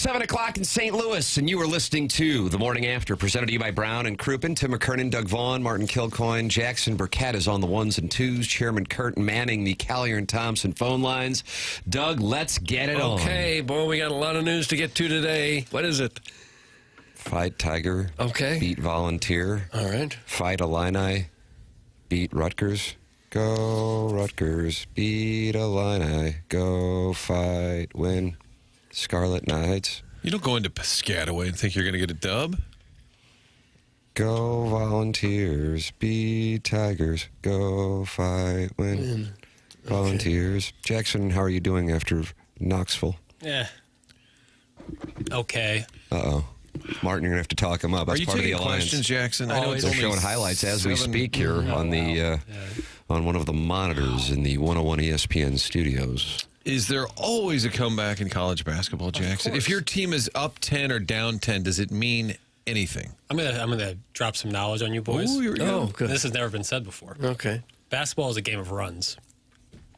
7 o'clock in St. Louis, and you are listening to The Morning After, presented to you by Brown and Crouppen. Tim McKernan, Doug Vaughn, Martin Kilcoyne, Jackson Burkett is on the ones and twos. Chairman Kurt manning the Collier and Thompson phone lines. Doug, let's get it on. Okay, boy, we got a lot of news to get to today. What is it? Fight Tiger. Okay. Beat Volunteer. All right. Fight Illini. Beat Rutgers. Go Rutgers. Beat Illini. Go fight. Win. Scarlet Knights. You don't go into Piscataway and think you're going to get a dub? Go Volunteers, beat Tigers, go fight, win. Volunteers. Okay. Jackson, how are you doing after Knoxville? Yeah. Okay. Uh-oh. Martin, you're going to have to talk him up. That's are you part of the taking alliance. questions, Jackson? I know it's They're only showing highlights as we speak here on the on one of the monitors in the 101 ESPN studios. Is there always a comeback in college basketball, Jackson? If your team is up 10 or down 10, does it mean anything? I'm gonna drop some knowledge on you boys. Ooh, here we go. Good. This has never been said before. Okay. Basketball is a game of runs.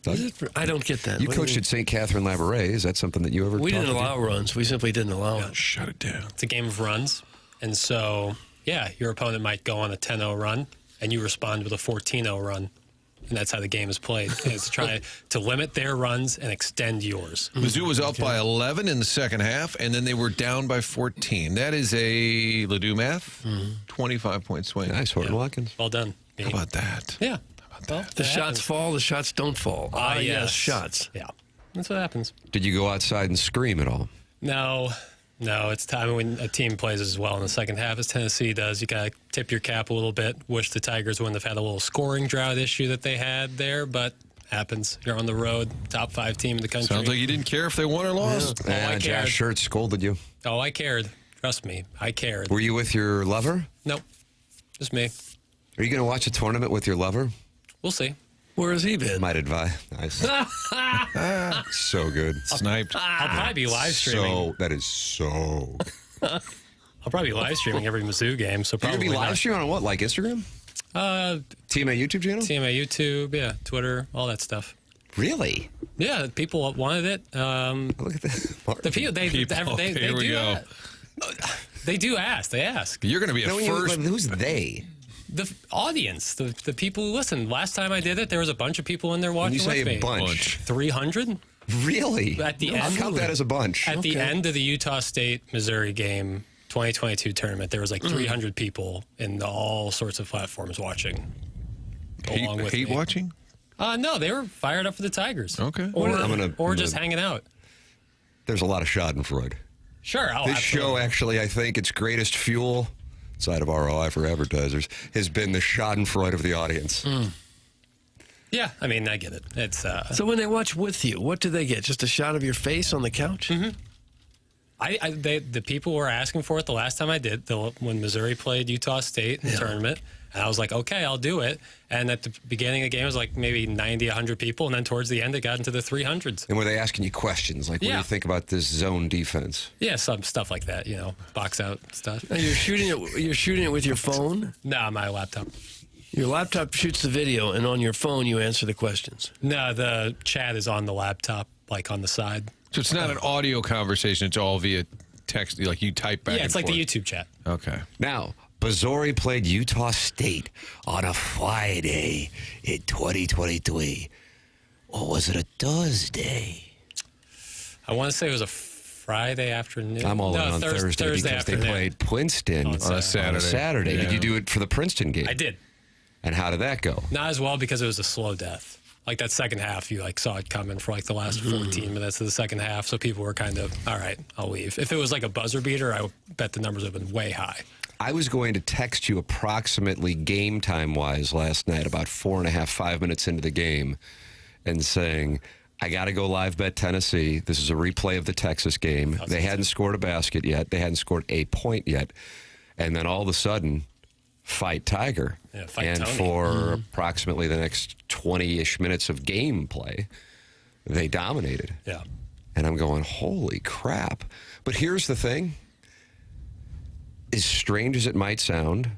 I don't get that. You What do coached at St. Catherine Labouré. Is that something that you ever We talked didn't about? allow runs. We simply didn't allow it. Shut it down. It's a game of runs, and so yeah, your opponent might go on a 10-0 run, and you respond with a 14-0 run. And that's how the game is played. And it's to try to limit their runs and extend yours. Mizzou was up by 11 in the second half, and then they were down by 14. That is a Ledoux math, 25-point swing. Nice, Horton Watkins. Well done. How about that? Yeah. The shots fall, the shots don't fall. Yes, shots. Yeah. That's what happens. Did you go outside and scream at all? No, it's time when a team plays as well in the second half as Tennessee does. You got to tip your cap a little bit. Wish the Tigers wouldn't have had a little scoring drought issue that they had there, but happens. You're on the road, top 5 team in the country. Sounds like you didn't care if they won or lost. I cared. Josh Schertz scolded you. Oh, I cared. Trust me, I cared. Were you with your lover? Nope, just me. Are you going to watch a tournament with your lover? We'll see. Where has he been? Might advise. Nice. So good. Sniped. I'll probably be live streaming. That is so. I'll probably be live streaming every Mizzou game. So You're probably going to be live not. streaming on what, like Instagram? TMA YouTube channel? TMA YouTube, yeah, Twitter, all that stuff. Really? Yeah, people wanted it. Look at that. The people, they do go. that. They do ask. They ask. You're going to be a first. Who's they? The audience, the people who listen. Last time I did it, there was a bunch of people in there watching You say with a me. bunch. 300? Really? At the I'll end, count that as a bunch. At the end of the Utah State-Missouri game, 2022 tournament, there was like 300 people in all sorts of platforms watching. Along with Hate me. watching? No, they were fired up for the Tigers. Okay. Or just hanging out. There's a lot of Schadenfreude. Sure. This show, actually, I think its greatest fuel, side of ROI for advertisers, has been the Schadenfreude of the audience. Yeah, I mean, I get it. It's So when they watch with you, what do they get? Just a shot of your face on the couch? Mm-hmm. The people were asking for it the last time I did, when Missouri played Utah State in the tournament. And I was like, okay, I'll do it. And at the beginning of the game, it was like maybe 90, 100 people. And then towards the end, it got into the 300s. And were they asking you questions? Like, what do you think about this zone defense? Yeah, some stuff like that, box out stuff. And you're shooting it with your phone? No, my laptop. Your laptop shoots the video, and on your phone, you answer the questions. No, the chat is on the laptop, like on the side. So it's not an audio conversation. It's all via text. Like you type back. Yeah, it's like the YouTube chat. Okay. Now, Missouri played Utah State on a Friday in 2023. Or was it a Thursday? I want to say it was a Friday afternoon. I'm all in on Thursday because afternoon. they played Princeton on a Saturday. Yeah. Did you do it for the Princeton game? I did. And how did that go? Not as well because it was a slow death. Like that second half, you saw it coming for the last 14 minutes of the second half. So people were kind of, all right, I'll leave. If it was like a buzzer beater, I would bet the numbers would have been way high. I was going to text you approximately game time-wise last night, about 4.5, 5 minutes into the game, and saying, I got to go live bet Tennessee. This is a replay of the Texas game. They hadn't scored a basket yet. They hadn't scored a point yet. And then all of a sudden, fight Tiger. Yeah, fight and Tony. For approximately the next 20-ish minutes of gameplay, they dominated. Yeah. And I'm going, holy crap. But here's the thing. As strange as it might sound,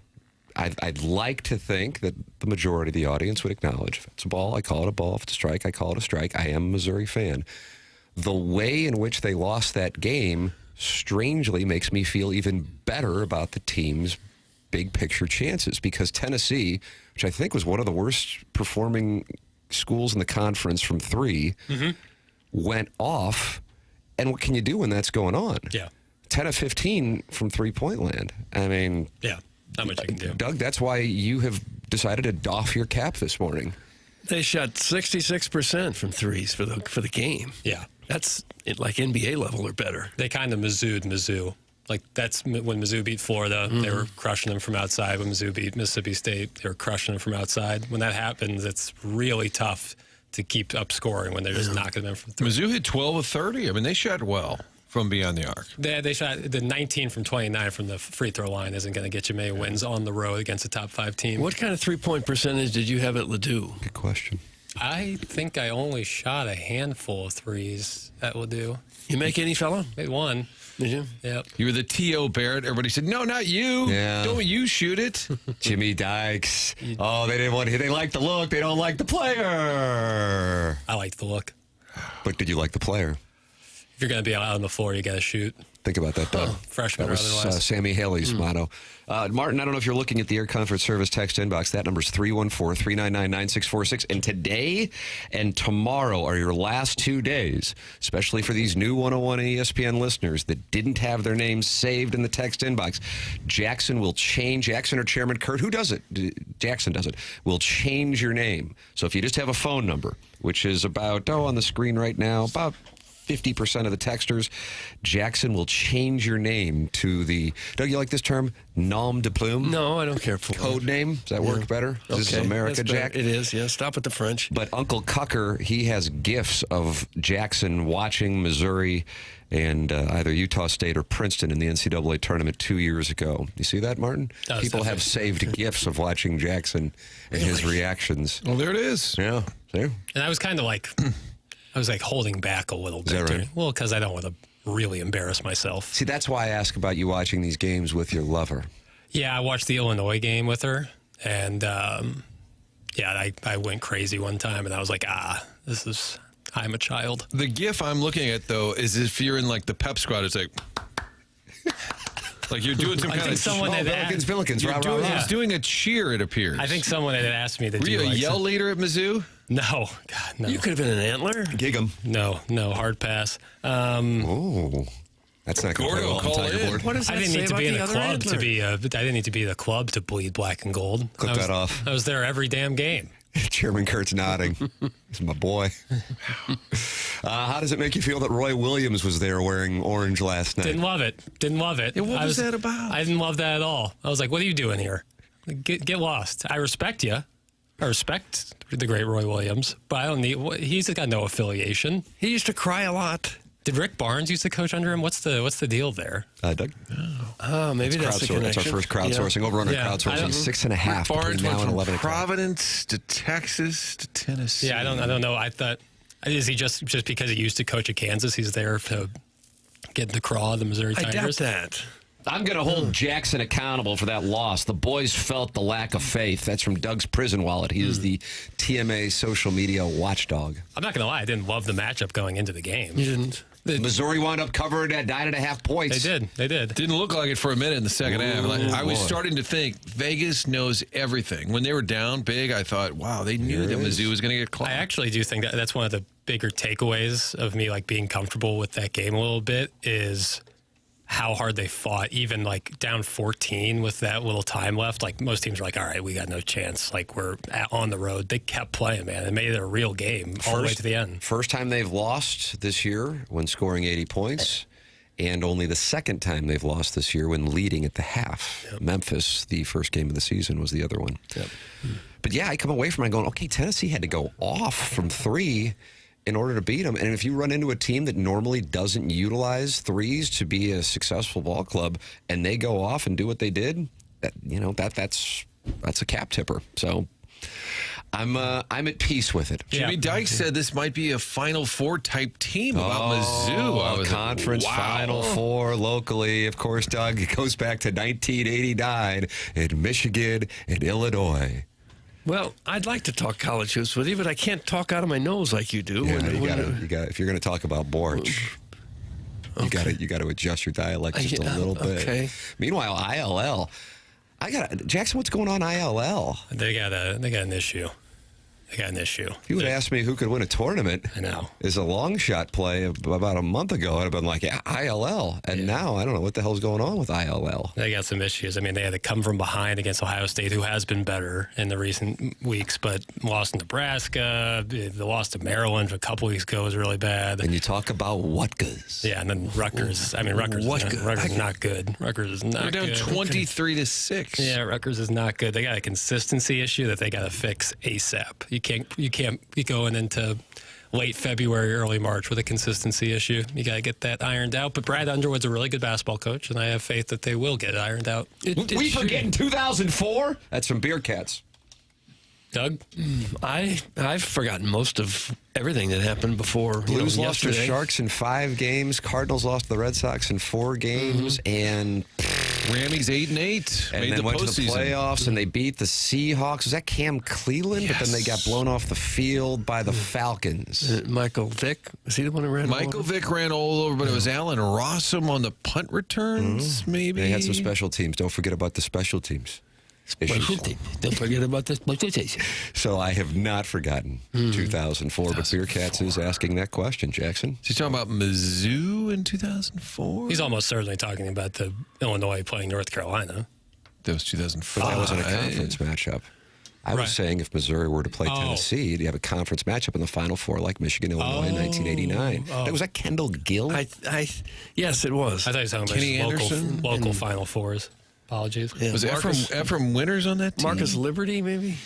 I'd like to think that the majority of the audience would acknowledge if it's a ball, I call it a ball. If it's a strike, I call it a strike. I am a Missouri fan. The way in which they lost that game strangely makes me feel even better about the team's big picture chances, because Tennessee, which I think was one of the worst performing schools in the conference from three, went off. And what can you do when that's going on? Yeah. 10 of 15 from three-point land. I mean, Yeah, not much you can do. Doug, that's why you have decided to doff your cap this morning. They shot 66% from threes for the game. Yeah. That's like NBA level or better. They kind of Mizzou'd Mizzou. Like, that's when Mizzou beat Florida. They were crushing them from outside. When Mizzou beat Mississippi State, they were crushing them from outside. When that happens, it's really tough to keep up scoring when they're just knocking them from three. Mizzou hit 12 of 30. I mean, they shot well from beyond the arc. They shot the 19 from 29 from the free throw line isn't going to get you many wins on the road against a top 5 team. What kind of three-point percentage did you have at Ladue? Good question. I think I only shot a handful of threes at Ladue. You make any, fella? Maybe one. Did you? Yep. You were the T.O. Barrett. Everybody said, no, not you. Yeah. Don't you shoot it. Jimmy Dykes. Oh, they didn't want to. They like the look. They don't like the player. I liked the look. But did you like the player? If you're going to be out on the floor, you got to shoot. Think about that, Doug. Freshman That or was otherwise. Sammy Haley's motto. Martin, I don't know if you're looking at the Air Comfort Service text inbox. That number's 314-399-9646. And today and tomorrow are your last 2 days, especially for these new 101 ESPN listeners that didn't have their names saved in the text inbox. Jackson will change. Jackson or Chairman Kurt, who does it? Jackson does it. Will change your name. So if you just have a phone number, which is about, on the screen right now, about 50% of the texters, Jackson will change your name to the, Doug, you like this term? Nom de plume? No, I don't care for Code name? Does that work better? This is America, that's better. Jack? It is, yeah. Stop with the French. But Uncle Cucker, he has gifs of Jackson watching Missouri and either Utah State or Princeton in the NCAA tournament 2 years ago. You see that, Martin? That was People have definitely- saved gifs of watching Jackson and his reactions. Well, there it is. Yeah. See? And I was kind of like, I was like holding back a little bit. that right? Well, because I don't want to really embarrass myself. See, that's why I ask about you watching these games with your lover. Yeah, I watched the Illinois game with her, and I went crazy one time, and I was like, I'm a child. The GIF I'm looking at, though, is if you're in, like, the pep squad, it's like... Like you're doing some I kind think of... someone had Billikens, You're rah, doing, rah, rah. he's doing a cheer, it appears. I think someone had asked me to Were do you a like yell leader at Mizzou? No, God, no. You could have been an antler. Gig 'em. No, hard pass. Oh, that's not going to play Gordo, well on call Tiger in. board. What does I that didn't say need to about be in the a other club to antler? be I didn't need to be in a club to bleed black and gold. Clip that off. I was there every damn game. Chairman Kurt's nodding. He's my boy. How does it make you feel that Roy Williams was there wearing orange last night? Didn't love it. Yeah, what was that about? I didn't love that at all. I was like, what are you doing here? Get lost. I respect you. I respect the great Roy Williams, but I don't need. He's got no affiliation. He used to cry a lot. Did Rick Barnes used to coach under him? What's the deal there? Doug? Oh, maybe that's the Crowdsourcing. connection. That's our first crowdsourcing. Over under Yeah, I crowdsourcing, don't- 6.5 Barnes between now went and from 11 o'clock. Providence to Texas to Tennessee. Yeah, I don't know. I thought, is he just because he used to coach at Kansas, he's there to get the craw of the Missouri I doubt Tigers? that. I'm going to hold Jackson accountable for that loss. The boys felt the lack of faith. That's from Doug's prison wallet. He is the TMA social media watchdog. I'm not going to lie. I didn't love the matchup going into the game. You didn't. Missouri wound up covered at 9.5 points. They did. Didn't look like it for a minute in the second half. Like, I was boy. starting to think Vegas knows everything. When they were down big, I thought, wow, they knew that Mizzou was going to get clocked. I actually do think that that's one of the bigger takeaways of me like being comfortable with that game a little bit is how hard they fought, even like down 14 with that little time left. Like most teams are like, all right, we got no chance. Like we're on the road. They kept playing, man. It made it a real game all the way to the end. First time they've lost this year when scoring 80 points, and only the second time they've lost this year when leading at the half. Yep. Memphis, the first game of the season, was the other one. Yep. But yeah, I come away from it going, okay, Tennessee had to go off from three in order to beat them. And if you run into a team that normally doesn't utilize threes to be a successful ball club, and they go off and do what they did, that's a cap tipper. So I'm at peace with it. Jimmy Dykes said this might be a Final Four type team about Mizzou. I was Conference like, wow. Final Four locally. Of course, Doug, it goes back to 1989 in Michigan and Illinois. Well, I'd like to talk college hoops with you, but I can't talk out of my nose like you do. Yeah, you got. If you're going to talk about Borch, You got to adjust your dialect just a little bit. Okay. Meanwhile, ILL. Jackson, what's going on ILL? They got an issue. If If you would ask me who could win a tournament, I know, is a long shot play about a month ago, I'd have been like, yeah, ILL. And now I don't know what the hell's going on with ILL. they got some issues. I mean, they had to come from behind against Ohio State, who has been better in the recent weeks, but lost in Nebraska. The loss to Maryland a couple weeks ago was really bad. And you talk about Wutkas. Yeah, and then Rutgers. I mean, Rutgers is not good. Rutgers is not They're down good. 23-6. Yeah, Rutgers is not good. They got a consistency issue that they got to fix ASAP. You can't be going into late February, early March with a consistency issue. You got to get that ironed out. But Brad Underwood's a really good basketball coach, and I have faith that they will get it ironed out. We forget in 2004? That's from Beer Cats. Doug? I've forgotten most of everything that happened before. Blues lost to the yesterday. Sharks in 5 games. Cardinals lost to the Red Sox in 4 games. And Rammies 8-8. Made then the went to the postseason. playoffs, and they beat the Seahawks. Was that Cam Cleveland? But then they got blown off the field by the Falcons. Michael Vick, was he the one who ran? Michael Vick ran all over, but it was Alan Rossum on the punt returns, maybe. They had some special teams. Don't forget about the special teams. issues. Don't forget about this. So I have not forgotten 2004, but Beer Cats is asking that question, Jackson. Is he talking about Mizzou in 2004? He's almost certainly talking about the Illinois playing North Carolina. That was 2005. But that wasn't a conference matchup. I was saying if Missouri were to play Tennessee, you have a conference matchup in the Final Four like Michigan, Illinois in 1989. Was that Kendall Gill? Yes, it was. I thought you were Kenny talking Anderson? about local Final Fours. Apologies. Yeah, Was Ephraim Winters on that team? Marcus Liberty, maybe?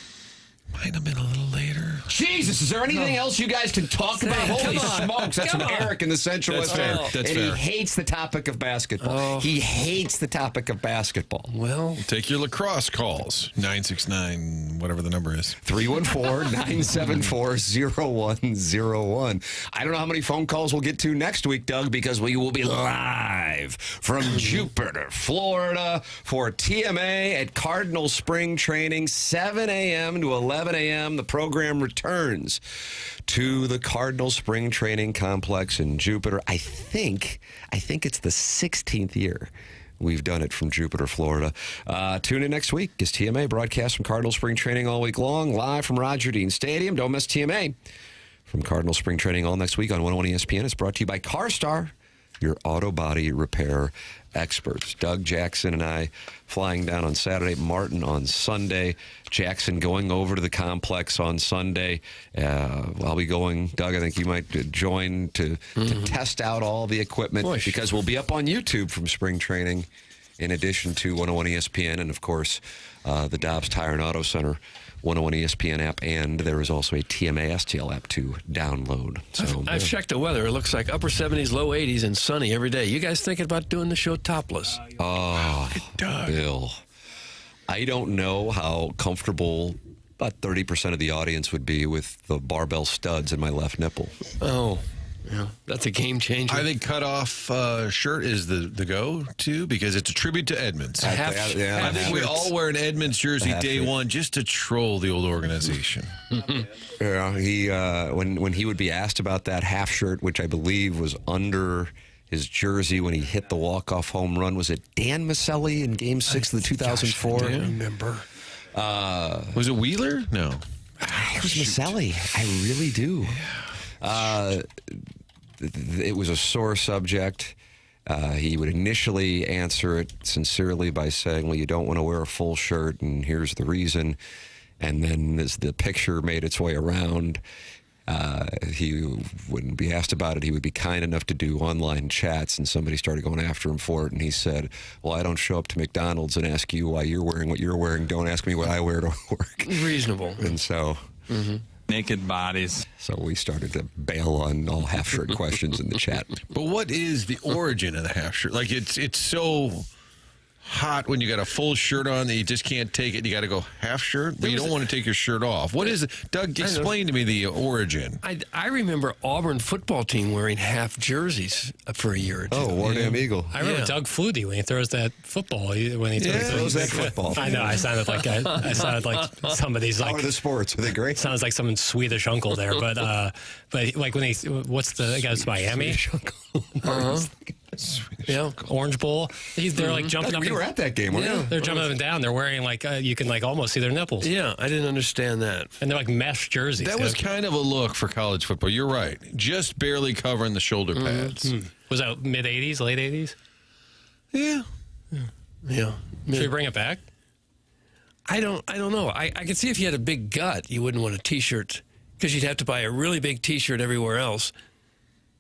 Might have been a little later. Jesus, is there anything else you guys can talk about? Holy smokes, that's from Eric in the Central That's West fair. End. That's and fair. he hates the topic of basketball. He hates the topic of basketball. Well, Take your lacrosse calls. 969, whatever the number is. 314-974-0101. I don't know how many phone calls we'll get to next week, Doug, because we will be live from Jupiter, Florida for TMA at Cardinal Spring Training, 7 a.m. to 11 a.m. The program returns to the Cardinal Spring Training Complex in Jupiter. I think it's the 16th year we've done it from Jupiter, Florida. Tune in next week as TMA broadcast from Cardinal Spring Training all week long, live from Roger Dean Stadium. Don't miss TMA from Cardinal Spring Training all next week on 101 ESPN. It's brought to you by CarStar, your auto body repair experts. Doug, Jackson, and I flying down on Saturday. Martin on Sunday. Jackson going over to the complex on Sunday. I'll be going. Doug, I think you might join to test out all the equipment because we'll be up on YouTube from spring training in addition to 101 ESPN and, of course, the Dobbs Tire and Auto Center 101 ESPN app, and there is also a TMA STL app to download. So I've checked the weather. It looks like upper 70s, low 80s, and sunny every day. You guys thinking about doing the show topless? Oh, Bill. I don't know how comfortable about 30% of the audience would be with the barbell studs in my left nipple. Oh, yeah, that's a game changer. I think cutoff shirt is the go-to because it's a tribute to Edmonds. Half- I think we all wear an Edmonds jersey day shirt. one just to troll the old organization. Yeah, he when he would be asked about that half shirt, which I believe was under his jersey when he hit the walk-off home run, was it Dan Maselli in Game 6 of the 2004? I remember. Was it Wheeler? No. It was Maselli. I really do. It was a sore subject. He would initially answer it sincerely by saying, well, you don't want to wear a full shirt, and here's the reason. And then as the picture made its way around, he wouldn't be asked about it. He would be kind enough to do online chats, and somebody started going after him for it. And he said, well, I don't show up to McDonald's and ask you why you're wearing what you're wearing. Don't ask me what I wear to work. Reasonable. And so... Naked bodies. So we started to bail on all half-shirt questions in the chat. But what is the origin of the half shirt? Like it's so hot when you got a full shirt on that you just can't take it. You got to go half shirt, but you don't want to take your shirt off. What is it? Doug, explain to me the origin. I remember Auburn football team wearing half jerseys for a year or two. Oh, War Damn Eagle. I remember Doug Flutie when he throws that football. When he throws that football. I know. I sounded like somebody's How like. are the sports? Are they great? Sounds like someone's Swedish uncle there, but like when he, what's the guy's Miami? Yeah. Orange Bowl. They're like jumping up. You were at that game, weren't you? They're jumping up and down. They're wearing like you can like almost see their nipples. Yeah, I didn't understand that. And they're like mesh jerseys. That was kind of a look for college football. You're right. Just barely covering the shoulder pads. Was that mid 80s, late 80s? Yeah. Yeah. Should we bring it back? I don't know. I could see if you had a big gut, you wouldn't want a T-shirt because you'd have to buy a really big T-shirt everywhere else.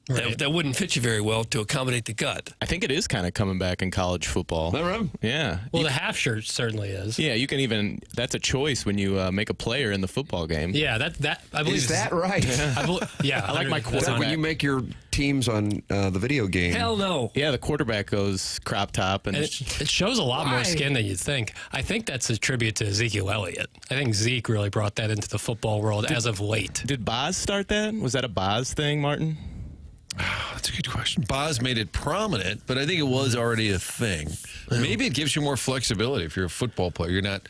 Right. That wouldn't fit you very well to accommodate the gut. I think it is kind of coming back in college football. Is that right? Yeah. Well, the half shirt certainly is. Yeah, you can even, that's a choice when you make a player in the football game. Yeah, that I believe Is that right? I like my Is that quarterback. when you make your teams on the video game? Hell no. Yeah, the quarterback goes crop top. And it shows a lot more Why? skin than you'd think. I think that's a tribute to Ezekiel Elliott. I think Zeke really brought that into the football world as of late. did Boz start that? Was that a Boz thing, Martin? That's a good question. Boz made it prominent, but I think it was already a thing. Maybe it gives you more flexibility if you're a football player. You're not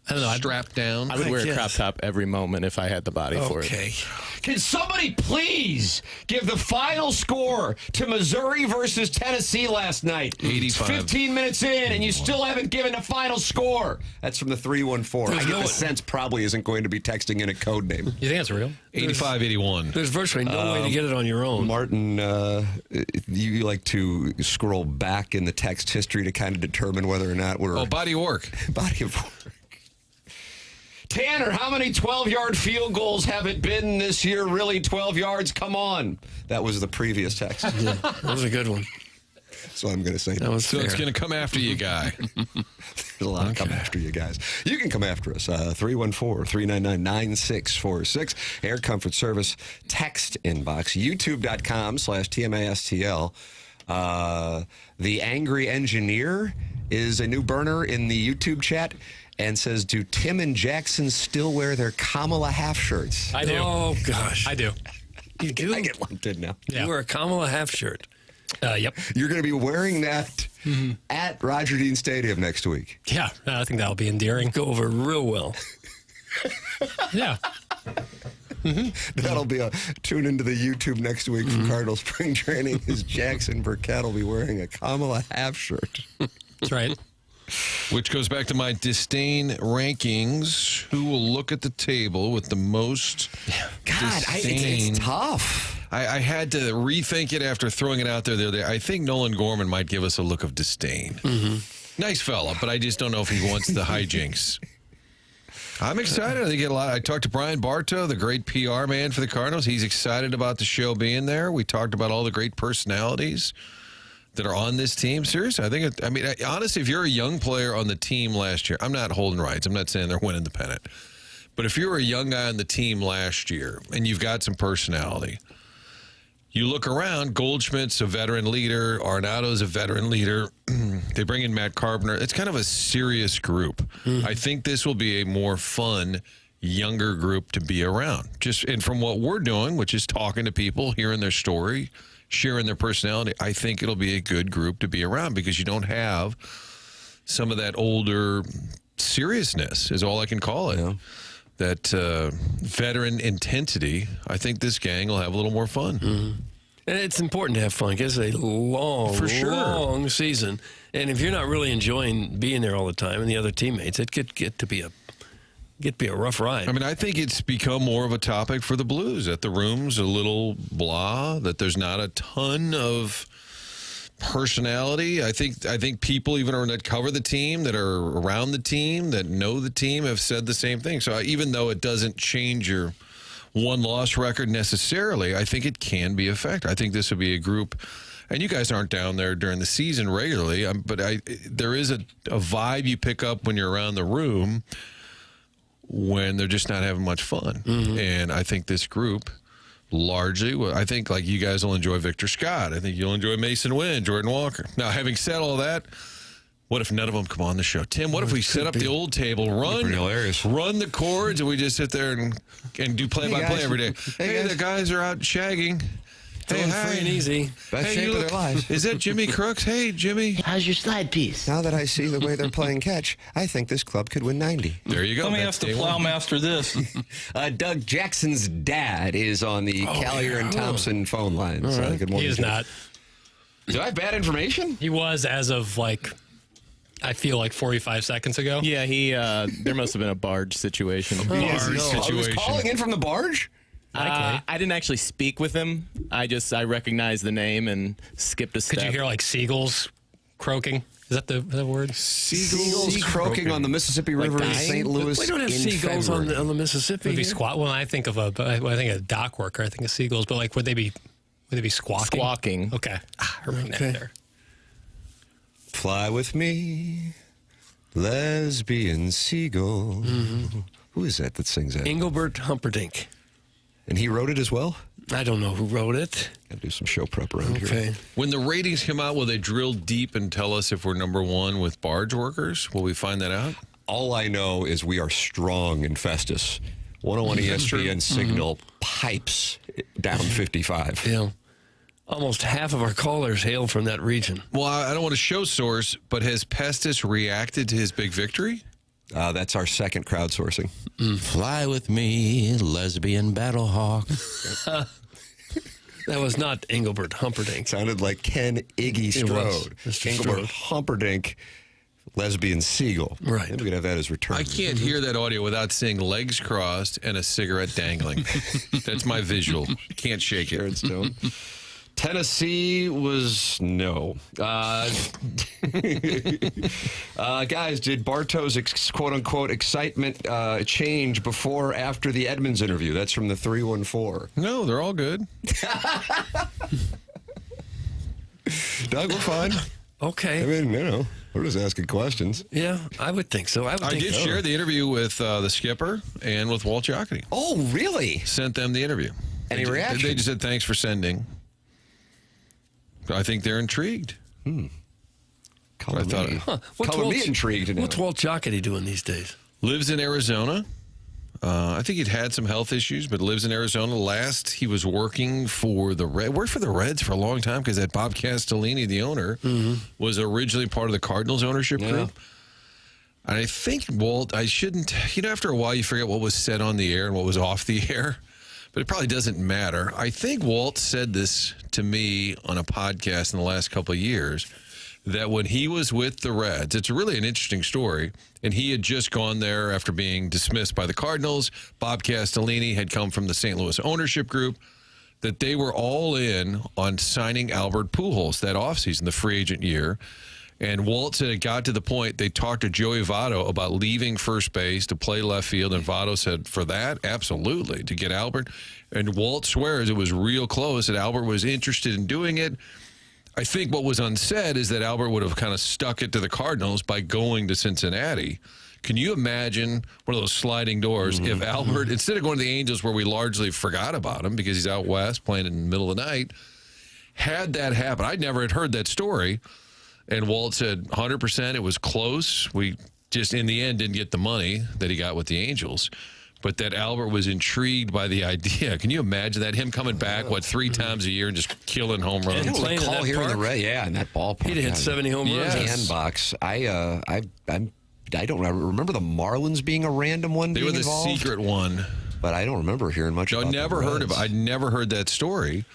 I don't know. strapped down. I would wear a guess. crop top every moment if I had the body for it. Okay. Can somebody please give the final score to Missouri versus Tennessee last night? 85. It's 15 minutes in, and you still haven't given a final score. That's from the 314. I get the sense probably isn't going to be texting in a code name. You think that's real? 85-81. There's virtually no way to get it on your own. Martin, you like to scroll back in the text history to kind of determine whether or not we're... Oh, body of work. body of work. Tanner, how many 12-yard field goals have it been this year? Really, 12 yards? Come on. That was the previous text. That was a good one. So I'm going to say That was So fair. it's going to come after you, guy. there's a lot come after you guys. You can come after us. 314-399-9646. Air Comfort Service text inbox. YouTube.com/TMASTL. The Angry Engineer is a new burner in the YouTube chat and says, do Tim and Jackson still wear their Kamala half shirts? I do. Oh, gosh. I do. You do? I get lumped in now. Yeah. You wear a Kamala half shirt. Yep. You're going to be wearing that at Roger Dean Stadium next week. Yeah. I think that'll be endearing. Go over real well. Yeah. That'll be a tune into the YouTube next week for Cardinal Spring Training as Jackson Burkett will be wearing a Kamala half shirt. That's right. Which goes back to my disdain rankings. Who will look at the table with the most God, disdain? it's tough. I had to rethink it after throwing it out there the other day. I think Nolan Gorman might give us a look of disdain. Nice fella, but I just don't know if he wants the hijinks. I'm excited. I think a lot. I talked to Brian Bartow, the great PR man for the Cardinals. He's excited about the show being there. We talked about all the great personalities that are on this team. Seriously, honestly, if you're a young player on the team last year, I'm not holding rights. I'm not saying they're winning the pennant. But if you were a young guy on the team last year and you've got some personality, you look around, Goldschmidt's a veteran leader, Arenado's a veteran leader. They bring in Matt Carpenter. It's kind of a serious group. I think this will be a more fun, younger group to be around. And from what we're doing, which is talking to people, hearing their story, sharing their personality, I think it'll be a good group to be around because you don't have some of that older seriousness is all I can call it. Yeah. That veteran intensity. I think this gang will have a little more fun. And it's important to have fun because it's a long, For sure. long season. And if you're not really enjoying being there all the time and the other teammates, it could get to be a rough ride. I mean, I think it's become more of a topic for the Blues, that the room's a little blah, that there's not a ton of personality. I think people even that cover the team, that are around the team, that know the team have said the same thing. So even though it doesn't change your one-loss record necessarily, I think it can be a factor. I think this would be a group, and you guys aren't down there during the season regularly, but there is a vibe you pick up when you're around the room when they're just not having much fun. And I think this group largely, I think like you guys will enjoy Victor Scott. I think you'll enjoy Mason Wynn, Jordan Walker. Now, having said all that, what if none of them come on the show? Tim, what if we set up the old table, run the chords, and we just sit there and do play-by-play every day? Hey, the guys are out shagging. Hey, free and easy. Best shape of their lives. Is that Jimmy Crooks? Hey, Jimmy. How's your slide piece? Now that I see the way they're playing catch, I think this club could win 90. There you go. Let me ask the plowmaster this. Doug Jackson's dad is on the Callier and Thompson phone line. So good morning. He is not. Do I have bad information? He was as of I feel like 45 seconds ago. Yeah, he. There must have been a barge situation. I was calling in from the barge? I didn't actually speak with him. I recognized the name and skipped a step. Could you hear seagulls croaking? Is that the word? Seagulls croaking on the Mississippi River in St. Louis. We don't have seagulls on the Mississippi. Would be squat. When I think of a dock worker, I think of seagulls. But would they be squawking? Squawking. Okay. Hurt my neck there. Fly with me, lesbian seagull. Who is that sings that? Engelbert Humperdinck. And he wrote it as well? I don't know who wrote it. Got to do some show prep around here. When the ratings come out, will they drill deep and tell us if we're number one with barge workers? Will we find that out? All I know is we are strong in Festus. 101 ESPN signal pipes down 55. Yeah. Almost half of our callers hail from that region. Well, I don't want to show source, but has Pestis reacted to his big victory? That's our second crowdsourcing. Fly with me, lesbian battlehawk. That was not Engelbert Humperdinck. Sounded like Ken Iggy It was. Strode. Mr. Engelbert Strode. Humperdinck, lesbian seagull. Right. Maybe we could have that as return. I can't hear that audio without seeing legs crossed and a cigarette dangling. That's my visual. Can't shake Sharon it. Stone. Tennessee was no. Guys, did Bartow's quote-unquote excitement change before or after the Edmonds interview? That's from the 314. No, they're all good. Doug, we're fine. Okay. I mean, we're just asking questions. Yeah, I would think so. I did share the interview with the skipper and with Walt Giacotti. Oh, really? Sent them the interview. Any reaction? They just said, thanks for sending. I think they're intrigued. Color What's me intrigued to know. What's Walt Giacotti doing these days? Lives in Arizona. I think he'd had some health issues, but lives in Arizona. Last, he was working for worked for the Reds for a long time because that Bob Castellini, the owner, was originally part of the Cardinals ownership group. And I think Walt, after a while you forget what was said on the air and what was off the air. But it probably doesn't matter. I think Walt said this to me on a podcast in the last couple of years, that when he was with the Reds, it's really an interesting story, and he had just gone there after being dismissed by the Cardinals. Bob Castellini had come from the St. Louis ownership group, that they were all in on signing Albert Pujols that offseason, the free agent year. And Walt said it got to the point they talked to Joey Votto about leaving first base to play left field, and Votto said, for that, absolutely, to get Albert. And Walt swears it was real close, that Albert was interested in doing it. I think what was unsaid is that Albert would have kind of stuck it to the Cardinals by going to Cincinnati. Can you imagine one of those sliding doors if Albert, instead of going to the Angels where we largely forgot about him because he's out west playing in the middle of the night, had that happen? I never had heard that story. And Walt said 100% it was close. We just, in the end, didn't get the money that he got with the Angels. But that Albert was intrigued by the idea. Can you imagine that? Him coming back, 3 times a year and just killing home runs? And playing in call that here in the park? Red, in that ballpark. He'd hit 70 home runs. Sandbox. I don't remember the Marlins being a random one. They were the secret one. But I don't remember hearing much about I never heard of it. I'd never heard that story.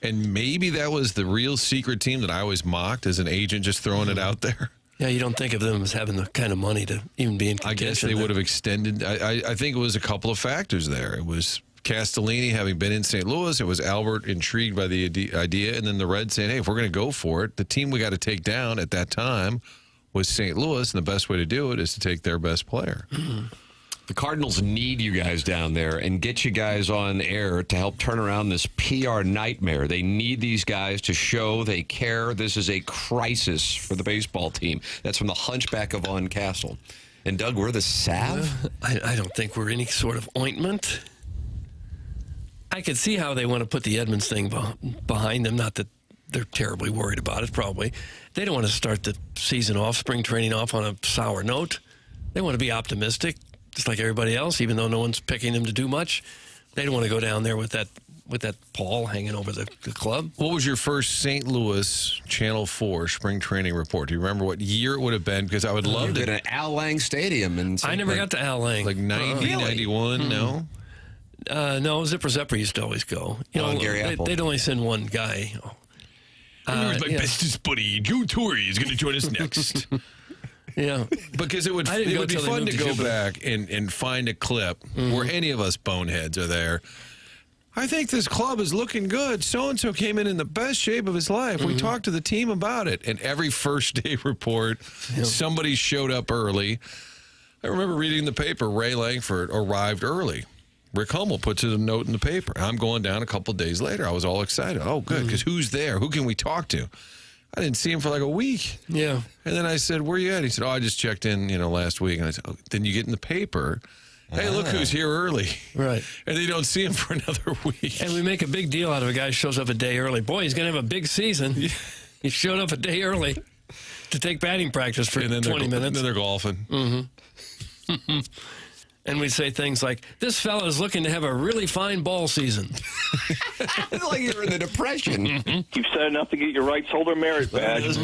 And maybe that was the real secret team that I always mocked as an agent, just throwing it out there. Yeah, you don't think of them as having the kind of money to even be in contention. I guess they would have extended. I think it was a couple of factors there. It was Castellini having been in St. Louis. It was Albert intrigued by the idea. And then the Reds saying, hey, if we're going to go for it, the team we got to take down at that time was St. Louis. And the best way to do it is to take their best player. The Cardinals need you guys down there and get you guys on air to help turn around this PR nightmare. They need these guys to show they care. This is a crisis for the baseball team. That's from the Hunchback of Vaughn Castle. And Doug, we're the salve? I don't think we're any sort of ointment. I could see how they want to put the Edmonds thing behind them. Not that they're terribly worried about it, probably. They don't want to start the season off, spring training off on a sour note. They want to be optimistic, just like everybody else, even though no one's picking them to do much. They don't want to go down there with that pall hanging over the club. What was your first St. Louis Channel 4 spring training report? Do you remember what year it would have been? Because I would love to. At an Al Lang Stadium. I never got to Al Lang. Like 90, 91, no? No, Zipper Zepper used to always go. Gary Apple. They'd only send one guy. My bestest buddy, Joe Torre, is going to join us next. Yeah. Because it would be fun to go back and find a clip where any of us boneheads are there. I think this club is looking good. So-and-so came in the best shape of his life. We talked to the team about it. And every first day report, somebody showed up early. I remember reading in the paper, Ray Langford arrived early. Rick Hummel puts a note in the paper. I'm going down a couple of days later. I was all excited. Oh, good, because who's there? Who can we talk to? I didn't see him for like a week. Yeah. And then I said, where you at? He said, I just checked in, last week. And I said, then you get in the paper. Hey, look who's here early. Right. And you don't see him for another week. And we make a big deal out of a guy who shows up a day early. Boy, he's going to have a big season. He showed up a day early to take batting practice for 20 minutes. And then they're golfing. And we say things like, this fella is looking to have a really fine ball season. Like you're in the Depression. You've said enough to get your right shoulder merit badge.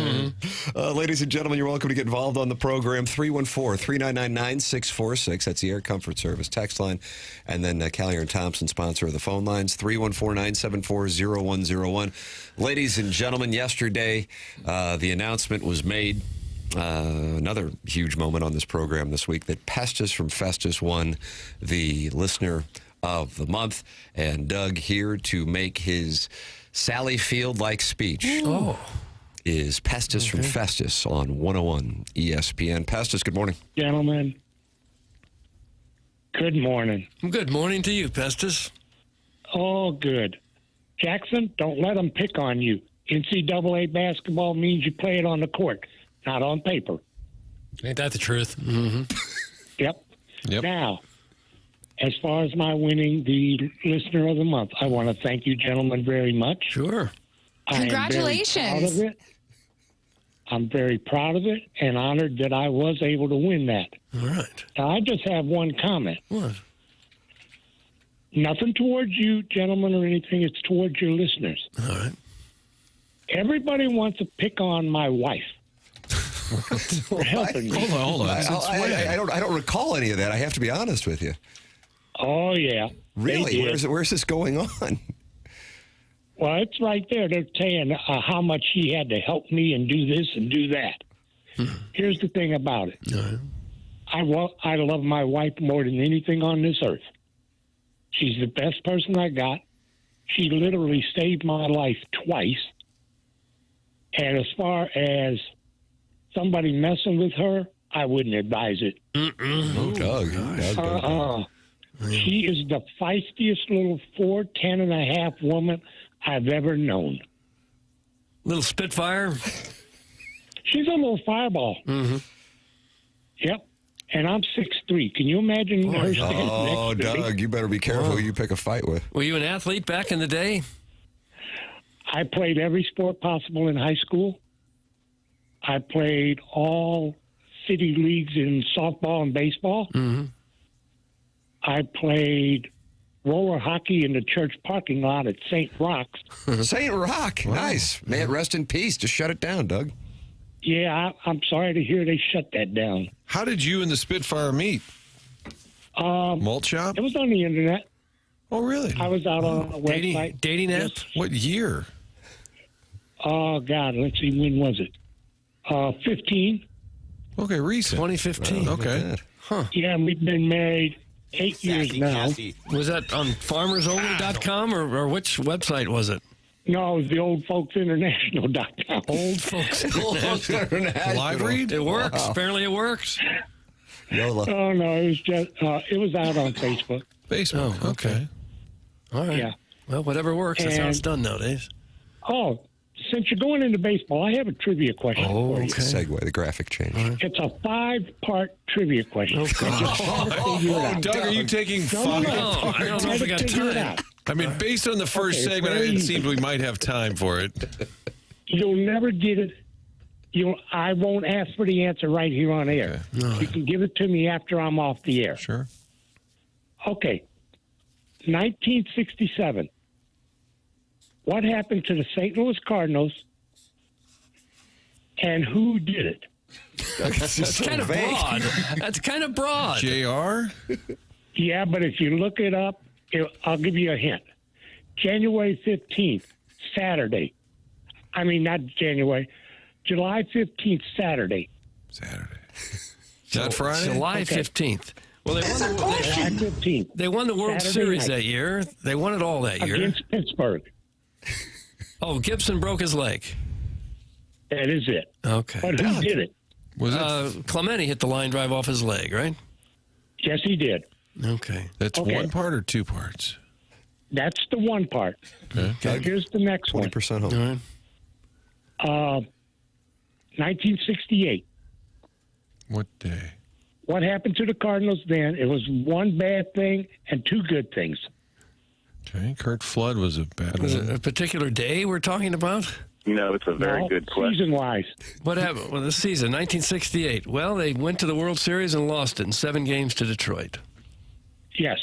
Ladies and gentlemen, you're welcome to get involved on the program. 314-399-9646. That's the Air Comfort Service text line. And then Callier and Thompson, sponsor of the phone lines, 314-974-0101. Ladies and gentlemen, yesterday the announcement was made. Another huge moment on this program this week that Pestis from Festus won the Listener of the Month. And Doug here to make his Sally Field-like speech is Pestis from Festus on 101 ESPN. Pestis, good morning. Gentlemen, good morning. Good morning to you, Pestis. Oh, good. Jackson, don't let them pick on you. NCAA basketball means you play it on the court, not on paper. Ain't that the truth? Yep. Yep. Now, as far as my winning the Listener of the Month, I want to thank you gentlemen very much. Sure. Congratulations. I'm very proud of it and honored that I was able to win that. All right. Now, I just have one comment. What? Nothing towards you gentlemen or anything. It's towards your listeners. All right. Everybody wants to pick on my wife for helping me. Hold on. I don't recall any of that. I have to be honest with you. Oh, yeah. Really? Where's this going on? Well, it's right there. They're saying how much she had to help me and do this and do that. Here's the thing about it. I love my wife more than anything on this earth. She's the best person I got. She literally saved my life twice. And as far as somebody messing with her, I wouldn't advise it. Oh, Doug. She is the feistiest little 4'10.5" woman I've ever known. Little Spitfire. She's a little fireball. Yep. And I'm 6'3". Can you imagine her standing next to me? Doug, you better be careful who you pick a fight with. Were you an athlete back in the day? I played every sport possible in high school. I played all city leagues in softball and baseball. I played roller hockey in the church parking lot at St. Rock's. St. Rock. Wow. Nice. May it rest in peace. Just shut it down, Doug. Yeah, I'm sorry to hear they shut that down. How did you and the Spitfire meet? Malt shop? It was on the internet. Oh, really? I was out on a website. Dating app? What year? Oh, God. Let's see. When was it? 15. Okay, recent. 2015. Okay. Yeah, we've been married 8 years now. Was that on farmersonly.com or which website was it? No, it was the oldfolksinternational.com. Old Folks International. Live read? It works. Apparently it works. YOLO. Oh, no, it was just, it was out on Facebook. Facebook. Oh, okay. All right. Yeah. Well, whatever works. That's how it's done nowadays. Oh, since you're going into baseball, I have a trivia question for you. Segue, the graphic change. It's a 5-part trivia question. Doug, are you taking 5 No, I don't know if we got time. I mean, based on the first segment, it seems we might have time for it. You'll never get it. I won't ask for the answer right here on air. You can give it to me after I'm off the air. Sure. Okay. 1967. What happened to the St. Louis Cardinals and who did it? That's kind of broad. That's kind of broad. JR? Yeah, but if you look it up, I'll give you a hint. January 15th, Saturday. I mean, not January. July 15th, Saturday. Not Friday? July 15th. Well, they won July 15th. they won the World Saturday Series night. that year. They won it all that year. Against Pittsburgh. Oh, Gibson broke his leg. That is it. Okay. But who did it? Was it? Clemente hit the line drive off his leg, right? Yes, he did. Okay. That's Okay. one part or two parts? That's the one part. Okay. Now, here's the next one. 20% home. All right. 1968. What day? What happened to the Cardinals then? It was one bad thing and two good things. Okay. Kurt Flood was a bad Was one. it a particular day we're talking about? You know, it's a very good question. Season-wise. What happened? Well, this season, 1968. Well, they went to the World Series and lost it in 7 games to Detroit. Yes.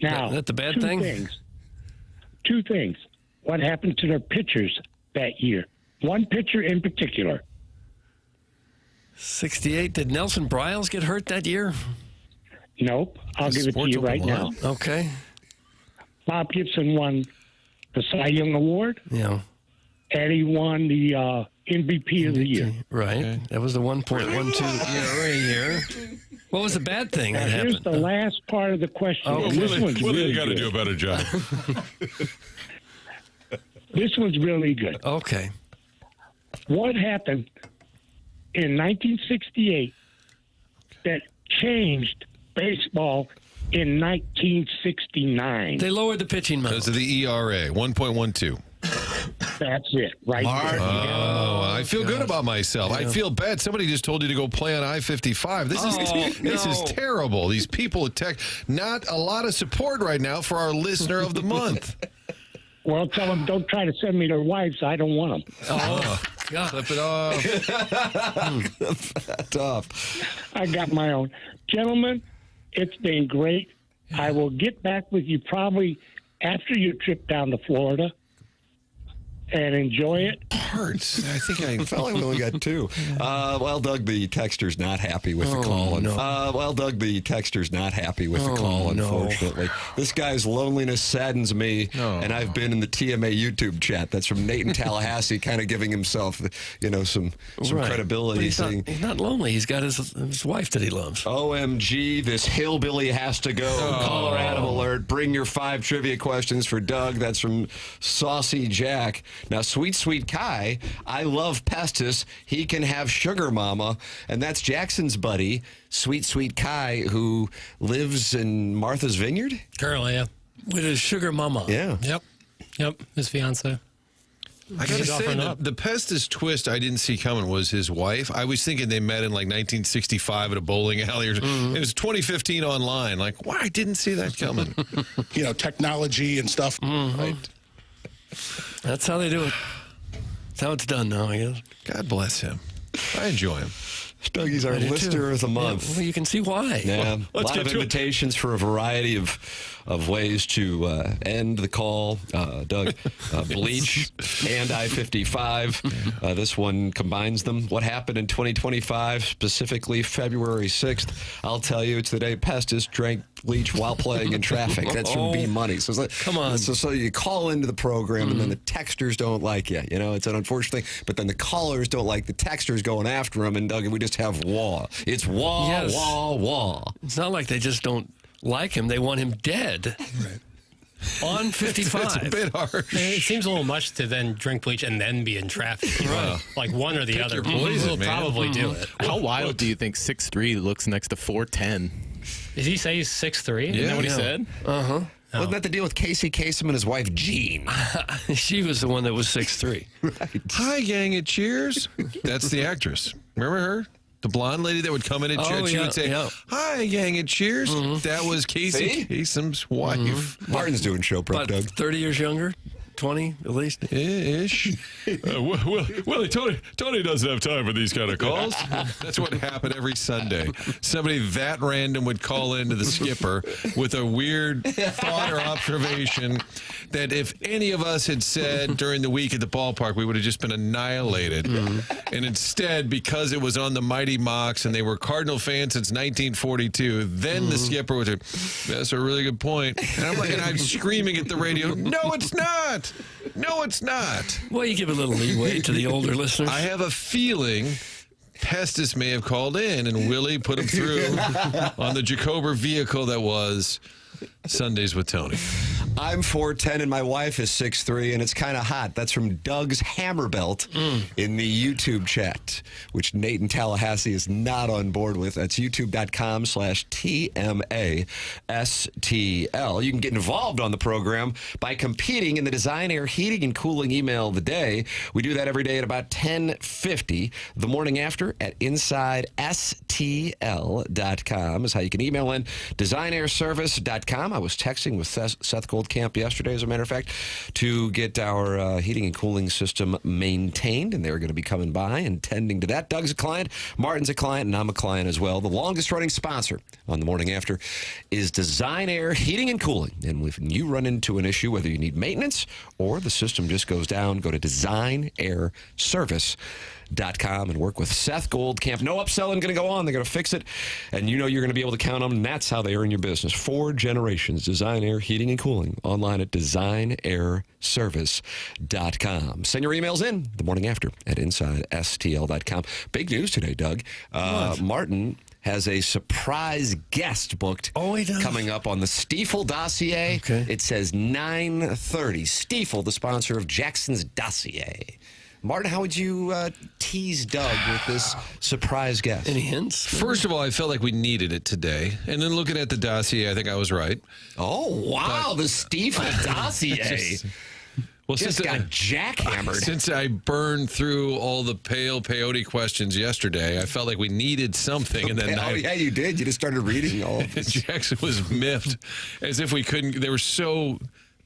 Now, That the bad two thing? things. Two things. What happened to their pitchers that year? One pitcher in particular. 68. Did Nelson Bryles get hurt that year? Nope. I'll give it to Sports you Open right now. Line. Okay. Bob Gibson won the Cy Young Award, Yeah. and he won the MVP of the year. Right. Okay. That was the 1.12 ERA year. What was the bad thing Now, that here's happened? the last part of the question. Oh, and this one's really good. a better job. This one's really good. Okay. What happened in 1968 that changed baseball in 1969? They lowered the pitching mound. Those are the ERA, 1.12. That's it, right there. Oh, I feel good about myself. I feel bad. Somebody just told you to go play on I-55. This is terrible. These people at Tech, not a lot of support right now for our listener of the month. Well, tell them don't try to send me their wives. I don't want them. Oh, God. Flip it off. Tough. I got my own. Gentlemen, it's been great. I will get back with you probably after your trip down to Florida and enjoy it. Hurts. I think I Felt like we only got 2. Well, Doug, the texter's not happy with the call. no. Well, Doug, the texter's not happy with the call, no. unfortunately. This guy's loneliness saddens me, and I've been in the TMA YouTube chat. That's from Nate in Tallahassee, kind of giving himself, some Right. credibility. But saying, he's not lonely. He's got his wife that he loves. OMG, this hillbilly has to go. Colorado alert. Bring your 5 trivia questions for Doug. That's from Saucy Jack. Now, Sweet Sweet Kai, I love Pestis. He can have Sugar Mama. And that's Jackson's buddy, Sweet Sweet Kai, who lives in Martha's Vineyard. Currently, yeah. With his sugar mama. Yeah. Yep. His fiance. I gotta He's say, offering up. the Pestis twist I didn't see coming was his wife. I was thinking they met in like 1965 at a bowling alley. It was 2015 online. Like, why? I didn't see that coming. Technology and stuff. Right. That's how they do it. That's how it's done now, I guess. God bless him. I enjoy him. Dougie's our I do, listener too. of the month. Yeah, well, you can see why. Yeah, a Let's lot get of to it. invitations for a variety of ways to end the call. Doug, Bleach and I-55. This one combines them. What happened in 2025, specifically February 6th? I'll tell you, it's the day Pestis drank bleach while playing in traffic. That's from B Money. So it's like, Come on. So you call into the program, and then the texters don't like you. It's an unfortunate thing. But then the callers don't like the texters going after them. And Doug, we just have wah. It's wah, Yes. wah, wah. It's not like they just don't like him. They want him dead. Right. On 55. It's a bit harsh. It seems a little much to then drink bleach and then be in traffic. Right. Like one or the other. your poison, We'll man. probably do it. How wild do you think 6'3" looks next to 4'10"? Did he say he's 6'3"? Isn't that what he said? Uh-huh. Wasn't that the deal with Casey Kasem and his wife, Jean? She was the one that was 6'3". Hi, gang at Cheers. That's the actress. Remember her? The blonde lady that would come in at Cheers. She would say, hi, gang at Cheers. That was Casey Kasem's wife. Martin's doing show prep, About Doug. 30 years younger? 20 at least? Ish. Willie, Tony doesn't have time for these kind of calls. That's what happened every Sunday. Somebody that random would call into the skipper with a weird thought or observation that if any of us had said during the week at the ballpark, we would have just been annihilated. And instead, because it was on the Mighty Mocs and they were Cardinal fans since 1942, then the skipper would say, that's a really good point. And I'm screaming at the radio, no, it's not. No, it's not. Well, you give a little leeway to the older listeners. I have a feeling Pestis may have called in and Willie put him through on the Jacober vehicle that was Sundays with Tony. I'm 4'10", and my wife is 6'3", and it's kind of hot. That's from Doug's Hammerbelt in the YouTube chat, which Nate in Tallahassee is not on board with. That's youtube.com/TMASTL. You can get involved on the program by competing in the Design Air Heating and Cooling Email of the Day. We do that every day at about 10:50. The morning after at InsideSTL.com is how you can email in. DesignAirService.com. I was texting with Seth Goldcamp yesterday, as a matter of fact, to get our heating and cooling system maintained, and they're going to be coming by and tending to that. Doug's a client, Martin's a client, and I'm a client as well. The longest-running sponsor on the morning after is Design Air Heating and Cooling. And if you run into an issue, whether you need maintenance or the system just goes down, go to DesignAirService.com and work with Seth Goldcamp. No upselling going to go on. They're going to fix it, and you know you're going to be able to count on them, and that's how they earn your business. 4 generations. Design Air Heating and Cooling. Online at DesignAirService.com. Send your emails in the morning after at InsideSTL.com. Big news today, Doug. Martin has a surprise guest booked coming up on the Stiefel dossier. Okay. It says 9:30. Stiefel, the sponsor of Jackson's dossier. Martin, how would you tease Doug with this surprise guest? Any hints? First of all, I felt like we needed it today. And then looking at the dossier, I think I was right. Oh, wow, the Stiefel dossier. Well, Just got jackhammered. Since I burned through all the pale peyote questions yesterday, I felt like we needed something. And then yeah, you did. You just started reading all of this. Jackson was miffed as if we couldn't. They were so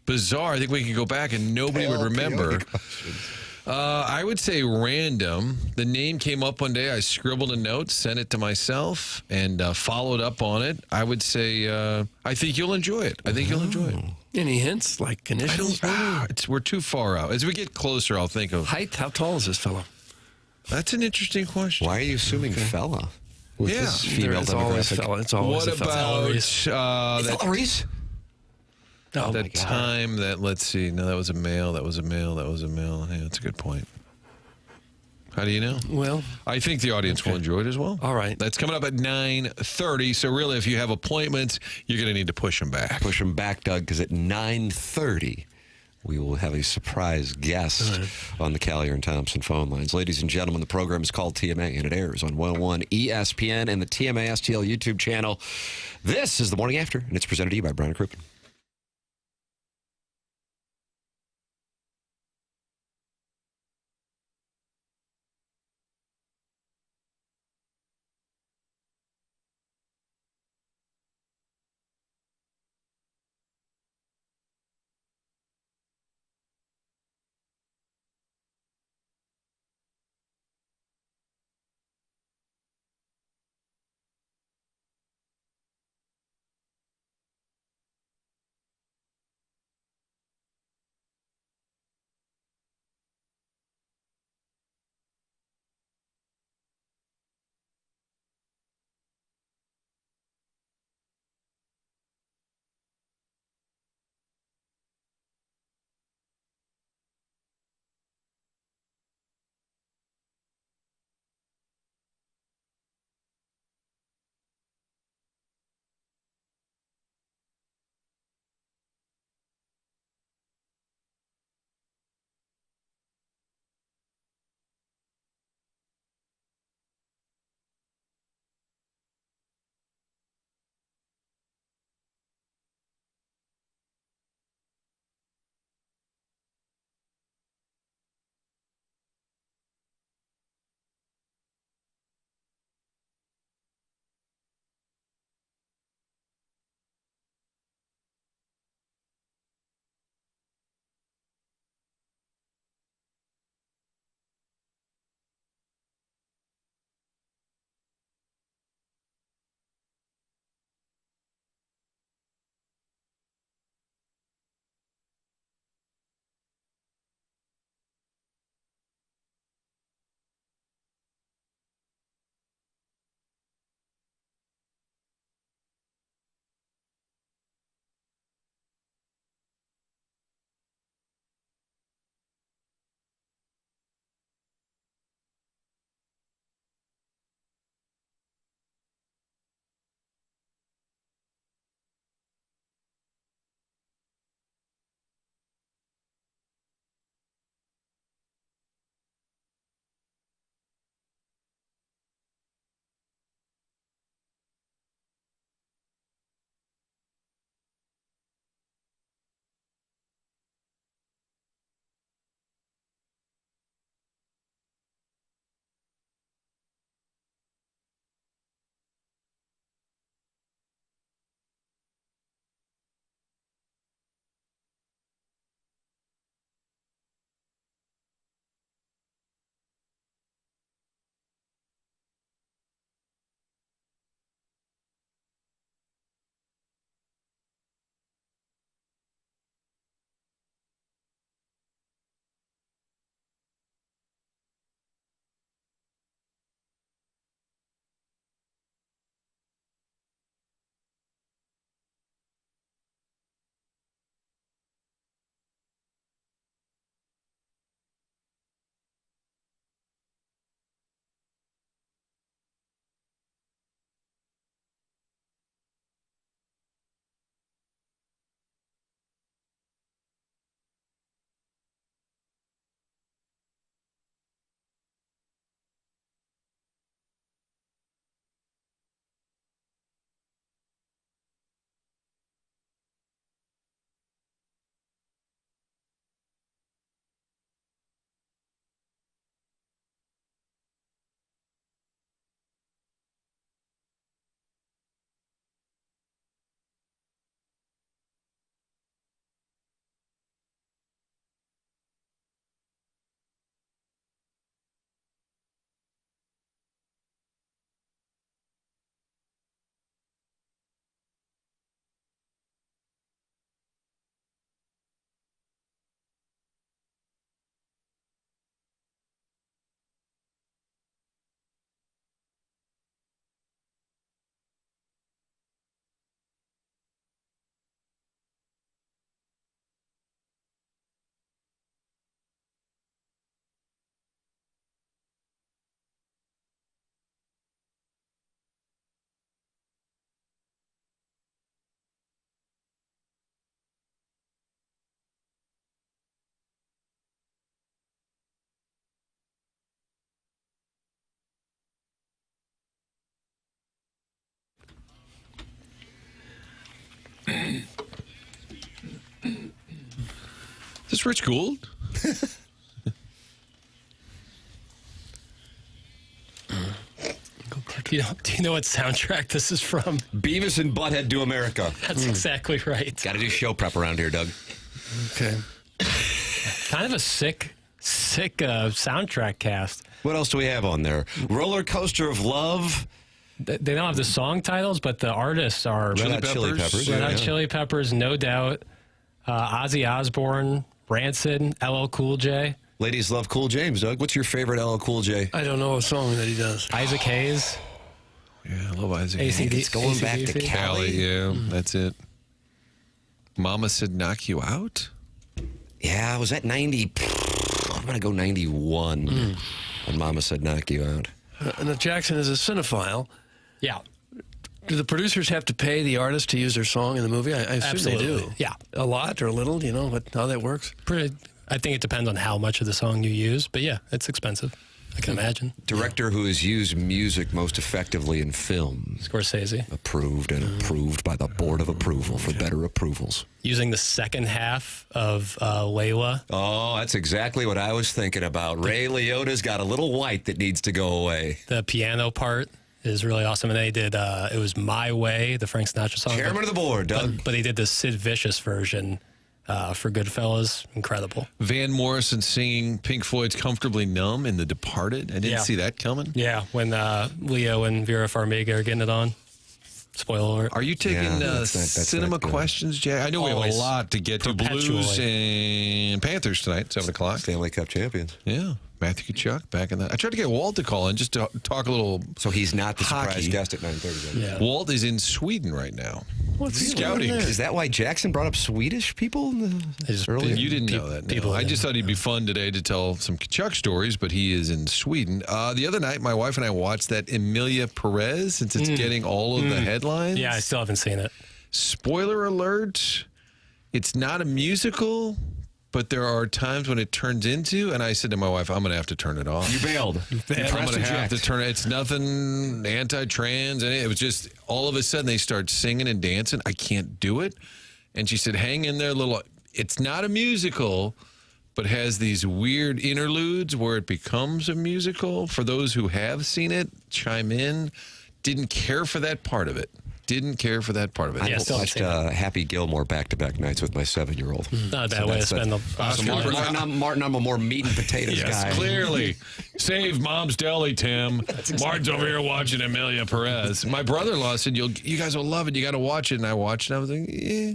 bizarre. I think we could go back and nobody would remember. I would say random. The name came up one day. I scribbled a note, sent it to myself, and followed up on it. I would say, I think you'll enjoy it. I think you'll enjoy it. Any hints, like initials? We're too far out. As we get closer, I'll think of Height? How tall is this fellow? That's an interesting question. Why are you assuming fella? With this female It's always demographic? fella. It's always What a fella. about Fella Reese? Oh, my that God. time that, let's see, no, that was a male, that was a male, that was a male. Yeah, that's a good point. How do you know? Well, I think the audience will enjoy it as well. all right. That's coming up at 9:30. So really, if you have appointments, you're going to need to push them back. Push them back, Doug, because at 9:30, we will have a surprise guest on the Callier and Thompson phone lines. Ladies and gentlemen, the program is called TMA, and it airs on 101 ESPN and the TMA STL YouTube channel. This is The Morning After, and it's presented to you by Brian Crouppen. this Rich Gould? Do you know what soundtrack this is from? Beavis and Butthead Do America. That's exactly right. Got to do show prep around here, Doug. Okay. Kind of a sick soundtrack cast. What else do we have on there? Roller Coaster of Love. They don't have the song titles, but the artists are Red Hot Chili Peppers. Red Hot Chili Peppers, No Doubt, Ozzy Osbourne, Rancid, LL Cool J. Ladies love Cool James, Doug. What's your favorite LL Cool J? I don't know a song that he does. Isaac Hayes. Yeah, I love Isaac. ACD, It's going back to AC/DC. Cali. Yeah, that's it. Mama Said Knock You Out? Yeah, was that 90? I'm going to go 91 when Mama Said Knock You Out. And if Jackson is a cinephile, Yeah. do the producers have to pay the artist to use their song in the movie? I assume Absolutely. they do. Yeah. A lot or a little, do you know how that works? I think it depends on how much of the song you use, but yeah, it's expensive. I can imagine. Director who has used music most effectively in film. Scorsese. Approved and approved by the Board of Approval for better approvals. Using the second half of Layla. Oh, that's exactly what I was thinking about. Ray Liotta's got a little white that needs to go away. The piano part is really awesome. And they did, it was My Way, the Frank Sinatra song. Chairman of the board, Doug. But he did the Sid Vicious version for Goodfellas. Incredible. Van Morrison singing Pink Floyd's Comfortably Numb in The Departed. I didn't see that coming. Yeah, when Leo and Vera Farmiga are getting it on. Spoiler alert. Are you taking that's cinema not good. questions, Jay? I know we have Always. a lot to get to. Blues Perpetually. and Panthers tonight, 7 o'clock. Stanley Cup champions. Yeah. Matthew Kachuk back in that. I tried to get Walt to call in just to talk a little. So he's not the Hockey. surprise guest at 9:30. Yeah. Walt is in Sweden right now. What's he Scouting. doing there? Is that why Jackson brought up Swedish people earlier? You didn't know that. No. people I that- just thought he'd be fun today to tell some Kachuk stories, but he is in Sweden. The other night, my wife and I watched that Emilia Perez, since it's getting all of the headlines. Yeah, I still haven't seen it. Spoiler alert, it's not a musical, but there are times when it turns into, and I said to my wife, I'm going to have to turn it off. You bailed. I'm going to have to turn it. It's nothing anti-trans. It was just all of a sudden they start singing and dancing. I can't do it. And she said, hang in there, little. It's not a musical, but has these weird interludes where it becomes a musical. For those who have seen it, chime in. Didn't care for that part of it. Didn't care for that part of it. I Yeah, still watched haven't seen Happy Gilmore back-to-back nights with my 7-year-old. Not a bad way to spend the Martin, I'm a more meat and potatoes Yes, guy. clearly. Save Mom's Deli, Tim. Martin's over here watching Emilia Perez. My brother-in-law said, you guys will love it. You got to watch it. And I watched it. I was like, eh.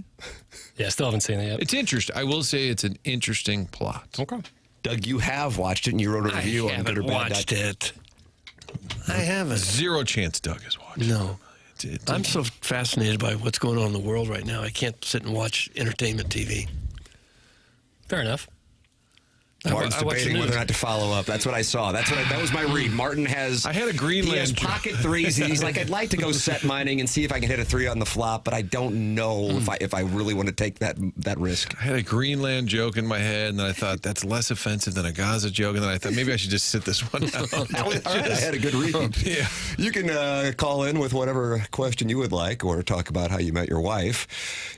Yeah, still haven't seen it yet. It's interesting. I will say it's an interesting plot. Okay. Doug, you have watched it, and you wrote a review I on haven't watched it. I haven't. Zero chance Doug has watched it. No. I'm so fascinated by what's going on in the world right now. I can't sit and watch entertainment TV. Fair enough. Martin's I watch the debating whether news. or not to follow up. That's what I saw. That was my read. Martin has. I had a Greenland He has joke. pocket threes. He's like, I'd like to go set mining and see if I can hit a 3 on the flop, but I don't know if I really want to take that risk. I had a Greenland joke in my head, and then I thought that's less offensive than a Gaza joke, and then I thought maybe I should just sit this one out. All right, I had a good read. Yeah. You can call in with whatever question you would like or talk about how you met your wife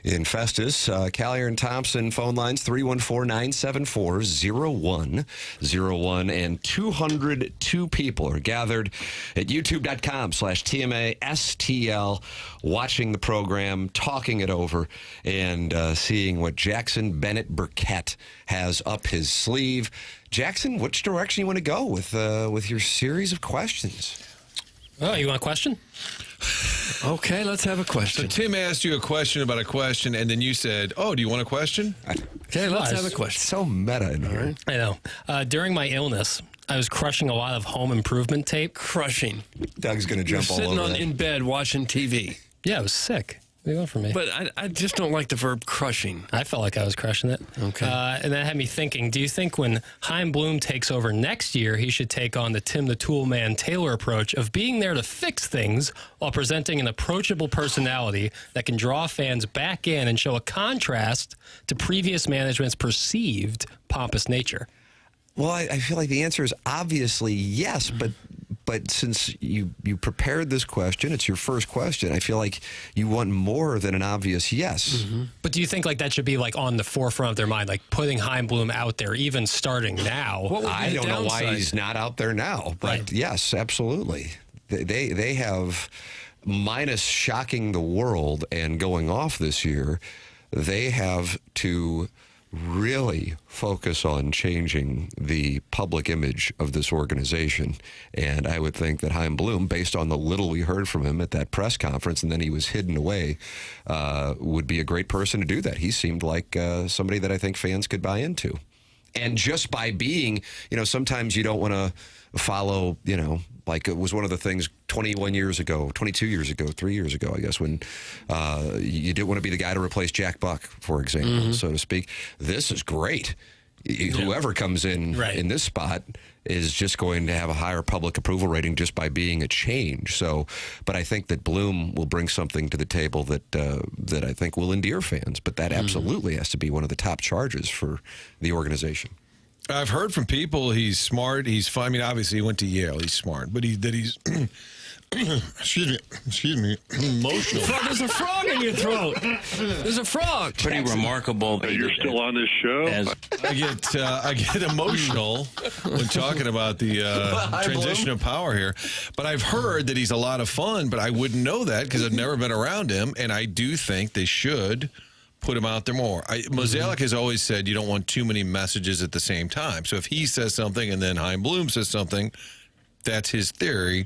in Festus. Callier and Thompson phone lines 314-974-0101, and 202 people are gathered at youtube.com/TMASTL watching the program, talking it over, and seeing what Jackson Burkett has up his sleeve. Jackson, which direction you want to go with your series of questions? Oh, you want a question? Okay, let's have a So question. Tim asked you a question about a question, and then you said, oh, do you want a question? Okay, let's have a It's question. so meta in here. I know. During my illness, I was crushing a lot of home improvement tape. Crushing. Doug's going to You're jump all sitting over that. in bed watching TV. Yeah, it was sick. What do you want from me? But I just don't like the verb crushing. I felt like I was crushing it. Okay. And that had me thinking, do you think when Chaim Bloom takes over next year, he should take on the Tim the Tool Man Taylor approach of being there to fix things while presenting an approachable personality that can draw fans back in and show a contrast to previous management's perceived pompous nature? Well, I feel like the answer is obviously yes, but But since you prepared this question, it's your first question, I feel like you want more than an obvious yes. But do you think like that should be like on the forefront of their mind, like putting Heyman out there, even starting now? I don't know why he's not out there now, but Right. yes, absolutely. They have, minus shocking the world and going off this year, they have to really focus on changing the public image of this organization. And I would think that Chaim Bloom, based on the little we heard from him at that press conference, and then he was hidden away, would be a great person to do that. He seemed like somebody that I think fans could buy into. And just by being, sometimes you don't want to follow, like it was one of the things 21 years ago, 22 years ago, 3 years ago, I guess, when you didn't want to be the guy to replace Jack Buck, for example, so to speak. This is great. Whoever comes in this spot is just going to have a higher public approval rating just by being a change. So, but I think that Bloom will bring something to the table that I think will endear fans. But that absolutely has to be one of the top charges for the organization. I've heard from people he's smart. He's fun. I mean, obviously he went to Yale. He's smart, but he's excuse me, emotional. There's a frog in your throat. There's a frog. Pretty remarkable. That you're still on this show. I get emotional when talking about the transition of power here. But I've heard that he's a lot of fun, but I wouldn't know that because I've never been around him. And I do think they should put him out there more. Mozeliak has always said you don't want too many messages at the same time. So if he says something and then Chaim Bloom says something, that's his theory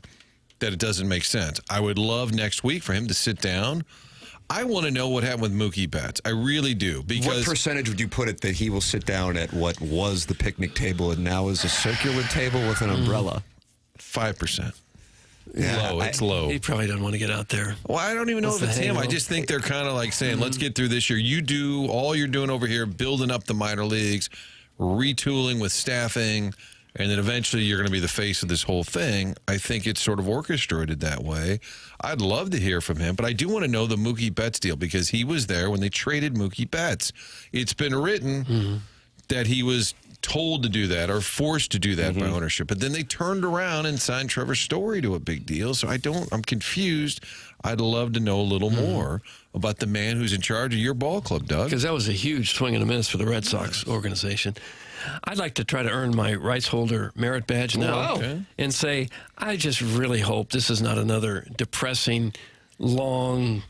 that it doesn't make sense. I would love next week for him to sit down. I want to know what happened with Mookie Betts. I really do. Because what percentage would you put it that he will sit down at what was the picnic table and now is a circular table with an umbrella? 5%. Yeah, low. It's low. He probably doesn't want to get out there. Well, I don't even know if it's him. I just think they're kind of like saying, let's get through this year. You do all you're doing over here, building up the minor leagues, retooling with staffing, and then eventually you're going to be the face of this whole thing. I think it's sort of orchestrated that way. I'd love to hear from him, but I do want to know the Mookie Betts deal because he was there when they traded Mookie Betts. It's been written that he was told to do that or forced to do that by ownership, but then they turned around and signed Trevor Story to a big deal. So I'm confused. I'd love to know a little more about the man who's in charge of your ball club, Doug. Because that was a huge swing and a miss for the Red Sox organization. I'd like to try to earn my rights holder merit badge now and say, I just really hope this is not another depressing, long,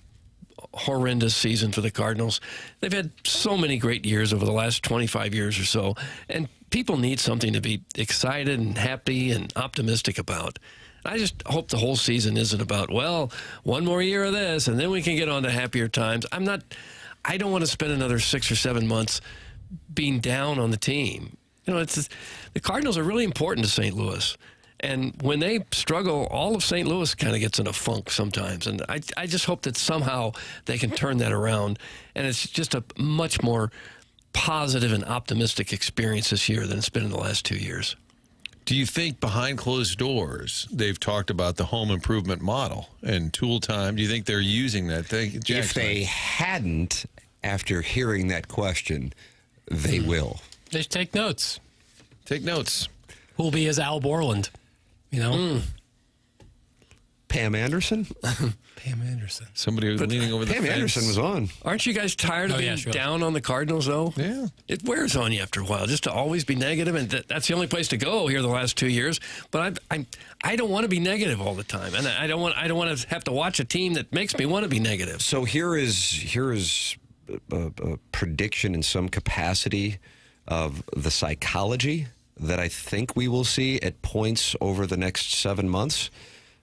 horrendous season for the Cardinals. They've had so many great years over the last 25 years or so, and people need something to be excited and happy and optimistic about. I just hope the whole season isn't about, well, one more year of this, and then we can get on to happier times. I don't want to spend another 6 or 7 months being down on the team. The Cardinals are really important to St. Louis. And when they struggle, all of St. Louis kind of gets in a funk sometimes. And I just hope that somehow they can turn that around. And it's just a much more positive and optimistic experience this year than it's been in the last 2 years. Do you think behind closed doors they've talked about the home improvement model and tool time? Do you think they're using that thing? If they hadn't, after hearing that question, they will. They should take notes. Take notes. Who'll be as Al Borland? Pam Anderson? Pam Anderson. Somebody leaning over the Pam fence. Anderson was on. Aren't you guys tired of being down on the Cardinals, though? Yeah. It wears on you after a while, just to always be negative, and that's the only place to go here the last 2 years. But I don't want to be negative all the time, and I don't want to have to watch a team that makes me want to be negative. So here is a prediction in some capacity of the psychology that I think we will see at points over the next 7 months,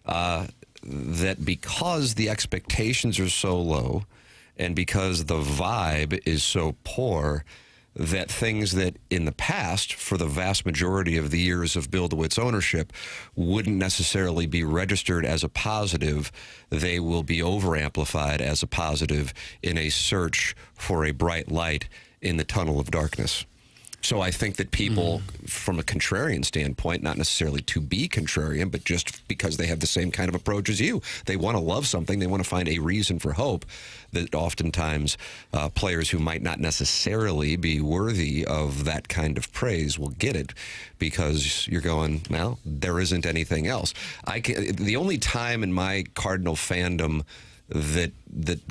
that because the expectations are so low and because the vibe is so poor, that things that in the past, for the vast majority of the years of Bill DeWitt's ownership, wouldn't necessarily be registered as a positive, they will be over-amplified as a positive in a search for a bright light in the tunnel of darkness. So I think that people, from a contrarian standpoint, not necessarily to be contrarian, but just because they have the same kind of approach as you, they want to love something, they want to find a reason for hope, that oftentimes players who might not necessarily be worthy of that kind of praise will get it because you're going, well, there isn't anything else. The only time in my Cardinal fandom that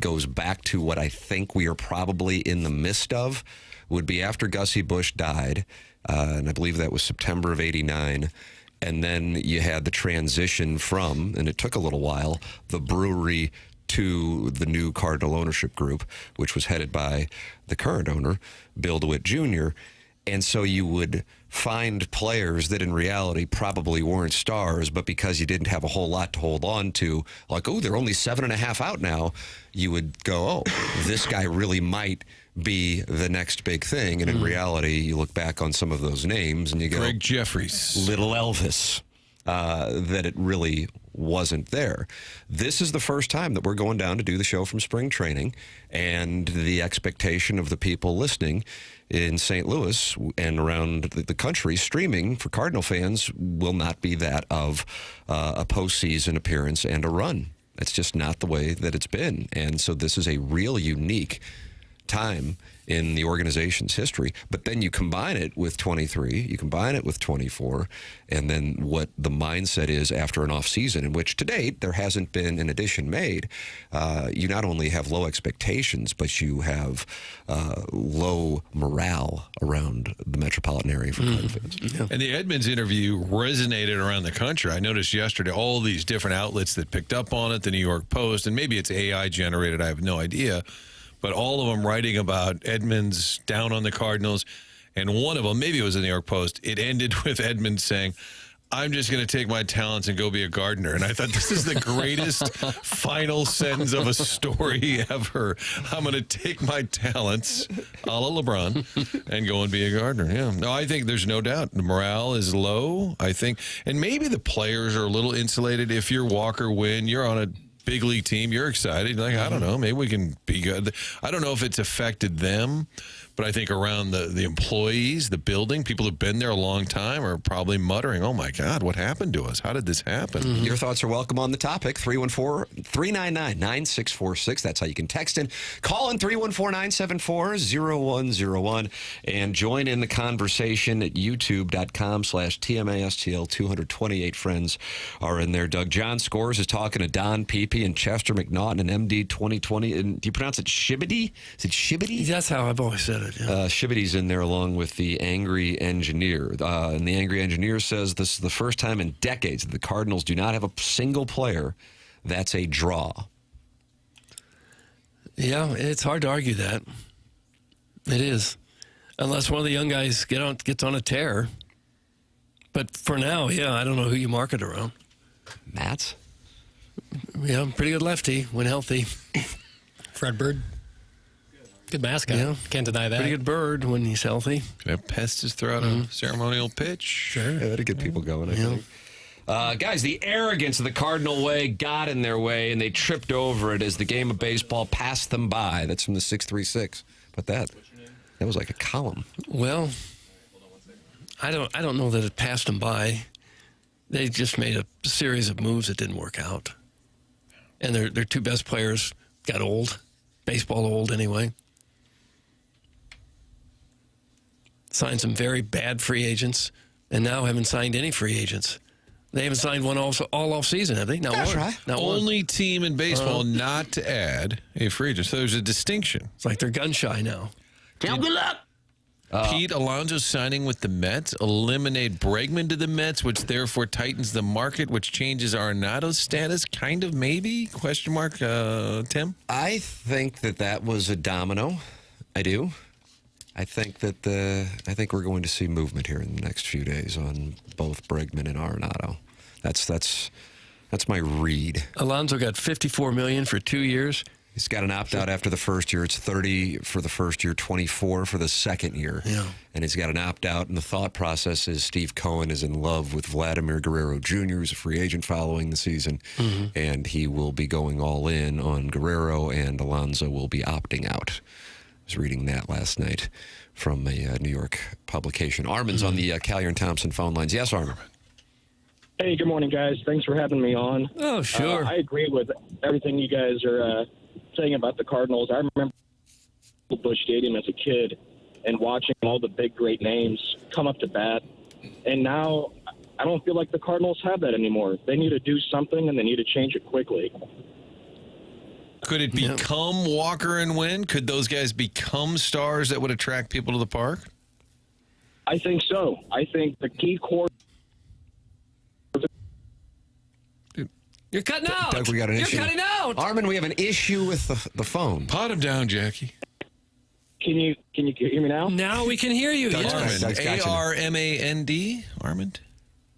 goes back to what I think we are probably in the midst of would be after Gussie Busch died, and I believe that was September of '89, and then you had the transition from, and it took a little while, the brewery to the new Cardinal ownership group, which was headed by the current owner, Bill DeWitt Jr., and so you would find players that in reality probably weren't stars, but because you didn't have a whole lot to hold on to, like, oh, they're only 7.5 out now, you would go, oh, this guy really might be the next big thing. And in reality, you look back on some of those names and you go, Greg Jeffries, Little Elvis, that it really wasn't there. This is the first time that we're going down to do the show from spring training, and the expectation of the people listening in St. Louis and around the country streaming for Cardinal fans will not be that of a postseason appearance and a run. It's just not the way that it's been. And so this is a real unique time in the organization's history. But then you combine it with 23, you combine it with 24, and then what the mindset is after an off season, in which to date there hasn't been an addition made. You not only have low expectations, but you have low morale around the metropolitan area for Cardinal fans. Yeah. And the Edmonds interview resonated around the country. I noticed yesterday all these different outlets that picked up on it, the New York Post, and maybe it's AI generated, I have no idea, but all of them writing about Edmonds down on the Cardinals. And one of them, maybe it was the New York Post, it ended with Edmonds saying, I'm just going to take my talents and go be a gardener. And I thought, this is the greatest final sentence of a story ever. I'm going to take my talents, a la LeBron, and go and be a gardener. Yeah. No, I think there's no doubt. The morale is low, I think. And maybe the players are a little insulated. If you're Walker Wynn, you're on a big league team, you're excited. Like, I don't know, maybe we can be good. I don't know if it's affected them, but I think around the employees, the building, people who've been there a long time are probably muttering, oh my God, what happened to us? How did this happen? Your thoughts are welcome on the topic. 314-399-9646. That's how you can text in. Call in 314-974-0101 and join in the conversation at youtube.com/TMASTL. 228 friends are in there. Doug John Scores is talking to Don Peepy and Chester McNaughton and MD 2020. And do you pronounce it Shibbity? Is it Shibbity? That's how I've always said it. Yeah. Shibbity's in there along with the Angry Engineer. And the Angry Engineer says this is the first time in decades that the Cardinals do not have a single player that's a draw. Yeah, it's hard to argue that. It is. Unless one of the young guys gets on a tear. But for now, yeah, I don't know who you market around. Matz? Yeah, pretty good lefty when healthy. Fred Bird. Good mascot. Yeah. Can't deny that. Pretty good bird when he's healthy. Can have Pestis throw out a ceremonial pitch. Sure. Yeah, that'd get people going, I think. Guys, the arrogance of the Cardinal way got in their way, and they tripped over it as the game of baseball passed them by. That's from the 636. But that was like a column. Well, I don't know that it passed them by. They just made a series of moves that didn't work out. And their two best players got old. Baseball old, anyway. Signed some very bad free agents, and now haven't signed any free agents. They haven't signed one all off season, have they? Not That's one. right. Not Only one. team in baseball not to add a free agent. So there's a distinction. It's like they're gun shy now. Good luck. Pete Alonso signing with the Mets, eliminate Bregman to the Mets, which therefore tightens the market, which changes Arenado's status, kind of, maybe? Question mark, Tim? I think that was a domino. I do. I think we're going to see movement here in the next few days on both Bregman and Arenado. That's my read. Alonso got $54 million for 2 years. He's got an opt-out after the first year. It's 30 for the first year, 24 for the second year. Yeah. And he's got an opt-out, and the thought process is Steve Cohen is in love with Vladimir Guerrero Jr., who's a free agent following the season, and he will be going all in on Guerrero, and Alonso will be opting out. I was reading that last night. from a New York publication. Armin's on the Callier and Thompson phone lines. Yes, Armin. Hey, good morning, guys. Thanks for having me on. Oh, sure. I agree with everything you guys are saying about the Cardinals. I remember Busch Stadium as a kid and watching all the big, great names come up to bat. And now I don't feel like the Cardinals have that anymore. They need to do something, and they need to change it quickly. Could it become Walker and Wynn? Could those guys become stars that would attract people to the park? I think so. I think the key core. You're cutting out. Doug, we got an issue. You're cutting out. Armin, we have an issue with the phone. Pot him down, Jackie. Can you hear me now? Now we can hear you. Doug's Yes. Doug's got you. Armand? Armand?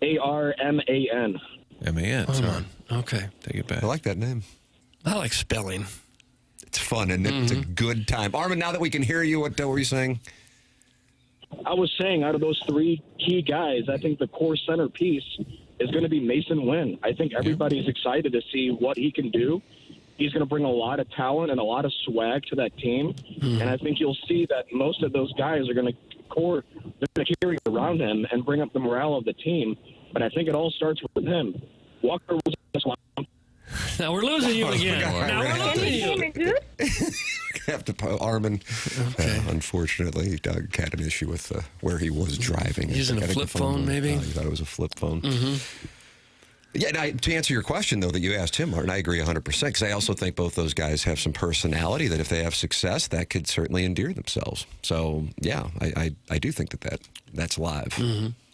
ARMAN. M-A-N. Hold Sorry. on. Okay. Take it back. I like that name. I like spelling. It's fun, and it's a good time. Armin, now that we can hear you, what were you saying? I was saying, out of those three key guys, I think the core centerpiece is going to be Mason Wynn. I think everybody's excited to see what he can do. He's going to bring a lot of talent and a lot of swag to that team. And I think you'll see that most of those guys are going to carry around him and bring up the morale of the team. But I think it all starts with him. Walker was just Now we're losing you again. Now we're losing you. Have to Armin. Unfortunately, Doug had an issue with where he was driving. Using a flip phone, maybe? He thought it was a flip phone. Yeah, now, to answer your question, though, that you asked him, Martin, I agree 100%, because I also think both those guys have some personality that if they have success, that could certainly endear themselves. So, yeah, I do think that's live.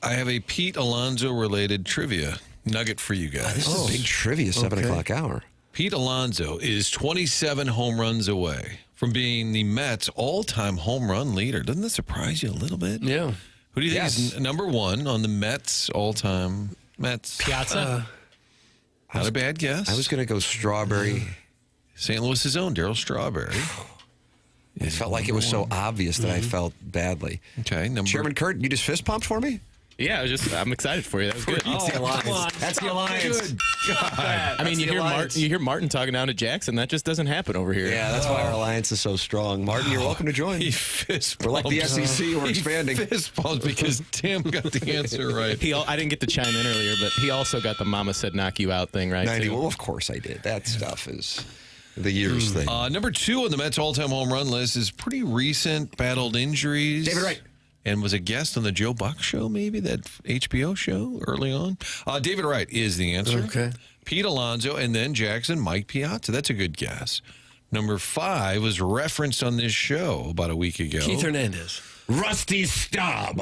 I have a Pete Alonso-related trivia nugget for you guys. This is a big trivia, 7 o'clock hour. Pete Alonso is 27 home runs away from being the Mets' all-time home run leader. Doesn't that surprise you a little bit? Yeah. Who do you think is number one on the Mets all-time Mets? Piazza? Not a bad guess. I was going to go Strawberry. St. Louis's own Darryl Strawberry. It felt like it was so obvious that I felt badly. Okay, Chairman Kurt, you just fist pumped for me? Yeah, I'm excited for you. That was good. That's the alliance. Good God. I mean, you hear Martin talking down to Jackson. That just doesn't happen over here. Yeah, that's why our alliance is so strong. Martin, you're welcome to join. He fist We're like the SEC. We're expanding. He fist pumped because Tim got the answer right. I didn't get to chime in earlier, but he also got the "Mama said knock you out" thing right. 90. Too. Well, of course I did. That stuff is the years thing. Number 2 on the Mets all-time home run list is pretty recent. Battled injuries. David Wright. And was a guest on the Joe Buck show, maybe, that HBO show early on. David Wright is the answer. Okay. Pete Alonso, and then Jackson, Mike Piazza. That's a good guess. Number 5 was referenced on this show about a week ago. Keith Hernandez. Rusty Staub.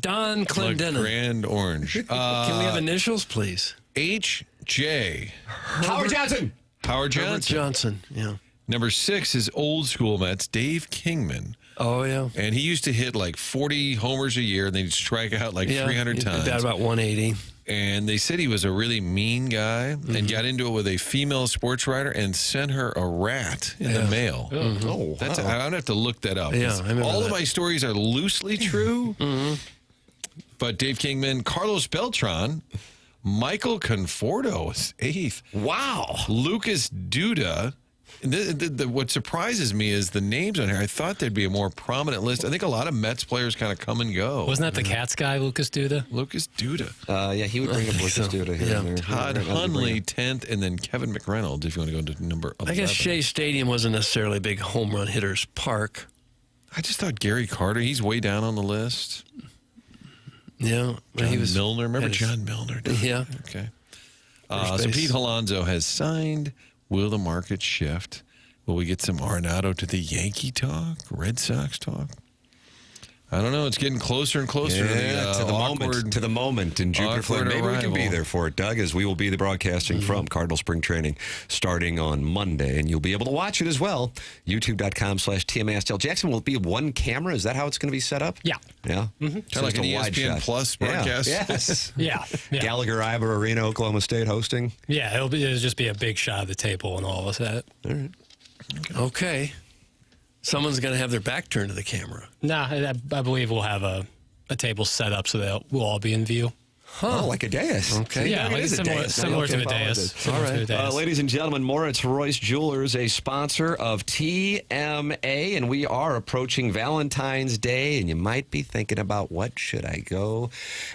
Don Clendenin. Grand Orange. Can we have initials, please? H.J. Howard Johnson. Howard Johnson. Herbert Johnson, yeah. Number 6 is old school Mets, Dave Kingman. Oh, yeah. And he used to hit like 40 homers a year, and then he'd strike out like 300 times. That about 180. And they said he was a really mean guy and got into it with a female sports writer and sent her a rat in the mail. Oh, That's I don't have to look that up. Yeah, I remember all that. of my stories are loosely true. But Dave Kingman, Carlos Beltran, Michael Conforto is 8th. Wow. Lucas Duda. What surprises me is the names on here. I thought there'd be a more prominent list. I think a lot of Mets players kind of come and go. Wasn't that the Cats guy, Lucas Duda? Lucas Duda. Yeah, he would bring up Lucas Duda here and there. Todd Hundley, 10th, and then Kevin McReynolds, if you want to go into number 11. I guess Shea Stadium wasn't necessarily a big home run hitter's park. I just thought Gary Carter, he's way down on the list. Yeah. John he was Milner. Remember John Milner? Yeah. Okay. So Pete Alonso has signed. Will the market shift? Will we get some Arenado to the Yankee talk? Red Sox talk? I don't know. It's getting closer and closer to the moment in Jupiter, Florida. Maybe we can be there for it, Doug, as we will be the broadcasting from Cardinal Spring Training starting on Monday. And you'll be able to watch it as well. YouTube.com/TMASTL. Jackson, will it be one camera? Is that how it's going to be set up? Yeah. Yeah? Kind of like an ESPN Plus broadcast. Yeah. Yes. Yeah. Gallagher, Ivor Arena, Oklahoma State hosting. Yeah, it'll just be a big shot of the table and all of us at it. All right. Okay. Someone's going to have their back turned to the camera. Nah, I believe we'll have a table set up so that we'll all be in view. Oh, like a dais. Okay. Yeah, like similar to a dais. All right. Ladies and gentlemen, Moritz Royce Jewelers, a sponsor of TMA, and we are approaching Valentine's Day, and you might be thinking about what should I go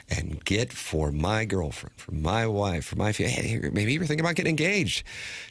and get for my girlfriend, for my wife, for my family. Hey, maybe you're thinking about getting engaged.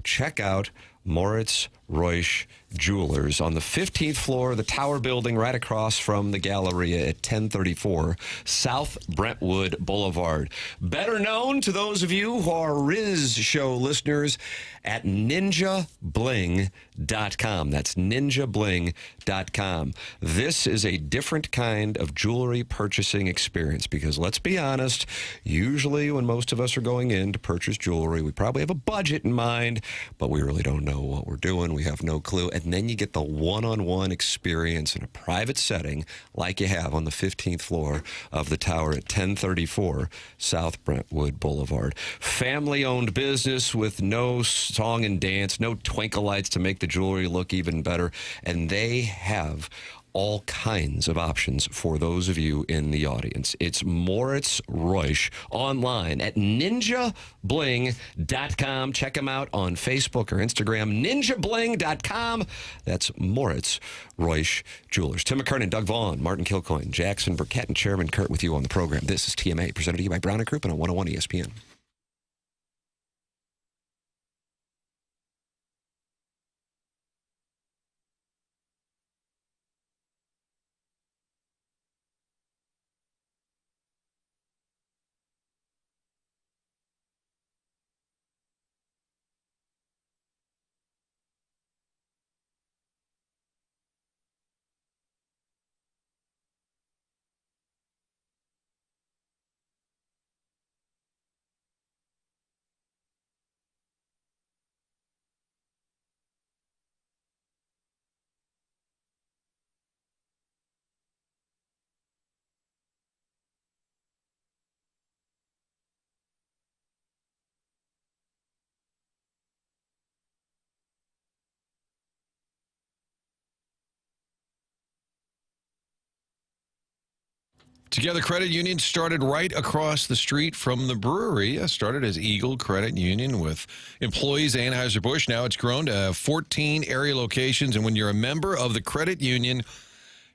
Check out Moritz Royce Jewelers on the 15th floor of the Tower Building right across from the Galleria at 1034 South Brentwood Boulevard. Better known to those of you who are Riz Show listeners at ninjabling.com. That's ninjabling.com. This is a different kind of jewelry purchasing experience because let's be honest, usually when most of us are going in to purchase jewelry, we probably have a budget in mind, but we really don't know what we're doing. We have no clue. And then you get the one-on-one experience in a private setting like you have on the 15th floor of the tower at 1034 South Brentwood Boulevard. Family-owned business with no song and dance, no twinkle lights to make the jewelry look even better. And they have all kinds of options for those of you in the audience. It's Moritz Royce online at ninjabling.com. Check him out on Facebook or Instagram, ninjabling.com. That's Moritz Royce Jewelers. Tim McKernan, Doug Vaughn, Martin Kilcoyne, Jackson Burkett, and Chairman Kurt with you on the program. This is TMA, presented to you by Brown & Group and on 101 ESPN. Together Credit Union started right across the street from the brewery. Started as Eagle Credit Union with employees at Anheuser-Busch. Now it's grown to 14 area locations. And when you're a member of the credit union,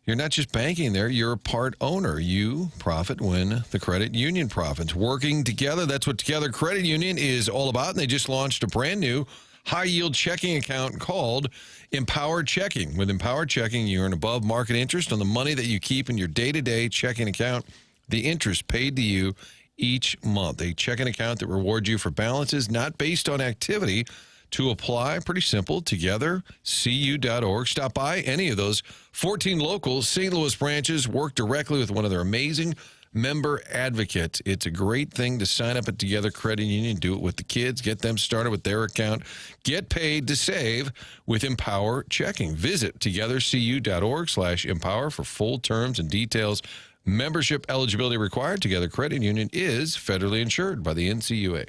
you're not just banking there, you're a part owner. You profit when the credit union profits. Working together, that's what Together Credit Union is all about. And they just launched a brand new high-yield checking account called Empowered Checking. With Empowered Checking, you earn above-market interest on the money that you keep in your day-to-day checking account. The interest paid to you each month. A checking account that rewards you for balances not based on activity. To apply, pretty simple, togethercu.org. Stop by any of those 14 local St. Louis branches. Work directly with one of their amazing member advocates. It's a great thing to sign up at Together Credit Union. Do it with the kids. Get them started with their account. Get paid to save with Empower Checking. Visit togethercu.org/empower for full terms and details. Membership eligibility required. Together Credit Union is federally insured by the NCUA.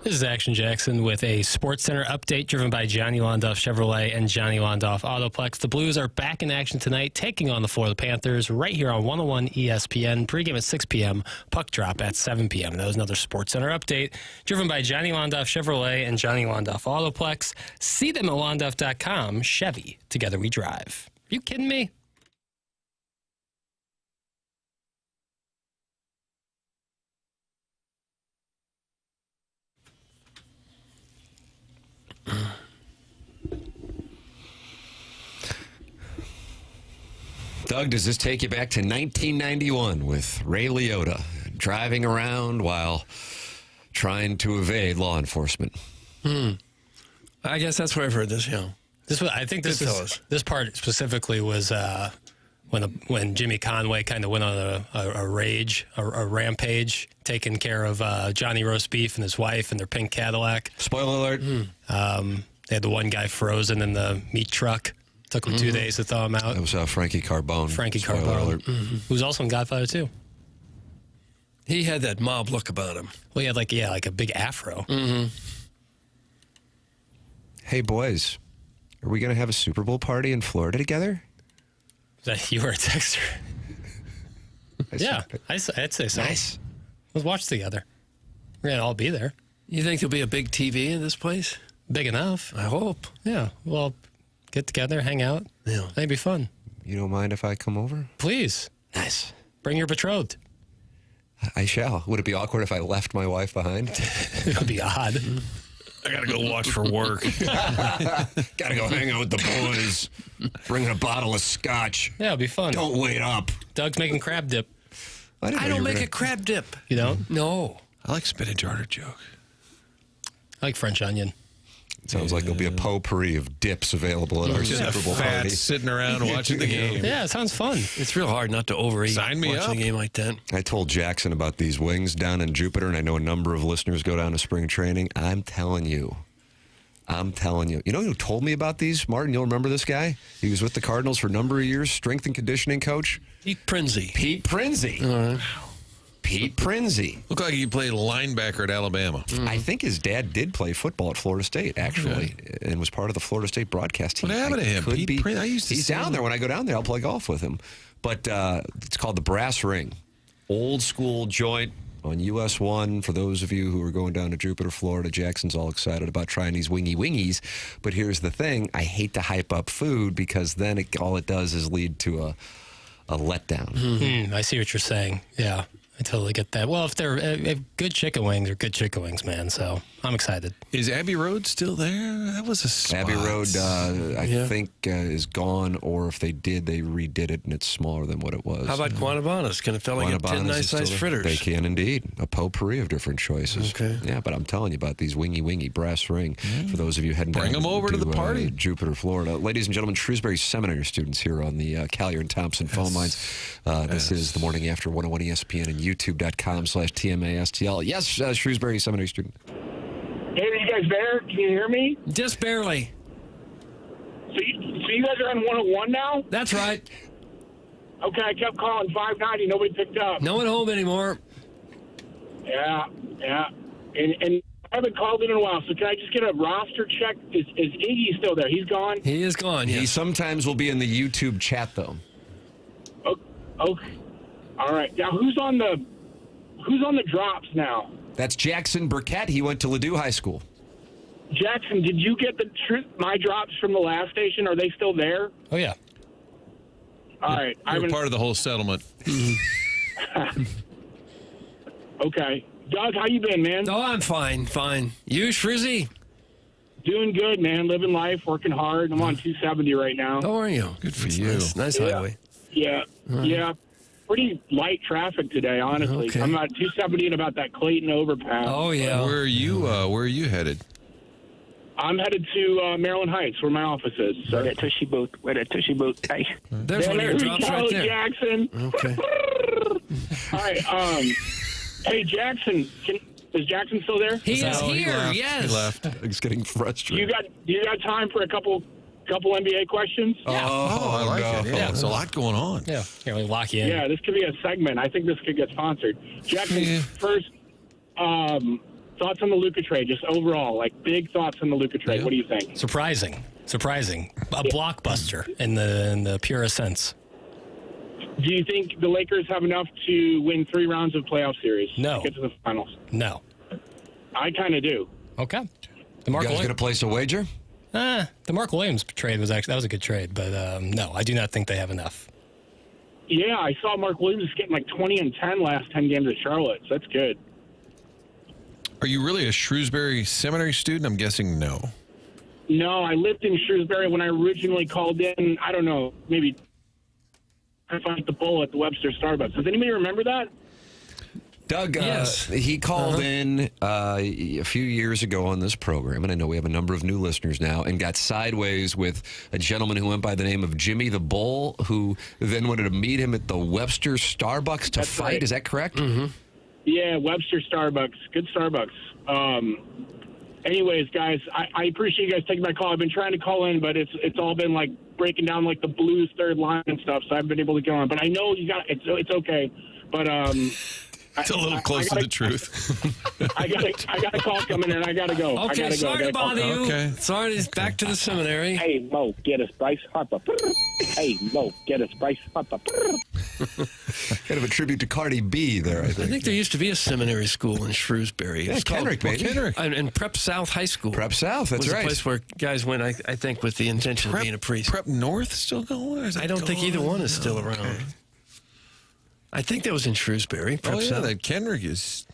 This is Action Jackson with a Sports Center update driven by Johnny Londoff Chevrolet and Johnny Londoff Autoplex. The Blues are back in action tonight, taking on the Florida Panthers right here on 101 ESPN. Pregame at 6 p.m., puck drop at 7 p.m. That was another Sports Center update driven by Johnny Londoff Chevrolet and Johnny Londoff Autoplex. See them at londoff.com. Chevy, together we drive. Are you kidding me? Doug, does this take you back to 1991 with Ray Liotta driving around while trying to evade law enforcement? I guess that's where I've heard this, yeah. I think this part specifically was when Jimmy Conway kind of went on a rampage, taking care of Johnny Roast Beef and his wife and their pink Cadillac. Spoiler alert. They had the one guy frozen in the meat truck. Took him 2 days to thaw him out. That was Frankie Carbone. Spoiler alert. Who's also in Godfather 2. He had that mob look about him. Well, he had like a big afro. Hey, boys, are we going to have a Super Bowl party in Florida together? Is that you or a texter? Yeah, I'd say so. Nice. Let's watch together. We're going to all be there. You think there'll be a big TV in this place? Big enough. I hope. Yeah, well, get together, hang out. Yeah. That'd be fun. You don't mind if I come over? Please. Nice. Bring your betrothed. I shall. Would it be awkward if I left my wife behind? It would be odd. I got to go watch for work. Got to go hang out with the boys. Bring a bottle of scotch. Yeah, it'll be fun. Don't wait up. Doug's making crab dip. I don't make a crab dip. You don't? No. I like spinach artichoke. I like French onion. It sounds like there'll be a potpourri of dips available at our Just Super Bowl fat party. sitting around watching the game. Yeah, it sounds fun. It's real hard not to overeat Sign me watching up. a game like that. I told Jackson about these wings down in Jupiter, and I know a number of listeners go down to spring training. I'm telling you. You know who told me about these, Martin? You'll remember this guy? He was with the Cardinals for a number of years, strength and conditioning coach. Pete Prinzi. Pete Prinzi. Pete Prinzi. Looked like he played linebacker at Alabama. I think his dad did play football at Florida State, actually, and was part of the Florida State broadcast team. What happened to him? Pete Prinzi? I used to He's see down him. there. When I go down there, I'll play golf with him. But it's called the Brass Ring. Old school joint on US 1. For those of you who are going down to Jupiter, Florida, Jackson's all excited about trying these wingies. But here's the thing. I hate to hype up food because then all it does is lead to a letdown. I see what you're saying. Yeah, I totally get that. Well, if they're good chicken wings, are good chicken wings, man. So I'm excited. Is Abbey Road still there? That was a spot. Abbey Road, I think, is gone, or if they did, they redid it, and it's smaller than what it was. How about Guanabanas? Can a fella get 10 nice sized fritters? They can indeed. A potpourri of different choices. Okay. Yeah, but I'm telling you about these wingy brass ring. For those of you heading Bring down them over to the party. Jupiter, Florida. Ladies and gentlemen, Shrewsbury Seminary students here on the Collier and Thompson phone lines. This is the morning after 101 ESPN and YouTube.com/TMASTL. Yes, Shrewsbury Seminary student. Hey, are you guys there? Can you hear me? Just barely. So you guys are on 101 now? That's right. Okay, I kept calling 590. Nobody picked up. No one home anymore. Yeah. And I haven't called in a while, so can I just get a roster check? Is Iggy still there? He's gone? He is gone, yes. He sometimes will be in the YouTube chat, though. Okay. All right. Now, who's on the drops now? That's Jackson Burkett. He went to Ladue High School. Jackson, did you get my drops from the last station? Are they still there? Oh, yeah. All right. You're part of the whole settlement. Okay. Doug, how you been, man? Oh, I'm fine. You, Shrizzy? Doing good, man. Living life, working hard. I'm on 270 right now. How are you? Good for you. Nice highway. Yeah. Pretty light traffic today, honestly. Okay. I'm at 270 and about that Clayton overpass. Oh, yeah. Where are you headed? I'm headed to Maryland Heights, where my office is. So. Where that tushy boat. Hey. There's one of your drops right there. Jackson. Okay. All right. Hey, Jackson. Is Jackson still there? He is here. Yes. He left. He's getting frustrated. You got time for a couple NBA questions? Yeah. I like it. Yeah, there's a lot going on. Yeah. Here, we lock you in. Yeah, this could be a segment. I think this could get sponsored. Jackson, first thoughts on the Luka trade, just overall, like big thoughts on the Luka trade. Yeah. What do you think? Surprising. A blockbuster in the purest sense. Do you think the Lakers have enough to win 3 rounds of playoff series? No. To get to the finals? No. I kind of do. Okay. You guys going to place a wager? The Mark Williams trade was that was a good trade, but no, I do not think they have enough. Yeah, I saw Mark Williams getting like 20 and 10 last 10 games at Charlotte, so that's good. Are you really a Shrewsbury Seminary student? I'm guessing no. No, I lived in Shrewsbury when I originally called in. I don't know, maybe I find the bowl at the Webster Starbucks. Does anybody remember that? Doug, Yes. he called in a few years ago on this program, and I know we have a number of new listeners now, and got sideways with a gentleman who went by the name of Jimmy the Bull, who then wanted to meet him at the Webster Starbucks to fight. Right. Is that correct? Mm-hmm. Yeah, Webster Starbucks. Good Starbucks. Anyways, guys, I appreciate you guys taking my call. I've been trying to call in, but it's all been like breaking down like the Blues third line and stuff, so I haven't been able to get on. But I know you got it's okay. But it's a little close to the truth. I got a call coming in. I gotta go. Okay, sorry to bother you. Okay. Sorry, back to the seminary. Hey, Mo, get us Bryce Harper. Hey, Mo, get us Bryce Harper. Kind of a tribute to Cardi B there, I think. I think there used to be a seminary school in Shrewsbury. Yeah, Kenrick, maybe. And Prep South High School. Prep South, that's was right. a place where guys went, I think, with the intention of being a priest. Prep North still going? I don't think either one is still around. Okay. I think that was in Shrewsbury. Oh, yeah, that Kenrick is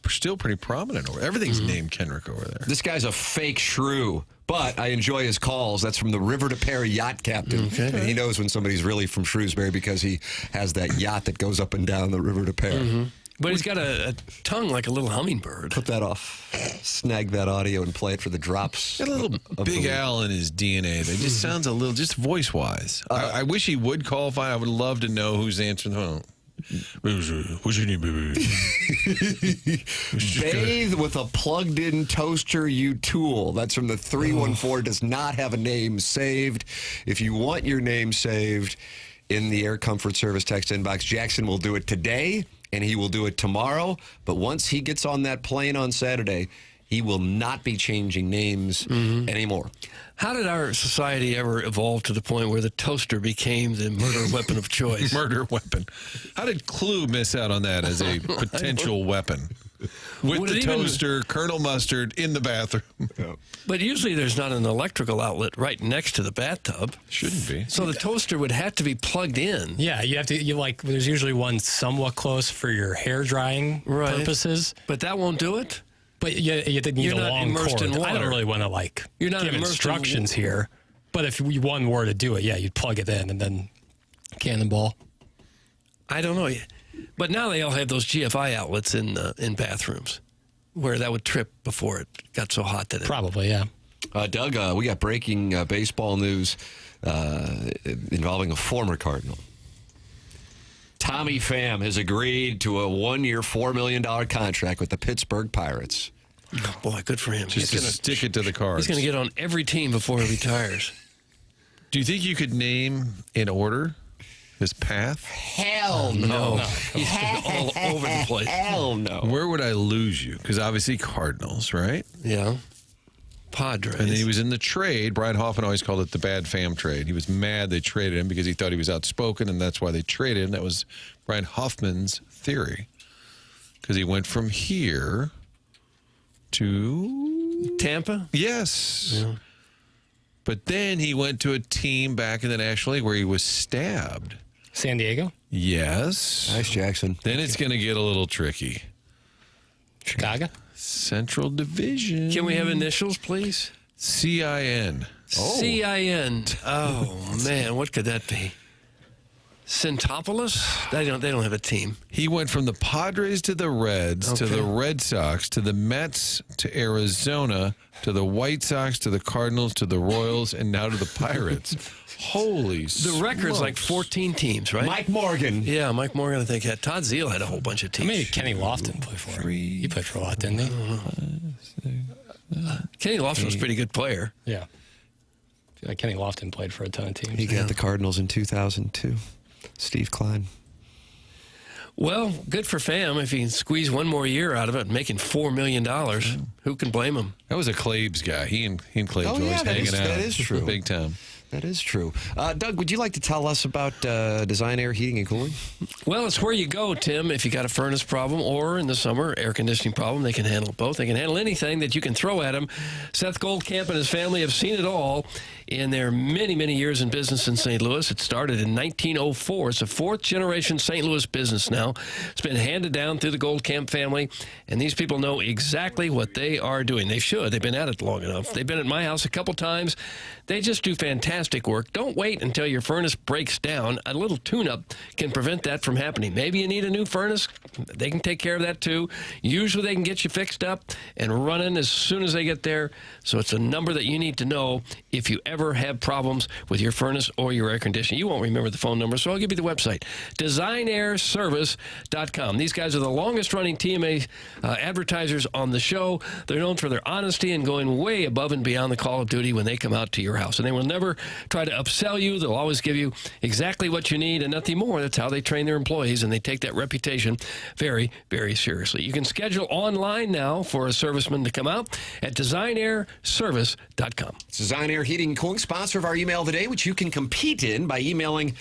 still pretty prominent. Everything's named Kenrick over there. This guy's a fake shrew, but I enjoy his calls. That's from the River to Perry yacht captain. Okay. And he knows when somebody's really from Shrewsbury because he has that yacht that goes up and down the River to Perry. Mm-hmm. But he's got a tongue like a little hummingbird. Put that off. Snag that audio and play it for the drops. Got a little Big Al in his DNA. That just sounds a little, just voice-wise. I wish he would call. Fine. I would love to know who's answering the phone. What's your name, baby? Bathe with a plugged-in toaster U-Tool. That's from the 314. Does not have a name saved. If you want your name saved in the Air Comfort Service text inbox, Jackson will do it today, and he will do it tomorrow. But once he gets on that plane on Saturday, he will not be changing names anymore. How did our society ever evolve to the point where the toaster became the murder weapon of choice? Murder weapon. How did Clue miss out on that as a potential weapon? With the toaster, Colonel Mustard in the bathroom. But usually there's not an electrical outlet right next to the bathtub. Shouldn't be. So the toaster would have to be plugged in. Yeah, there's usually one somewhat close for your hair drying purposes. But that won't do it? But you need a long cord. In water. I don't really want to You're not give instructions here. But if one were to do it, yeah, you'd plug it in and then cannonball. I don't know. But now they all have those GFI outlets in bathrooms where that would trip before it got so hot that it... Probably, yeah. Doug, we got breaking baseball news involving a former Cardinal. Tommy Pham has agreed to a 1-year, $4 million contract with the Pittsburgh Pirates. Oh, boy, good for him. Just to stick it to the cards. He's going to get on every team before he retires. Do you think you could name in order his path? Hell no. He's all over the place. Hell no. Where would I lose you? Because obviously Cardinals, right? Yeah. Padres. And then he was in the trade. Brian Hoffman always called it the bad Pham trade. He was mad they traded him because he thought he was outspoken, and that's why they traded him. That was Brian Hoffman's theory. Because he went from here to Tampa? Yes. Yeah. But then he went to a team back in the National League where he was stabbed. San Diego? Yes. Nice, Jackson. Then it's going to get a little tricky. Chicago? Central Division. Can we have initials, please? CIN. CIN. Oh, man, what could that be? Centopolis? They don't have a team. He went from the Padres to the Reds to the Red Sox to the Mets to Arizona to the White Sox to the Cardinals to the Royals and now to the Pirates. Holy The record's like 14 teams, right? Mike Morgan. Yeah, Mike Morgan, I think, had. Todd Zeal had a whole bunch of teams. Maybe Kenny Lofton played for him. He played for a lot, didn't he? Kenny Lofton was a pretty good player. Yeah. I feel like Kenny Lofton played for a ton of teams. He got the Cardinals in 2002. Steve Klein. Well, good for Pham if he can squeeze one more year out of it, making $4 million. Who can blame him? That was a Claves guy. He and Claves always hanging out. That is true. Big time. That is true. Doug, would you like to tell us about Design Air Heating and Cooling? Well, it's where you go, Tim, if you got a furnace problem or in the summer, air conditioning problem. They can handle both. They can handle anything that you can throw at them. Seth Goldcamp and his family have seen it all in their many, many years in business in St. Louis. It started in 1904. It's a fourth-generation St. Louis business now. It's been handed down through the Goldcamp family, and these people know exactly what they are doing. They should. They've been at it long enough. They've been at my house a couple times. They just do fantastic work. Don't wait until your furnace breaks down. A little tune-up can prevent that from happening. Maybe you need a new furnace. They can take care of that, too. Usually they can get you fixed up and running as soon as they get there. So it's a number that you need to know if you ever have problems with your furnace or your air conditioning. You won't remember the phone number, so I'll give you the website, designairservice.com. These guys are the longest-running TMA advertisers on the show. They're known for their honesty and going way above and beyond the call of duty when they come out to your house. And they will never try to upsell you. They'll always give you exactly what you need and nothing more. That's how they train their employees, and they take that reputation very, very seriously. You can schedule online now for a serviceman to come out at designairservice.com. Design Air Heating and Cooling, sponsor of our email today, which you can compete in by emailing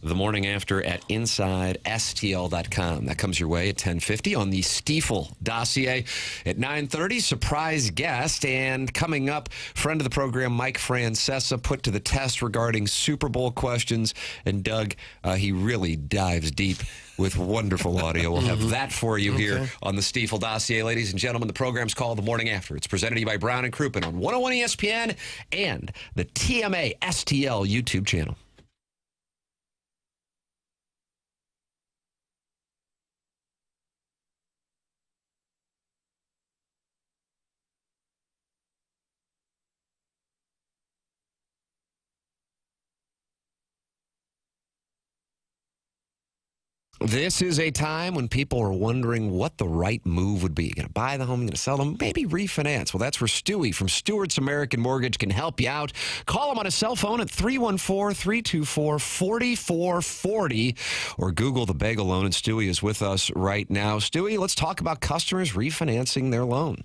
the morning after at InsideSTL.com. That comes your way at 10:50 on the Stiefel dossier. At 9:30, surprise guest. And coming up, friend of the program, Mike Francesa, put to the test regarding Super Bowl questions. And Doug, he really dives deep with wonderful audio. We'll have that for you here on the Stiefel dossier. Ladies and gentlemen, the program's called The Morning After. It's presented to you by Brown & Crouppen on 101 ESPN and the TMA STL YouTube channel. This is a time when people are wondering what the right move would be. You're going to buy the home, you're going to sell them, maybe refinance. Well, that's where Stewie from Stewart's American Mortgage can help you out. Call him on his cell phone at 314-324-4440 or Google the Bagel Loan, and Stewie is with us right now. Stewie, let's talk about customers refinancing their loan.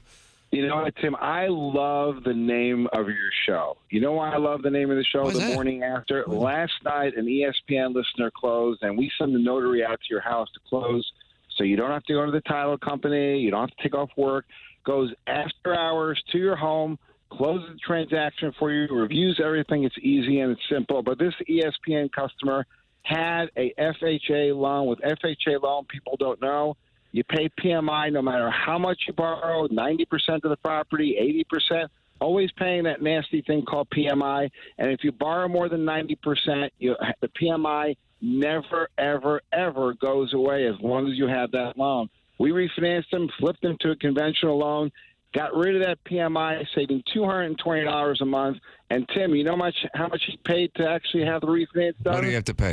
You know what, Tim? I love the name of your show. You know why I love the name of the show, The Morning After? Last night, an ESPN listener closed, and we send the notary out to your house to close, so you don't have to go to the title company. You don't have to take off work. Goes after hours to your home, closes the transaction for you, reviews everything. It's easy and it's simple. But this ESPN customer had a FHA loan. With FHA loan, people don't know, you pay PMI no matter how much you borrow, 90% of the property, 80%, always paying that nasty thing called PMI. And if you borrow more than 90%, the PMI never, ever, ever goes away as long as you have that loan. We refinanced them, flipped them to a conventional loan, got rid of that PMI, saving $220 a month. And, Tim, you know how much he paid to actually have the refinance done? What do you have to pay?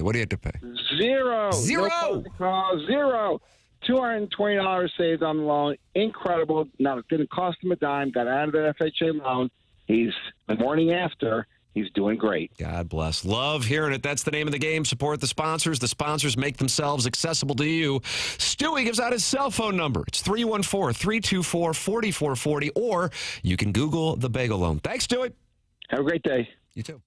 Zero. Zero. No call, zero. $220 saved on the loan. Incredible. Now, it didn't cost him a dime. Got out of the FHA loan. He's the morning after. He's doing great. God bless. Love hearing it. That's the name of the game. Support the sponsors. The sponsors make themselves accessible to you. Stewie gives out his cell phone number. It's 314-324-4440, or you can Google the Bagel Loan. Thanks, Stewie. Have a great day. You too.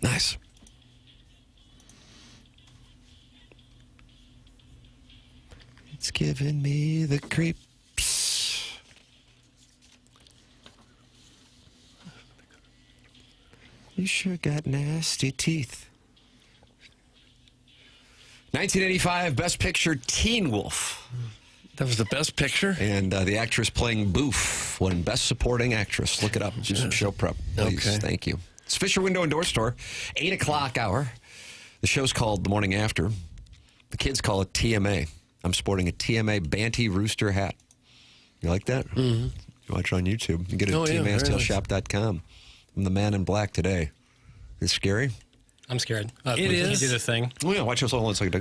Nice. It's giving me the creeps. You sure got nasty teeth. 1985 Best Picture, Teen Wolf. That was the Best Picture? And the actress playing Boof won Best Supporting Actress. Look it up. Do some show prep, please. Okay. Thank you. It's Fisher Window and Door Store, 8 o'clock hour. The show's called The Morning After. The kids call it TMA. I'm sporting a TMA Banty Rooster hat. You like that? Mm-hmm. You watch it on YouTube. You can get it at tmastailshop.com. I'm the man in black today. Is it scary? I'm scared. It is. You do the thing. Oh, yeah, watch us all. It's like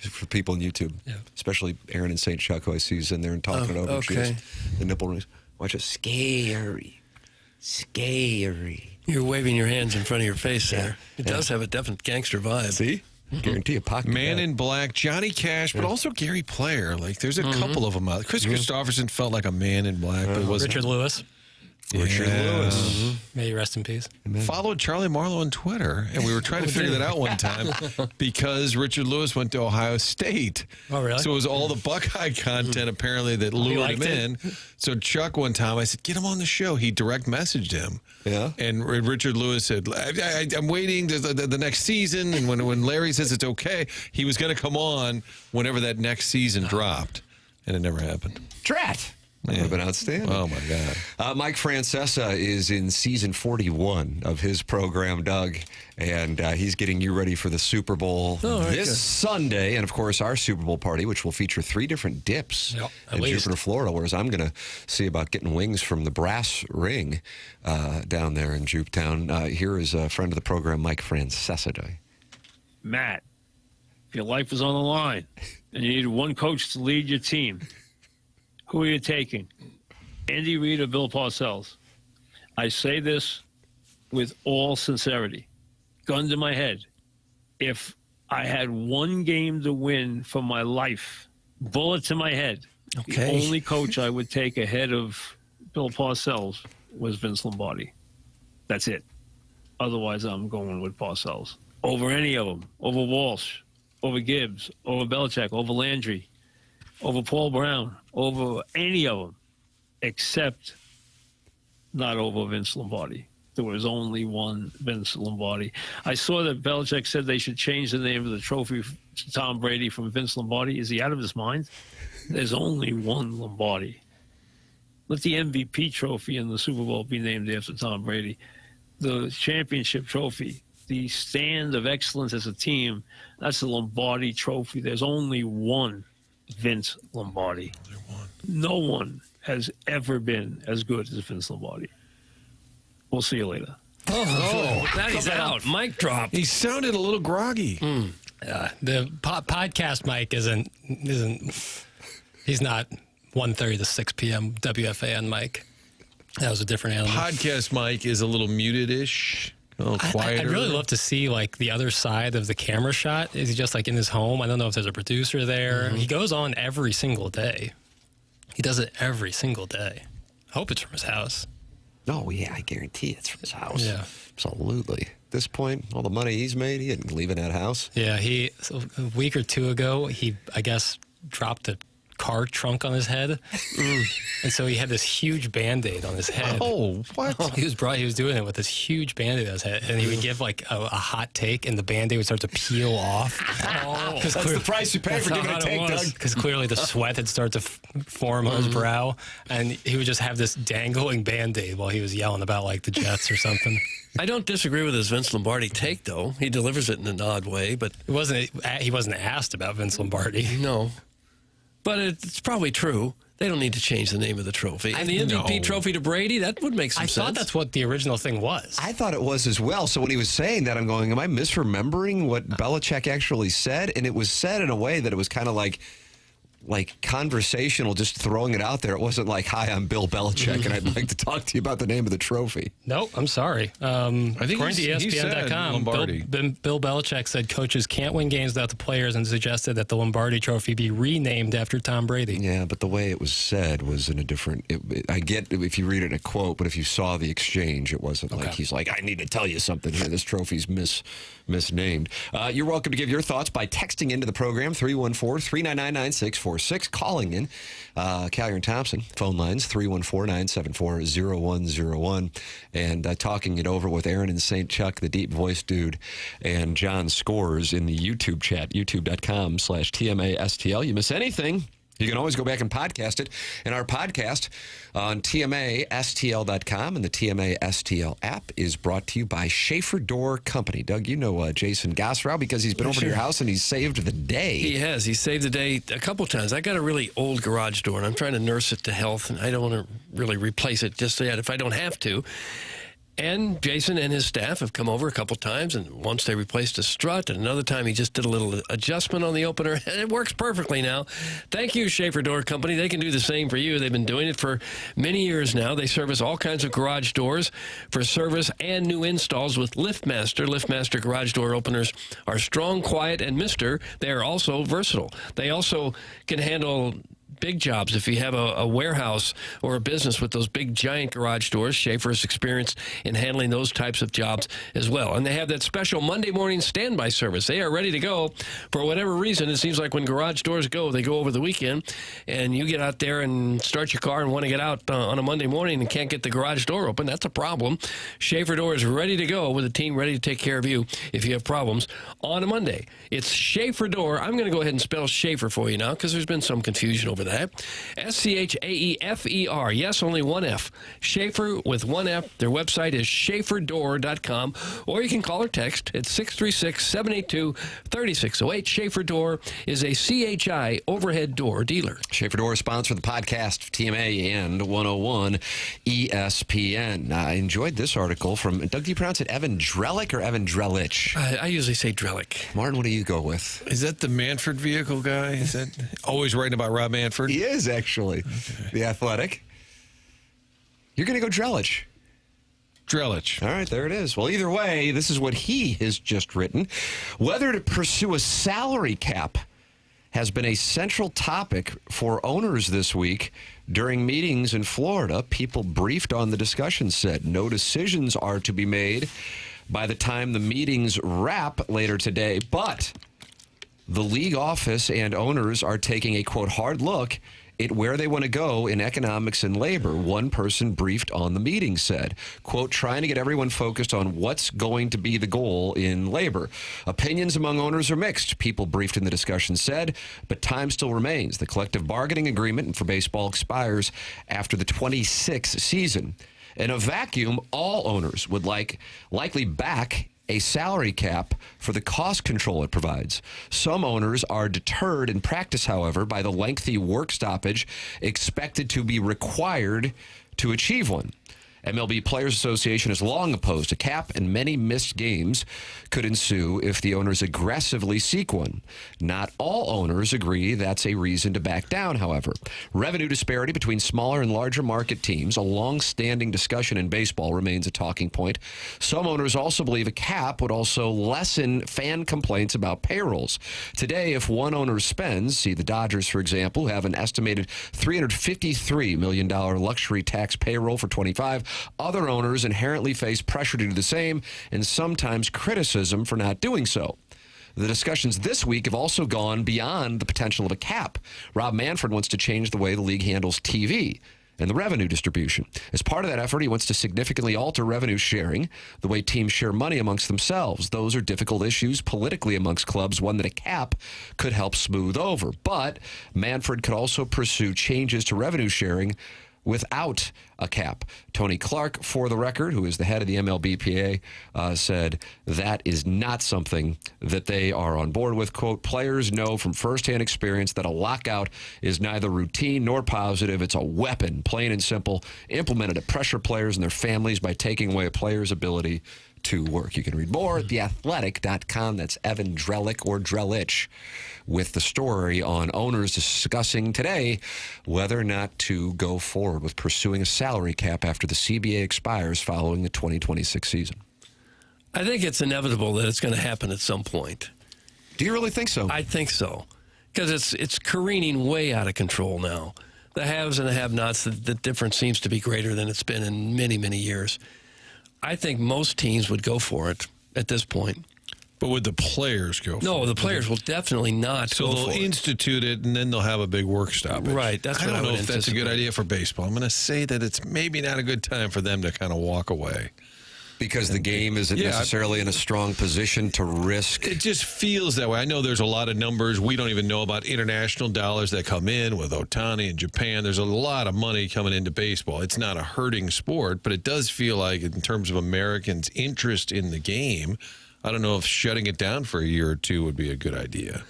for people on YouTube, especially Aaron in St. Chuck, who I see is in there and talking it over. Okay. She has the nipple rings. Watch it. Scary. You're waving your hands in front of your face there. It does have a definite gangster vibe. See? Guarantee a pocket. Man in Black, Johnny Cash, but also Gary Player. Like, there's a couple of them out. Chris Christopherson felt like a man in black, but it wasn't. Richard Lewis. Richard Lewis. May he rest in peace. Followed Charlie Marlowe on Twitter, and we were trying to figure that out one time because Richard Lewis went to Ohio State. Oh, really? So it was all the Buckeye content apparently that lured him in. So Chuck, one time, I said, get him on the show. He direct messaged him. Yeah. And Richard Lewis said, I'm waiting the next season. And when Larry says it's okay, he was going to come on whenever that next season dropped. And it never happened. Drat. That would have been outstanding. Oh, my God. Mike Francesa is in season 41 of his program, Doug, and he's getting you ready for the Super Bowl this Sunday. And, of course, our Super Bowl party, which will feature 3 different dips in Jupiter, Florida, whereas I'm going to see about getting wings from the Brass Ring down there in Jupetown. Here is a friend of the program, Mike Francesa. Matt, if your life was on the line and you needed one coach to lead your team, who are you taking? Andy Reid or Bill Parcells? I say this with all sincerity. Gun to my head. If I had one game to win for my life, bullet to my head, the only coach I would take ahead of Bill Parcells was Vince Lombardi. That's it. Otherwise, I'm going with Parcells. Over any of them. Over Walsh, over Gibbs, over Belichick, over Landry, over Paul Brown, over any of them, except not over Vince Lombardi. There was only one Vince Lombardi. I saw that Belichick said they should change the name of the trophy to Tom Brady from Vince Lombardi. Is he out of his mind? There's only one Lombardi. Let the MVP trophy in the Super Bowl be named after Tom Brady. The championship trophy, the stand of excellence as a team, that's the Lombardi trophy. There's only one Vince Lombardi. No one has ever been as good as Vince Lombardi. We'll see you later. Oh, that is out. Mic drop. He sounded a little groggy. The podcast Mike isn't. He's not 1:30 to 6 p.m. WFAN Mike. That was a different animal. Podcast Mike is a little muted-ish. A little quieter. I'd really love to see like the other side of the camera shot. Is he just like in his home? I don't know if there's a producer there. He goes on every single day. He does it every single day. I hope it's from his house. Oh, yeah, I guarantee it's from his house. Yeah. Absolutely. At this point, all the money he's made, he didn't leave in that house. Yeah, a week or two ago, he, I guess, dropped a car trunk on his head. And so he had this huge Band-Aid on his head. Oh, what? He was doing it with this huge Band-Aid on his head. And he would give like a hot take and the Band-Aid would start to peel off. That's the price you pay for giving a take, Doug. Because clearly the sweat had started to form on his brow. And he would just have this dangling Band-Aid while he was yelling about like the Jets or something. I don't disagree with his Vince Lombardi take, though. He delivers it in an odd way, but he wasn't asked about Vince Lombardi. No. But it's probably true. They don't need to change the name of the trophy. And the MVP trophy to Brady, that would make some sense. I thought that's what the original thing was. I thought it was as well. So when he was saying that, I'm going, am I misremembering what Belichick actually said? And it was said in a way that it was kind of like, like conversational, just throwing it out there. It wasn't like, "Hi, I'm Bill Belichick, and I'd like to talk to you about the name of the trophy." Nope, I'm sorry. I think according to he said ESPN.com, Lombardi. Bill Belichick said coaches can't win games without the players and suggested that the Lombardi Trophy be renamed after Tom Brady. Yeah, but the way it was said was in a different. I get if you read it in a quote, but if you saw the exchange, it wasn't like he's like, "I need to tell you something here. This trophy's misnamed." You're welcome to give your thoughts by texting into the program 314-399-9646, calling in Callier and Thompson phone lines 314-974-0101, and talking it over with Aaron and St. Chuck, the deep voice dude, and John Scores in the YouTube chat, youtube.com/TMASTL. You miss anything, you can always go back and podcast it in our podcast on TMASTL.com, and the TMASTL app is brought to you by Schaefer Door Company. Doug, you know Jason Gosrow because he's been over to your house and he's saved the day. He has. He saved the day a couple times. I got a really old garage door, and I'm trying to nurse it to health, and I don't want to really replace it just yet if I don't have to. And Jason and his staff have come over a couple times, and once they replaced a strut, and another time he just did a little adjustment on the opener, and it works perfectly now. Thank you, Schaefer Door Company. They can do the same for you. They've been doing it for many years now. They service all kinds of garage doors for service and new installs with LiftMaster. LiftMaster garage door openers are strong, quiet, and Mister. They are also versatile. They also can handle big jobs. If you have a warehouse or a business with those big giant garage doors, Schaefer is experienced in handling those types of jobs as well. And they have that special Monday morning standby service. They are ready to go for whatever reason. It seems like when garage doors go, they go over the weekend, and you get out there and start your car and want to get out on a Monday morning and can't get the garage door open. That's a problem. Schaefer Door is ready to go with a team ready to take care of you if you have problems on a Monday. It's Schaefer Door. I'm going to go ahead and spell Schaefer for you now because there's been some confusion over that. Schaefer. Yes, only one F. Schaefer with one F. Their website is schaeferdoor.com, or you can call or text at 636-782-3608. Schaefer Door is a CHI overhead door dealer. Schaefer Door sponsor the podcast of TMA and 101 ESPN. I enjoyed this article from, Doug, do you pronounce it Evan Drellich or Evan Drellich? I usually say Drellich. Martin, what do you go with? Is that the Manfred vehicle guy? Is that always writing about Rob Manfred? He is, actually. Okay. The Athletic. You're going to go Drellich. Drellich. All right, there it is. Well, either way, this is what he has just written. Whether to pursue a salary cap has been a central topic for owners this week during meetings in Florida. People briefed on the discussion said no decisions are to be made by the time the meetings wrap later today, but the league office and owners are taking a, quote, hard look at where they want to go in economics and labor. One person briefed on the meeting said, quote, trying to get everyone focused on what's going to be the goal in labor. Opinions among owners are mixed, people briefed in the discussion said, but time still remains. The collective bargaining agreement for baseball expires after the 26th season. In a vacuum, all owners would likely back a salary cap for the cost control it provides. Some owners are deterred in practice, however, by the lengthy work stoppage expected to be required to achieve one. MLB Players Association has long opposed a cap, and many missed games could ensue if the owners aggressively seek one. Not all owners agree that's a reason to back down, however. Revenue disparity between smaller and larger market teams, a long-standing discussion in baseball, remains a talking point. Some owners also believe a cap would also lessen fan complaints about payrolls. Today, if one owner spends, see the Dodgers, for example, who have an estimated $353 million luxury tax payroll for 25, other owners inherently face pressure to do the same and sometimes criticism for not doing so. The discussions this week have also gone beyond the potential of a cap. Rob Manfred wants to change the way the league handles TV and the revenue distribution. As part of that effort, he wants to significantly alter revenue sharing, the way teams share money amongst themselves. Those are difficult issues politically amongst clubs, one that a cap could help smooth over. But Manfred could also pursue changes to revenue sharing without a cap. Tony Clark, for the record, who is the head of the MLBPA, said that is not something that they are on board with. Quote, players know from firsthand experience that a lockout is neither routine nor positive. It's a weapon, plain and simple, implemented to pressure players and their families by taking away a player's ability to work. You can read more at theathletic.com. That's Evan Drellich or Drellich with the story on owners discussing today whether or not to go forward with pursuing a salary cap after the CBA expires following the 2026 season. I think it's inevitable that it's going to happen at some point. Do you really think so? I think so. Because it's careening way out of control now. The haves and the have-nots, the difference seems to be greater than it's been in many, many years. I think most teams would go for it at this point. But would the players go for it? No, the players will definitely not go for it. So they'll institute it, and then they'll have a big work stoppage. Right. That's what I don't know would if that's a good anticipate. idea for baseball. I'm going to say that it's maybe not a good time for them to kind of walk away. Because the game isn't necessarily in a strong position to risk. It just feels that way. I know there's a lot of numbers. We don't even know about international dollars that come in with Ohtani in Japan. There's a lot of money coming into baseball. It's not a hurting sport, but it does feel like in terms of Americans' interest in the game, I don't know if shutting it down for a year or two would be a good idea.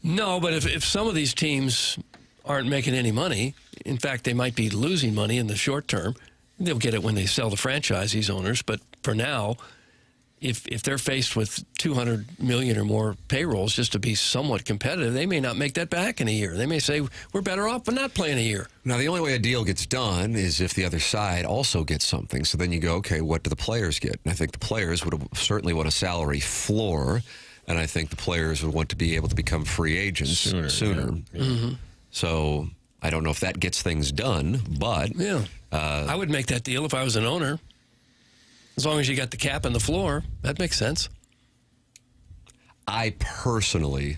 No, but if some of these teams aren't making any money, in fact, they might be losing money in the short term. They'll get it when they sell the franchise, these owners. But for now, if they're faced with $200 million or more payrolls just to be somewhat competitive, they may not make that back in a year. They may say, we're better off but not playing a year. Now, the only way a deal gets done is if the other side also gets something. So then you go, okay, what do the players get? And I think the players would certainly want a salary floor, and I think the players would want to be able to become free agents sooner. Yeah. Mm-hmm. So I don't know if that gets things done, but... Yeah. I would make that deal if I was an owner. As long as you got the cap and the floor, that makes sense. I personally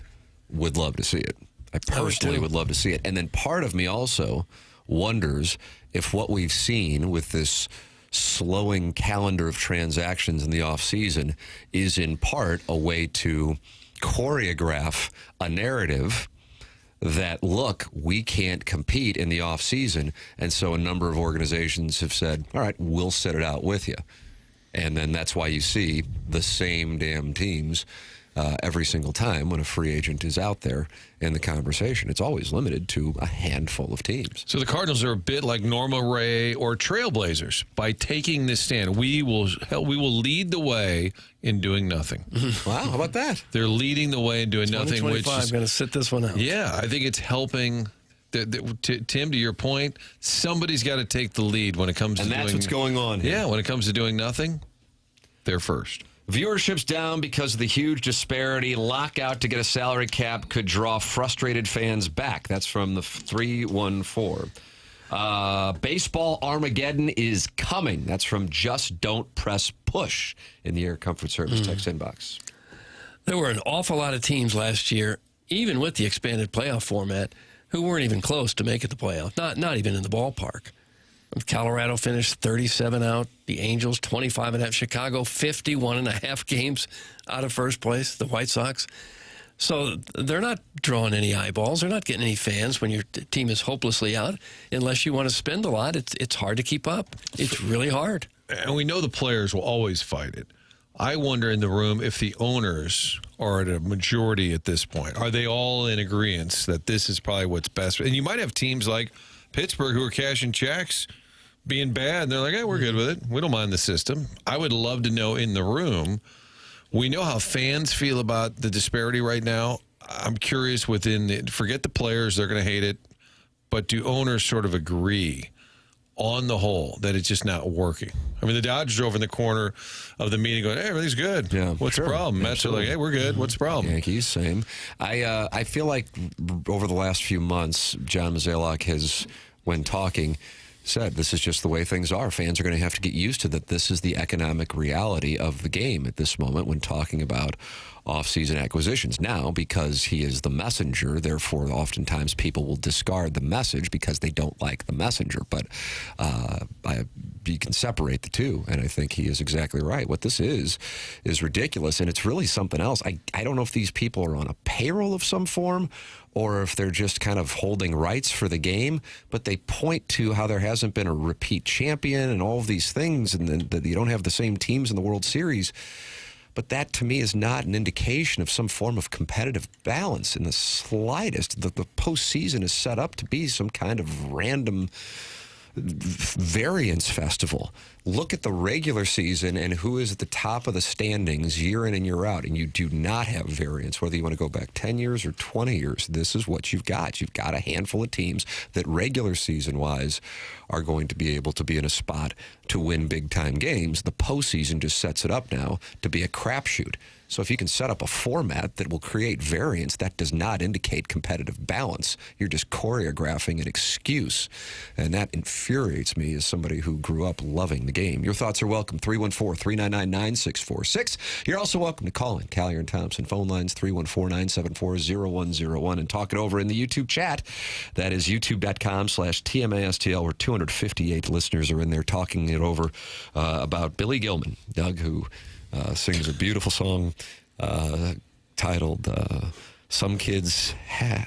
would love to see it. I personally would love to see it. And then part of me also wonders if what we've seen with this slowing calendar of transactions in the offseason is in part a way to choreograph a narrative that, look, we can't compete in the offseason, and so a number of organizations have said, all right, we'll sit it out with you. And then that's why you see the same damn teams every single time when a free agent is out there in the conversation. It's always limited to a handful of teams. So the Cardinals are a bit like Norma Ray or Trailblazers. By taking this stand, we will lead the way in doing nothing. Wow, how about that? They're leading the way in doing nothing. Which I'm going to sit this one out. Yeah, I think it's helping. Tim, to your point, somebody's got to take the lead when it comes to doing... And that's what's going on here. Yeah, when it comes to doing nothing, they're first. Viewership's down because of the huge disparity. Lockout to get a salary cap could draw frustrated fans back. That's from the 314. Baseball Armageddon is coming. That's from Just Don't Press Push in the Air Comfort Service text inbox. There were an awful lot of teams last year, even with the expanded playoff format, who weren't even close to making the playoff, not even in the ballpark. Colorado finished 37 out. The Angels, 25 and a half. Chicago, 51 and a half games out of first place. The White Sox. So they're not drawing any eyeballs. They're not getting any fans when your team is hopelessly out. Unless you want to spend a lot, it's hard to keep up. It's really hard. And we know the players will always fight it. I wonder in the room if the owners are at a majority at this point. Are they all in agreement that this is probably what's best? And you might have teams like Pittsburgh who are cashing checks, being bad, and they're like, hey, we're good with it. We don't mind the system. I would love to know in the room. We know how fans feel about the disparity right now. I'm curious forget the players, they're going to hate it, but do owners sort of agree on the whole that it's just not working? I mean, the Dodgers drove in the corner of the meeting going, hey, everything's good. Yeah, what's the problem? Mets are like, hey, we're good. What's the problem? Yankees, same. I feel like over the last few months, John Mozeliak has, when talking, said this is just the way things are. Fans are going to have to get used to that. This is the economic reality of the game at this moment when talking about off-season acquisitions. Now, because he is the messenger, therefore, oftentimes people will discard the message because they don't like the messenger. But you can separate the two, and I think he is exactly right. What this is ridiculous, and it's really something else. I don't know if these people are on a payroll of some form or if they're just kind of holding rights for the game, but they point to how there hasn't been a repeat champion and all of these things, and that you don't have the same teams in the World Series. But that, to me, is not an indication of some form of competitive balance in the slightest. The postseason is set up to be some kind of random variance festival. Look at the regular season and who is at the top of the standings year in and year out, and you do not have variance, whether you want to go back 10 years or 20 years. This is what you've got. You've got a handful of teams that regular season-wise are going to be able to be in a spot to win big-time games. The postseason just sets it up now to be a crapshoot. So if you can set up a format that will create variance, that does not indicate competitive balance. You're just choreographing an excuse. And that infuriates me as somebody who grew up loving the game. Your thoughts are welcome. 314-399-9646. You're also welcome to call in. Callier and Thompson. Phone lines 314-974-0101. And talk it over in the YouTube chat. That is youtube.com/TMASTL, where 258 listeners are in there talking it over about Billy Gilman. Doug, who sings a beautiful song titled Some Kids Are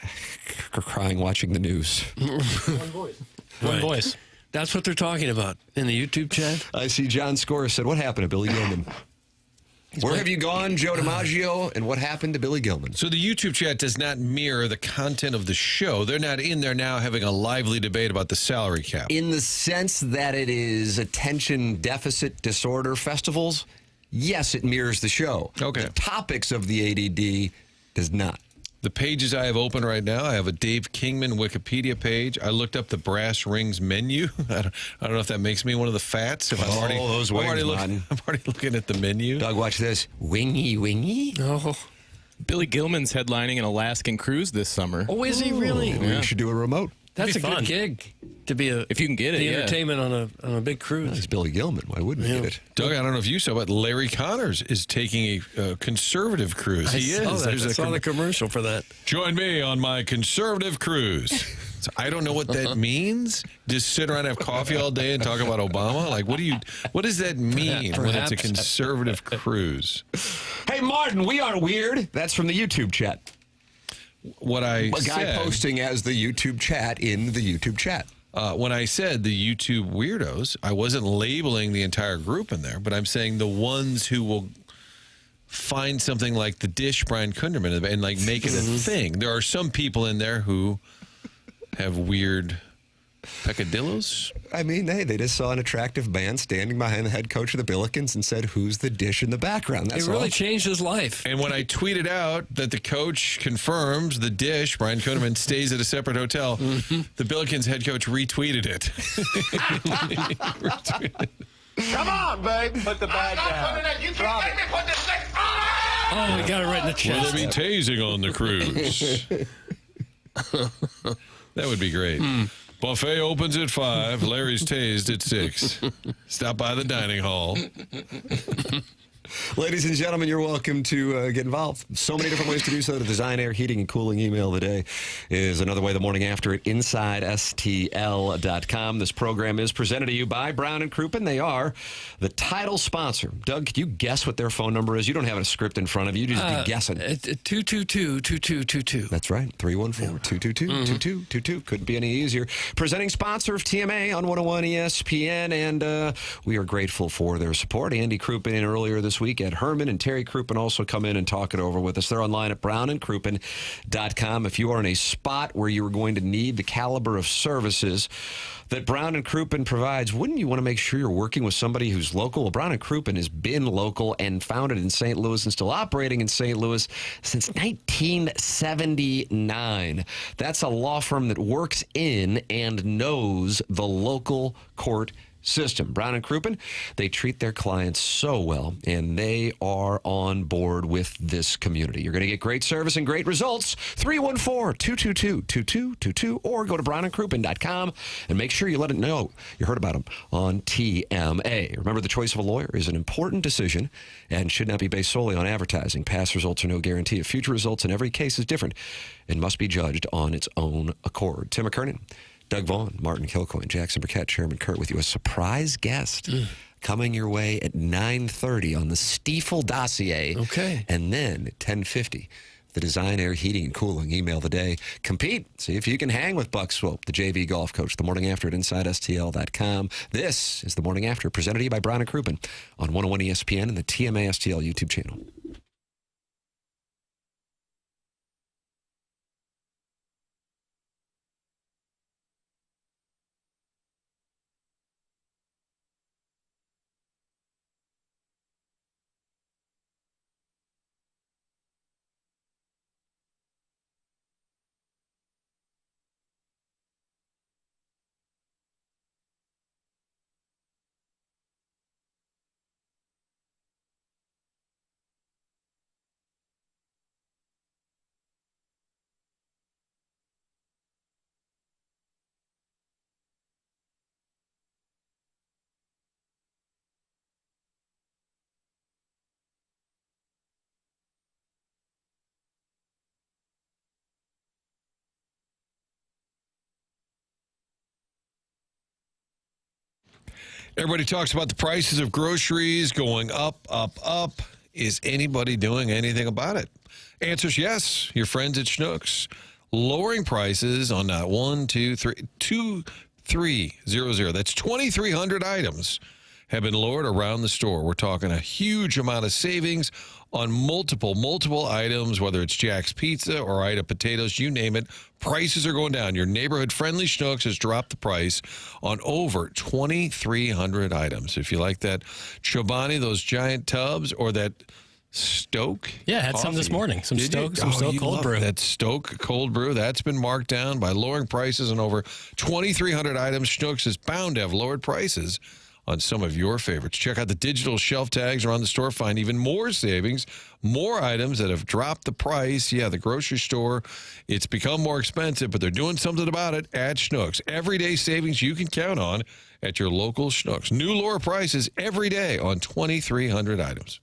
Crying Watching the News. One voice. That's what they're talking about in the YouTube chat. I see John Score said, what happened to Billy Gilman? Where have you gone, Joe DiMaggio, and what happened to Billy Gilman? So the YouTube chat does not mirror the content of the show. They're not in there now having a lively debate about the salary cap. In the sense that it is attention deficit disorder festivals, yes, it mirrors the show. Okay. The topics of the ADD does not. The pages I have open right now, I have a Dave Kingman Wikipedia page. I looked up the brass rings menu. I don't know if that makes me one of the fats. If I'm already looking at the menu. Doug, watch this. Wingy, wingy. Oh. Billy Gilman's headlining an Alaskan cruise this summer. Oh, is he really? Yeah. We should do a remote. That's a good gig to be if you can get the entertainment on a big cruise. It's Billy Gilman. Why wouldn't he get it? Doug, I don't know if you saw, but Larry Connors is taking a conservative cruise. He is. I saw the commercial for that. Join me on my conservative cruise. So I don't know what that means. Just sit around and have coffee all day and talk about Obama? Like, what does that mean when it's a conservative cruise? Hey, Martin, we aren't weird. That's from the YouTube chat. A guy posting as the YouTube chat in the YouTube chat. When I said the YouTube weirdos, I wasn't labeling the entire group in there, but I'm saying the ones who will find something like the dish Brian Kunderman and like make it a thing. There are some people in there who have weird peccadillos. I mean, hey, they just saw an attractive man standing behind the head coach of the Billikens and said, who's the dish in the background? That's it really changed his life. And when I tweeted out that the coach confirms the dish, Brian Kunderman, stays at a separate hotel, the Billikens head coach retweeted it. Come on, babe. Put the bag down. You can't make me put this thing on. Oh, we got it right in the chest. Will there be tasing on the cruise? That would be great. Buffet opens at 5. Larry's tased at 6. Stop by the dining hall. Ladies and gentlemen, you're welcome to get involved. So many different ways to do so. The Design Air Heating and Cooling email today is another way the morning after at InsideSTL.com. This program is presented to you by Brown and Crouppen. They are the title sponsor. Doug, can you guess what their phone number is? You don't have a script in front of you. Just be guessing. 222-2222. That's right. 314-222-2222. Couldn't be any easier. Presenting sponsor of TMA on 101 ESPN, and we are grateful for their support. Andy Crouppen in earlier this week. Ed Herman and Terry Crouppen also come in and talk it over with us. They're online at brownandcrouppen.com. If you are in a spot where you're going to need the caliber of services that Brown and Crouppen provides, wouldn't you want to make sure you're working with somebody who's local? Well, Brown and Crouppen has been local and founded in St. Louis and still operating in St. Louis since 1979. That's a law firm that works in and knows the local court system. Brown and Crouppen, they treat their clients so well, and they are on board with this community. You're going to get great service and great results. 314-222-2222, or go to brownandcrouppen.com and make sure you let it know you heard about them on TMA. Remember, the choice of a lawyer is an important decision and should not be based solely on advertising. Past results are no guarantee of future results, and every case is different and must be judged on its own accord. Tim McKernan, Doug Vaughn, Martin Kilcoyne, Jackson Burkett, Chairman Kurt with you. A surprise guest coming your way at 9:30 on the Stiefel dossier. Okay. And then at 10:50, the Design Air Heating and Cooling email the day. Compete. See if you can hang with Buck Swope, the JV golf coach. The morning after at InsideSTL.com. This is the morning after, presented to you by Brown and Crouppen on 101 ESPN and the TMA STL YouTube channel. Everybody talks about the prices of groceries going up, up, up. Is anybody doing anything about it? Answer's yes. Your friends at Schnucks. Lowering prices on not 2,300. That's 2,300 items have been lowered around the store. We're talking a huge amount of savings on multiple items, whether it's Jack's Pizza or Ida Potatoes, you name it. Prices are going down. Your neighborhood-friendly Schnucks has dropped the price on over 2,300 items. If you like that Chobani, those giant tubs, or that Stoke. Yeah, I had some this morning. Some Stoke cold brew. That Stoke cold brew. That's been marked down by lowering prices on over 2,300 items. Schnucks is bound to have lowered prices on some of your favorites. Check out the digital shelf tags around the store. Find even more savings, more items that have dropped the price. Yeah, the grocery store, it's become more expensive, but they're doing something about it at Schnucks. Everyday savings you can count on at your local Schnucks. New lower prices every day on 2,300 items.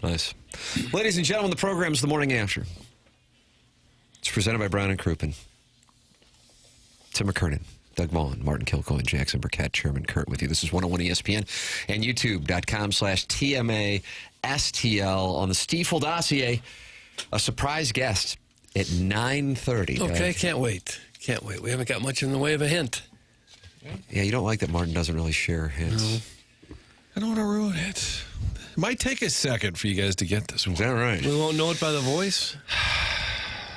Nice. Ladies and gentlemen, the program's The Morning After. It's presented by Brown and Crouppen. Tim McKernan, Doug Vaughn, Martin Kilcoyne, Jackson Burkett, Chairman Kurt with you. This is 101 ESPN and YouTube.com/TMASTL on the Stiefel dossier. A surprise guest at 9:30. Okay, can't wait. Can't wait. We haven't got much in the way of a hint. Yeah, you don't like that Martin doesn't really share hints. No. I don't want to ruin it. It might take a second for you guys to get this one. Is that right? We won't know it by the voice?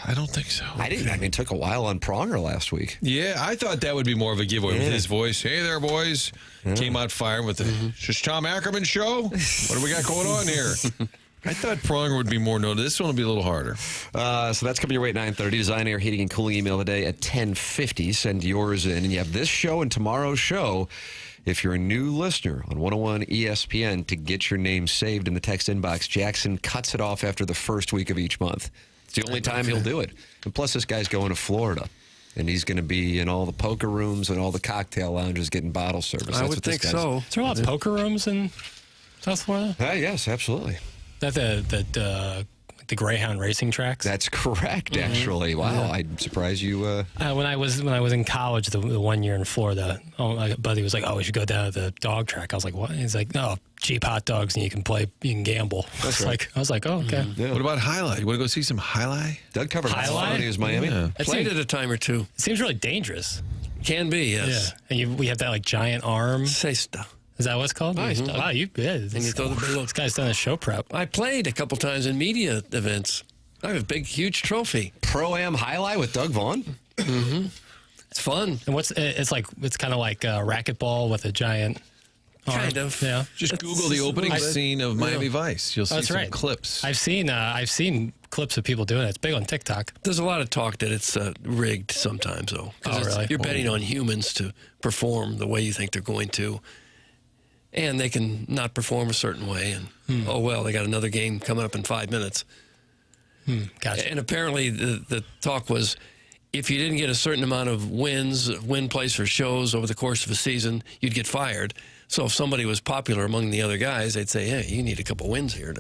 I don't think so. I didn't. I mean, it took a while on Pronger last week. Yeah, I thought that would be more of a giveaway with his voice. Hey there, boys. Came out firing with the just Tom Ackerman show. What do we got going on here? I thought Pronger would be more noted. This one will be a little harder. So that's coming your way at 9:30. Design, Air, Heating, and Cooling email today at 10:50. Send yours in. And you have this show and tomorrow's show, if you're a new listener on 101 ESPN, to get your name saved in the text inbox. Jackson cuts it off after the first week of each month. It's the only time he'll do it. And plus, this guy's going to Florida. And he's going to be in all the poker rooms and all the cocktail lounges getting bottle service. I would think so. Is there a lot of poker rooms in South Florida? Yes, absolutely. That the Greyhound racing tracks? That's correct, actually. Wow, yeah. I'm surprised you... When I was in college, the 1 year in Florida, my buddy was like, "Oh, we should go down to the dog track." I was like, "What?" He's like, "No, cheap hot dogs and you can gamble." That's right. I was like, "Oh, okay." Yeah. What about Jai-alai? You want to go see some Jai-alai? Doug covered Jai-alai when he was Miami. Yeah. Played it a time or two. It seems really dangerous. Can be, yes. Yeah, and we have that like giant arm. Say stuff. Is that what it's called? Nice. Wow, you good. And you throw the big This guy's done a show prep. I played a couple times in media events. I have a big, huge trophy. Pro-Am Jai-alai with Doug Vaughn? Mm-hmm. It's fun. And it's kind of like racquetball with a giant arm. Kind of. Yeah. Just Google the opening scene of Miami Vice. You'll see some clips. I've seen clips of people doing it. It's big on TikTok. There's a lot of talk that it's rigged sometimes, though. Oh, really? You're betting on humans to perform the way you think they're going to. And they can not perform a certain way. And, oh, well, they got another game coming up in 5 minutes. Gotcha. And apparently the talk was if you didn't get a certain amount of win place for shows over the course of a season, you'd get fired. So if somebody was popular among the other guys, they'd say, "Hey, you need a couple wins here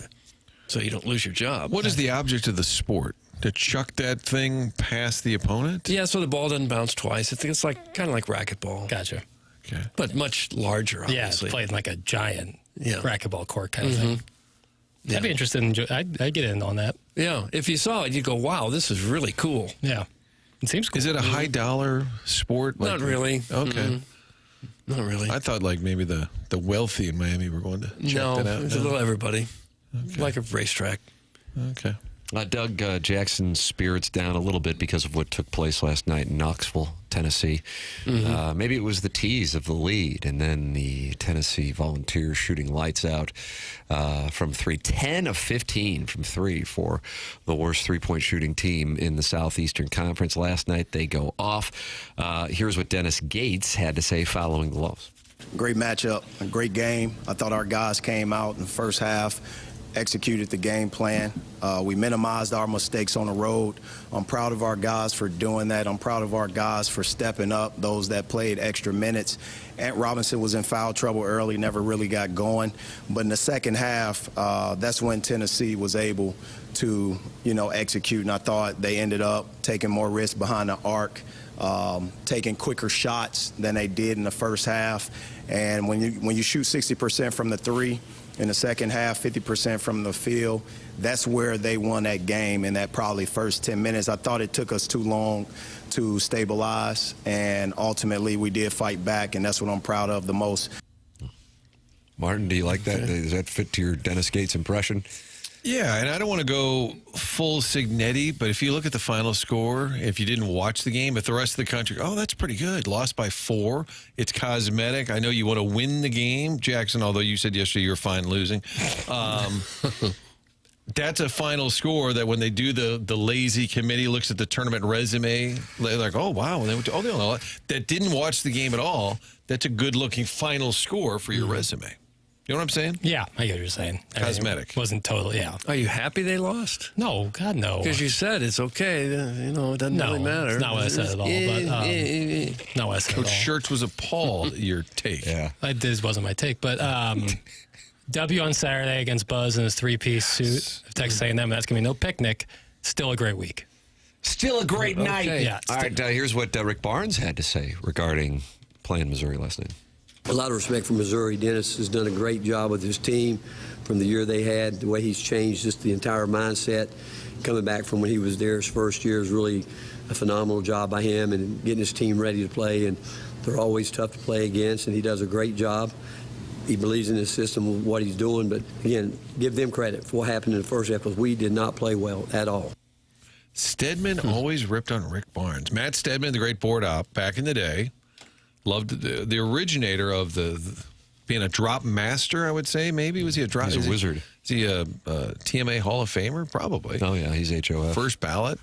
so you don't lose your job." What is the object of the sport? To chuck that thing past the opponent? Yeah, so the ball doesn't bounce twice. It's like kind of like racquetball. Gotcha. Okay. But much larger, obviously. Yeah, it's played in like a giant racquetball court kind of thing. Yeah. I'd be interested in. I'd get in on that. Yeah, if you saw it, you'd go, "Wow, this is really cool." Yeah, it seems cool. Is it a high dollar sport? Not really. Okay. Not really. I thought like maybe the wealthy in Miami were going to check that out. It's a little everybody. Okay. Like a racetrack. Okay. Doug, Jackson's spirits down a little bit because of what took place last night in Knoxville, Tennessee. Maybe it was the tease of the lead and then the Tennessee Volunteers shooting lights out from 3. 10 of 15 from 3 for the worst three-point shooting team in the Southeastern Conference. Last night they go off. Here's what Dennis Gates had to say following the loss. Great matchup, a great game. I thought our guys came out in the first half, executed the game plan. We minimized our mistakes on the road. I'm proud of our guys for doing that. I'm proud of our guys for stepping up, those that played extra minutes. Ant Robinson was in foul trouble early, never really got going. But in the second half, that's when Tennessee was able to, execute. And I thought they ended up taking more risks behind the arc, taking quicker shots than they did in the first half. And when you shoot 60% from the three, in the second half, 50% from the field, that's where they won that game in that probably first 10 minutes. I thought it took us too long to stabilize, and ultimately we did fight back, and that's what I'm proud of the most. Martin, do you like that? Does that fit to your Dennis Gates impression? Yeah, and I don't want to go full Signetti, but if you look at the final score, if you didn't watch the game, if the rest of the country, that's pretty good. Lost by 4. It's cosmetic. I know you want to win the game, Jackson, although you said yesterday you're fine losing. That's a final score that when they do the lazy committee looks at the tournament resume, they're like, oh, wow. And they went to, that didn't watch the game at all. That's a good-looking final score for your resume. You know what I'm saying? Yeah, I get what you're saying. Cosmetic. It wasn't totally, yeah. Are you happy they lost? No, God, no. Because you said it's okay. It doesn't really matter. It's not what I said at all. But, not what I said Coach at all. Schertz was appalled at your take. Yeah. This wasn't my take, but W on Saturday against Buzz in his three-piece suit of Texas A&M. That's going to be no picnic. Still a great week. Still a great night. Yeah. All right, here's what Rick Barnes had to say regarding playing Missouri last night. A lot of respect for Missouri. Dennis has done a great job with his team from the year they had. The way he's changed just the entire mindset. Coming back from when he was there his first year is really a phenomenal job by him and getting his team ready to play. And they're always tough to play against, and he does a great job. He believes in his system, what he's doing. But, again, give them credit for what happened in the first half because we did not play well at all. Stedman always ripped on Rick Barnes. Matt Stedman, the great board op back in the day, loved the originator of the being a drop master, I would say. Maybe. Was he a drop? He's a wizard. Is he a TMA Hall of Famer? Probably. Oh, yeah, he's HOF. First ballot.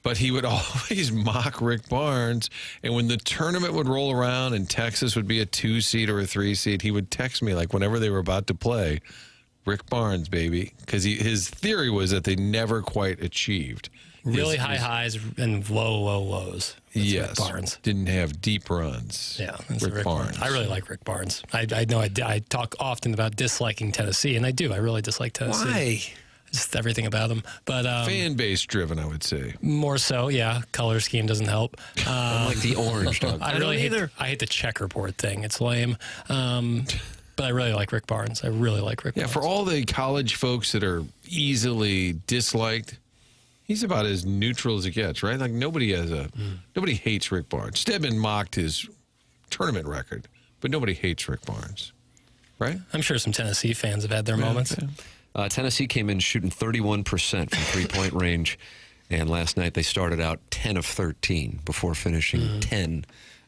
But he would always mock Rick Barnes. And when the tournament would roll around and Texas would be a 2-seed or a 3-seed, he would text me, like, whenever they were about to play, Rick Barnes, baby. Because his theory was that they never quite achieved. Really high highs and low lows. That's yes. Rick Barnes. Didn't have deep runs. Yeah, that's Rick Barnes. I really like Rick Barnes. I know I talk often about disliking Tennessee, and I do. I really dislike Tennessee. Why? Just everything about them. But fan base driven, I would say. More so, yeah. Color scheme doesn't help. I like the orange, Doug. I hate the checkerboard thing. It's lame. But I really like Rick Barnes. I really like Rick Barnes. Yeah, for all the college folks that are easily disliked, he's about as neutral as it gets, right? Like nobody hates Rick Barnes. Stedman mocked his tournament record, but nobody hates Rick Barnes, right? I'm sure some Tennessee fans have had their moments. Yeah. Tennessee came in shooting 31% from three-point range, and last night they started out 10 of 13 before finishing 10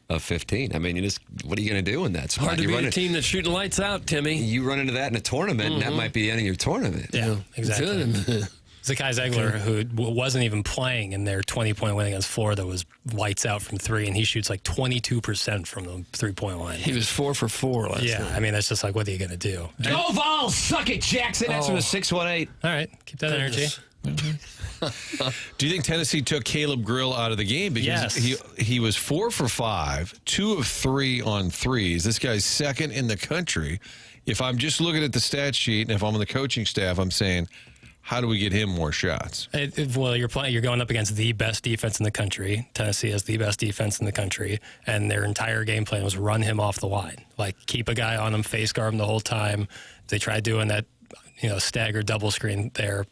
of 15. I mean, what are you going to do in that spot? Hard to beat a team that's shooting lights out, Timmy. You run into that in a tournament, and that might be the end of your tournament. Yeah, exactly. Zakai Zegler, who wasn't even playing in their 20-point win against Florida, was lights out from three, and he shoots like 22% from the three-point line. He was 4 for 4 last night. I mean, that's just like, what are you going to do? Go Vols! Suck it, Jackson! That's from the 618. All right, keep that energy. Do you think Tennessee took Caleb Grill out of the game? Because he was 4 for 5, 2 of 3 on threes. This guy's second in the country. If I'm just looking at the stat sheet, and if I'm on the coaching staff, I'm saying, how do we get him more shots? Well, you're going up against the best defense in the country. Tennessee has the best defense in the country, and their entire game plan was run him off the line. Like, keep a guy on him, face guard him the whole time. They tried doing that, stagger double screen there.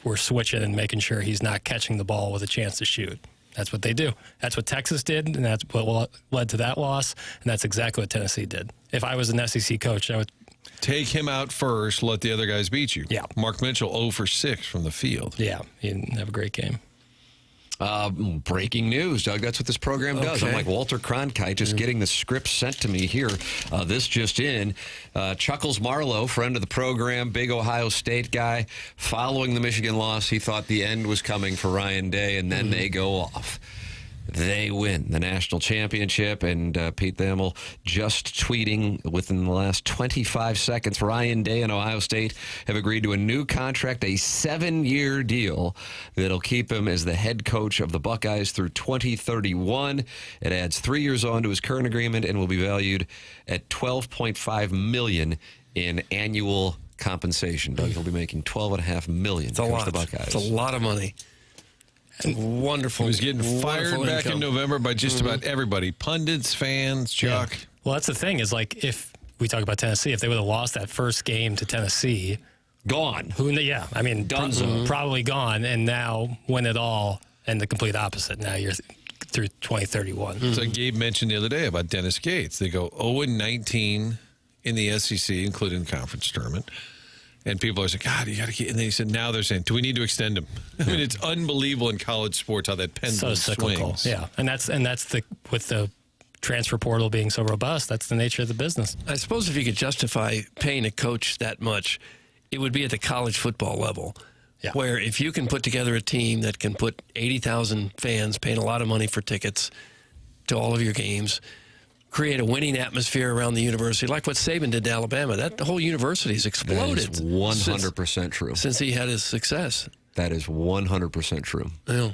We're switching and making sure he's not catching the ball with a chance to shoot. That's what they do. That's what Texas did, and that's what led to that loss, and that's exactly what Tennessee did. If I was an SEC coach, I would take him out first, let the other guys beat you. Yeah. Mark Mitchell 0 for 6 from the field. Yeah, he didn't have a great game. Breaking news, Doug. That's what this program does. I'm like Walter Cronkite, just getting the script sent to me here. This just in. Chuckles Marlowe, friend of the program, big Ohio State guy. Following the Michigan loss, he thought the end was coming for Ryan Day, and then they go off. They win the national championship, and Pete Thamel just tweeting within the last 25 seconds, Ryan Day and Ohio State have agreed to a new contract, a 7-year deal that'll keep him as the head coach of the Buckeyes through 2031. It adds 3 years on to his current agreement and will be valued at $12.5 million in annual compensation. Doug, he'll be making $12.5 million to coach the Buckeyes. It's a lot of money. Wonderful. He was getting fired back in November by just about everybody. Pundits, fans, Chuck. Yeah. Well, that's the thing is, like, if we talk about Tennessee, if they would have lost that first game to Tennessee. Gone. I mean, probably gone, and now win it all, and the complete opposite. Now you're through 2031. So Gabe mentioned the other day about Dennis Gates. They go 0-19 in the SEC, including the conference tournament. And people are saying, God, you got to get. And then he said, now they're saying, do we need to extend him? I mean, it's unbelievable in college sports how that pendulum swings. Yeah, and that's with the transfer portal being so robust. That's the nature of the business. I suppose if you could justify paying a coach that much, it would be at the college football level, where if you can put together a team that can put 80,000 fans paying a lot of money for tickets to all of your games, create a winning atmosphere around the university, like what Saban did to Alabama. The whole university has exploded. That is 100% true. Since he had his success. That is 100% true. Yeah.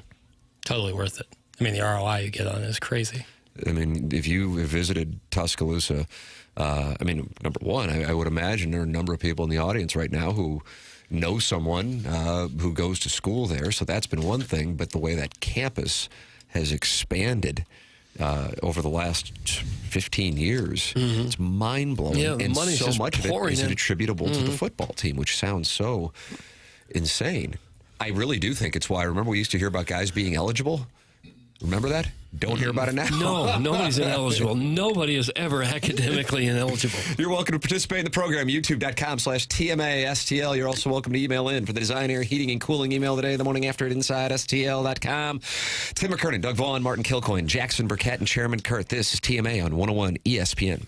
Totally worth it. I mean, the ROI you get on it is crazy. I mean, if you visited Tuscaloosa I mean, number one, I would imagine there are a number of people in the audience right now who know someone who goes to school there, so that's been one thing. But the way that campus has expanded over the last 15 years, it's mind-blowing. Yeah, the and money's so just much of it pouring is in. attributable to the football team, which sounds so insane. I really do think it's why. Remember, we used to hear about guys being eligible? Remember that? Don't hear about it now. No, nobody's ineligible. Nobody is ever academically ineligible. You're welcome to participate in the program, youtube.com/TMASTL. You're also welcome to email in for the Design, Air, Heating, and Cooling email today, the morning after at InsideSTL.com. Tim McKernan, Doug Vaughn, Martin Kilcoyne, Jackson Burkett, and Chairman Kurt. This is TMA on 101 ESPN.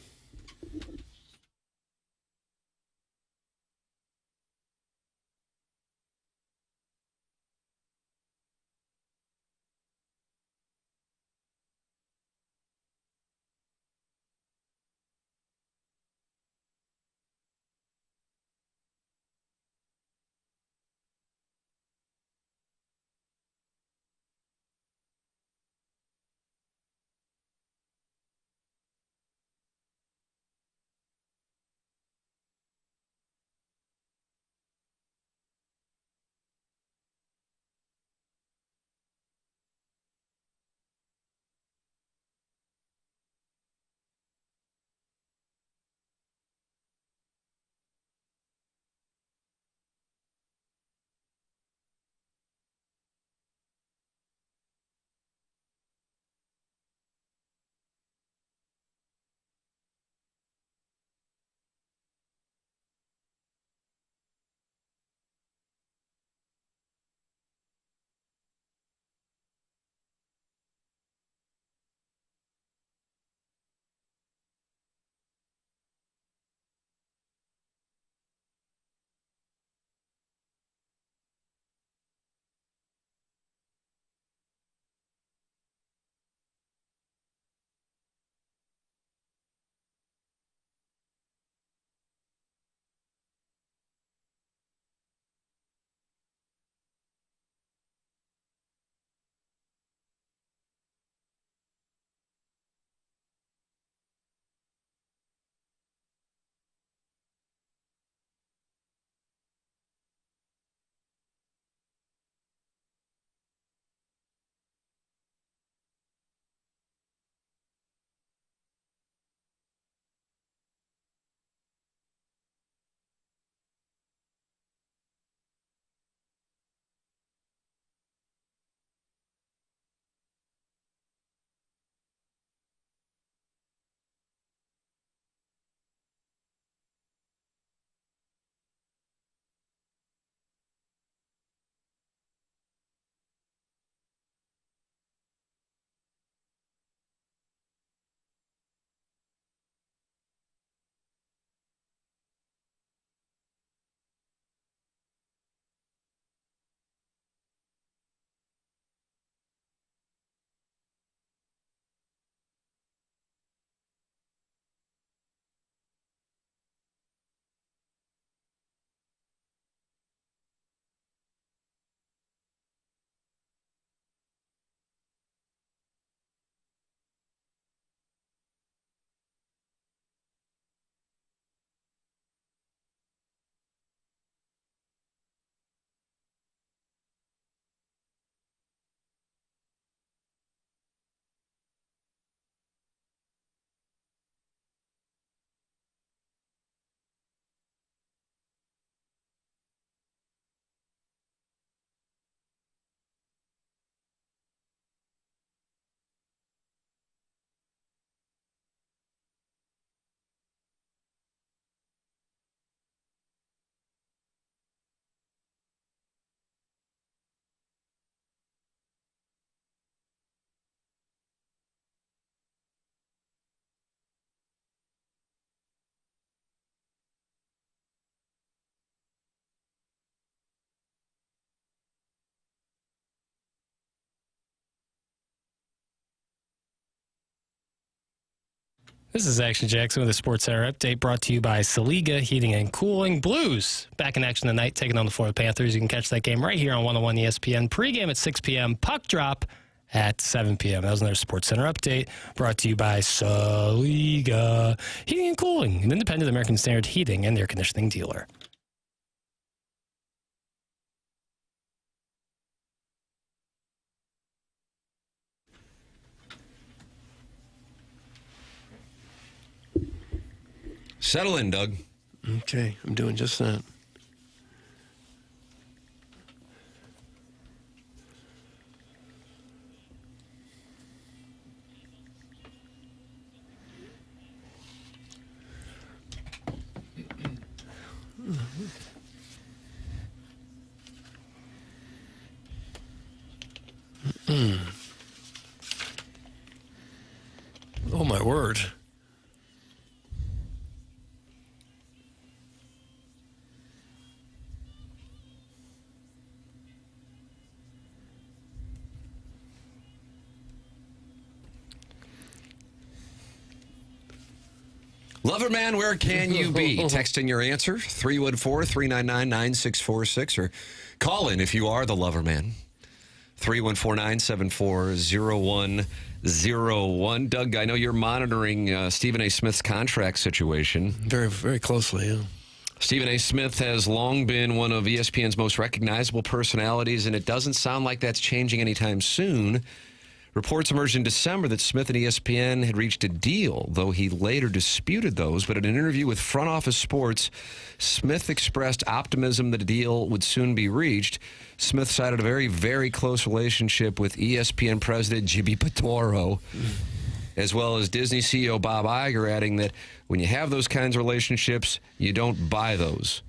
This is Action Jackson with a Sports Center update brought to you by Saliga Heating and Cooling. Blues back in action tonight, taking on the Florida Panthers. You can catch that game right here on 101 ESPN. Pregame at 6 p.m. Puck drop at 7 p.m. That was another Sports Center update brought to you by Saliga Heating and Cooling, an independent American Standard heating and air conditioning dealer. Settle in, Doug. Okay, I'm doing just that. Oh, my word. Loverman, where can you be? Text in your answer, 314-399-9646, or call in if you are the Loverman. 314-974-0101. Doug, I know you're monitoring Stephen A. Smith's contract situation. Very, very closely, yeah. Stephen A. Smith has long been one of ESPN's most recognizable personalities, and it doesn't sound like that's changing anytime soon. Reports emerged in December that Smith and ESPN had reached a deal, though he later disputed those. But in an interview with Front Office Sports, Smith expressed optimism that a deal would soon be reached. Smith cited a very, very close relationship with ESPN president Jimmy Pitoro, as well as Disney CEO Bob Iger, adding that when you have those kinds of relationships, you don't buy those.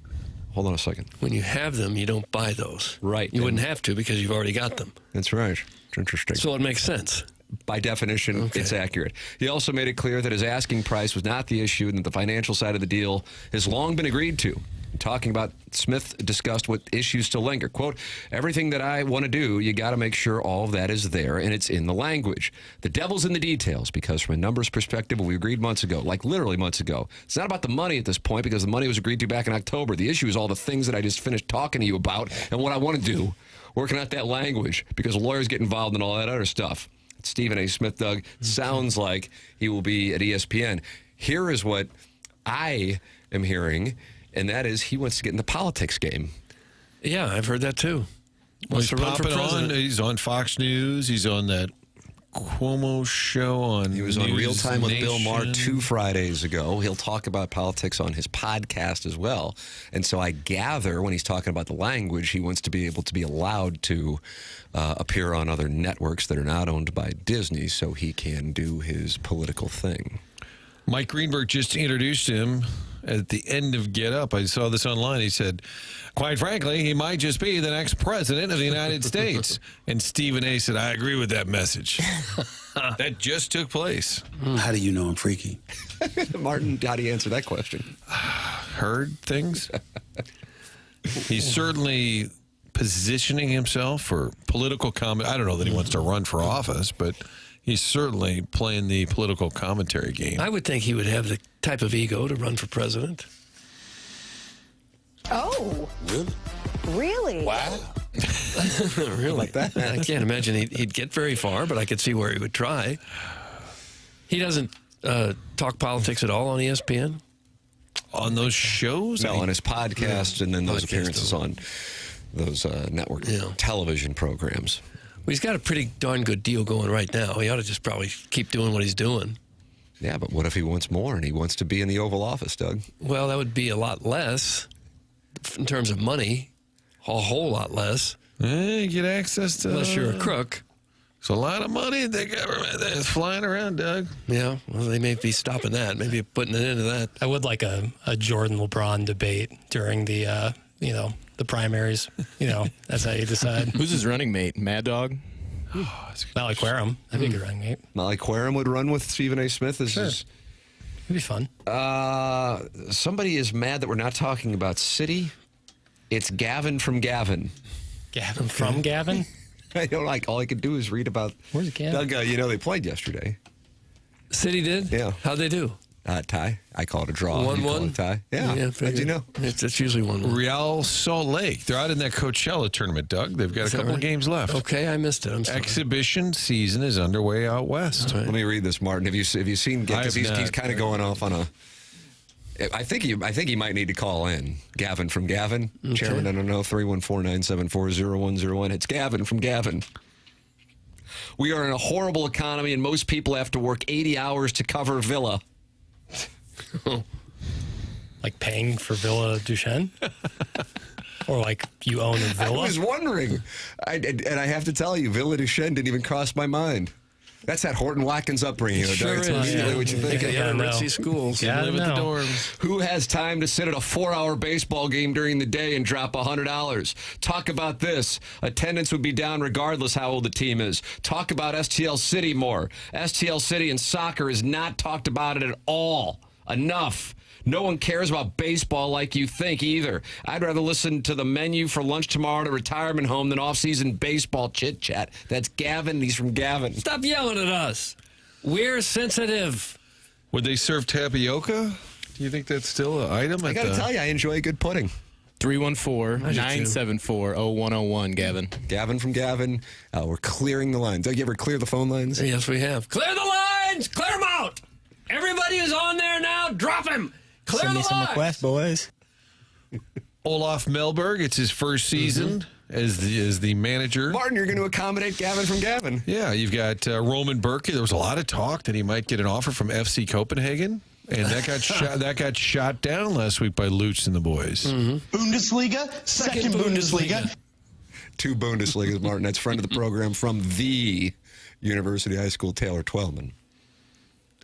Hold on a second. When you have them, you don't buy those. Right. You wouldn't have to because you've already got them. That's right. It's interesting. So it makes sense. By definition, It's accurate. He also made it clear that his asking price was not the issue and that the financial side of the deal has long been agreed to. Talking about Smith discussed what issues still linger. Quote, everything that I want to do, you got to make sure all of that is there and it's in the language. The devil's in the details because from a numbers perspective, we agreed months ago, like literally months ago. It's not about the money at this point because the money was agreed to back in October. The issue is all the things that I just finished talking to you about and what I want to do, working out that language because lawyers get involved in all that other stuff. Stephen A. Smith, Doug, sounds like he will be at ESPN. Here is what I am hearing, and that is he wants to get in the politics game. Yeah, I've heard that too. He's popping on. He's on Fox News. He's on that Cuomo show on. He was on Real Time with Bill Maher 2 Fridays ago. He'll talk about politics on his podcast as well. And so I gather when he's talking about the language, he wants to be able to be allowed to appear on other networks that are not owned by Disney so he can do his political thing. Mike Greenberg just introduced him at the end of Get Up. I saw this online. He said, quite frankly, he might just be the next president of the United States. And Stephen A. said, I agree with that message. That just took place. How do you know I'm freaky? Martin, how do you answer that question? Heard things. He's certainly positioning himself for political comment. I don't know that he wants to run for office, but he's certainly playing the political commentary game. I would think he would have the type of ego to run for president. Oh. Really? Really? Wow. Really? Like that? I can't imagine he'd get very far, but I could see where he would try. He doesn't talk politics at all on ESPN? On those shows? No, on his podcast and then those appearances on those network television programs. Well, he's got a pretty darn good deal going right now. He ought to just probably keep doing what he's doing. Yeah, but what if he wants more and he wants to be in the Oval Office, Doug? Well, that would be a lot less in terms of money, a whole lot less. You get access to... Unless you're a crook. It's a lot of money the government that's flying around, Doug. Yeah, well, they may be stopping that, maybe putting it into that. I would like a Jordan-LeBron debate during the, the primaries. That's how you decide. Who's his running mate? Mad Dog? Molly Querim. That'd be a good running mate. Molly Querim would run with Stephen A. Smith as his... It'd be fun. Somebody is mad that we're not talking about City. It's Gavin from Gavin. Gavin from Gavin? I don't like. All I could do is read about. Where's Gavin? Doug, they played yesterday. City did? Yeah. How'd they do? Tie. I call it a draw. 1-1? You call it a tie. Yeah. How'd you know? It's usually 1-1. Real Salt Lake. They're out in that Coachella tournament, Doug. They've got a couple of games left. Okay, I missed it. I'm sorry. Exhibition season is underway out west. Let me read this, Martin. Have you seen? Because he's kind of going off on a. I think he might need to call in. Gavin from Gavin. Okay. Chairman, I don't know, 314-974-0101. It's Gavin from Gavin. We are in a horrible economy, and most people have to work 80 hours to cover Villa. Like paying for Villa Duchesne? Or like you own a villa? I was wondering. And I have to tell you, Villa Duchesne didn't even cross my mind. That's that Horton Watkins upbringing. Sure That's is. immediately what you think. Ritzy schools. Yeah, live at the dorms. Who has time to sit at a 4-hour baseball game during the day and drop $100? Talk about this. Attendance would be down regardless how old the team is. Talk about STL City more. STL City and soccer is not talked about it at all. Enough. No one cares about baseball like you think either. I'd rather listen to the menu for lunch tomorrow at a retirement home than off-season baseball chit-chat. That's Gavin. He's from Gavin. Stop yelling at us. We're sensitive. Would they serve tapioca? Do you think that's still an item? I got to tell you, I enjoy good pudding. 314-974-0101, Gavin. Gavin from Gavin. We're clearing the lines. Have you ever clear the phone lines? Yes, we have. Clear the lines! Clear them out! Everybody is on there now. Drop him! Clear Send the me some lines! requests, boys. Olaf Melberg, it's his first season as the manager. Martin, you're going to accommodate Gavin from Gavin. Yeah, you've got Roman Burke. There was a lot of talk that he might get an offer from FC Copenhagen, and that got shot down last week by Lutz and the boys. Bundesliga, second Bundesliga. 2 Bundesligas, Martin. That's friend of the program from the University High School, Taylor Twellman.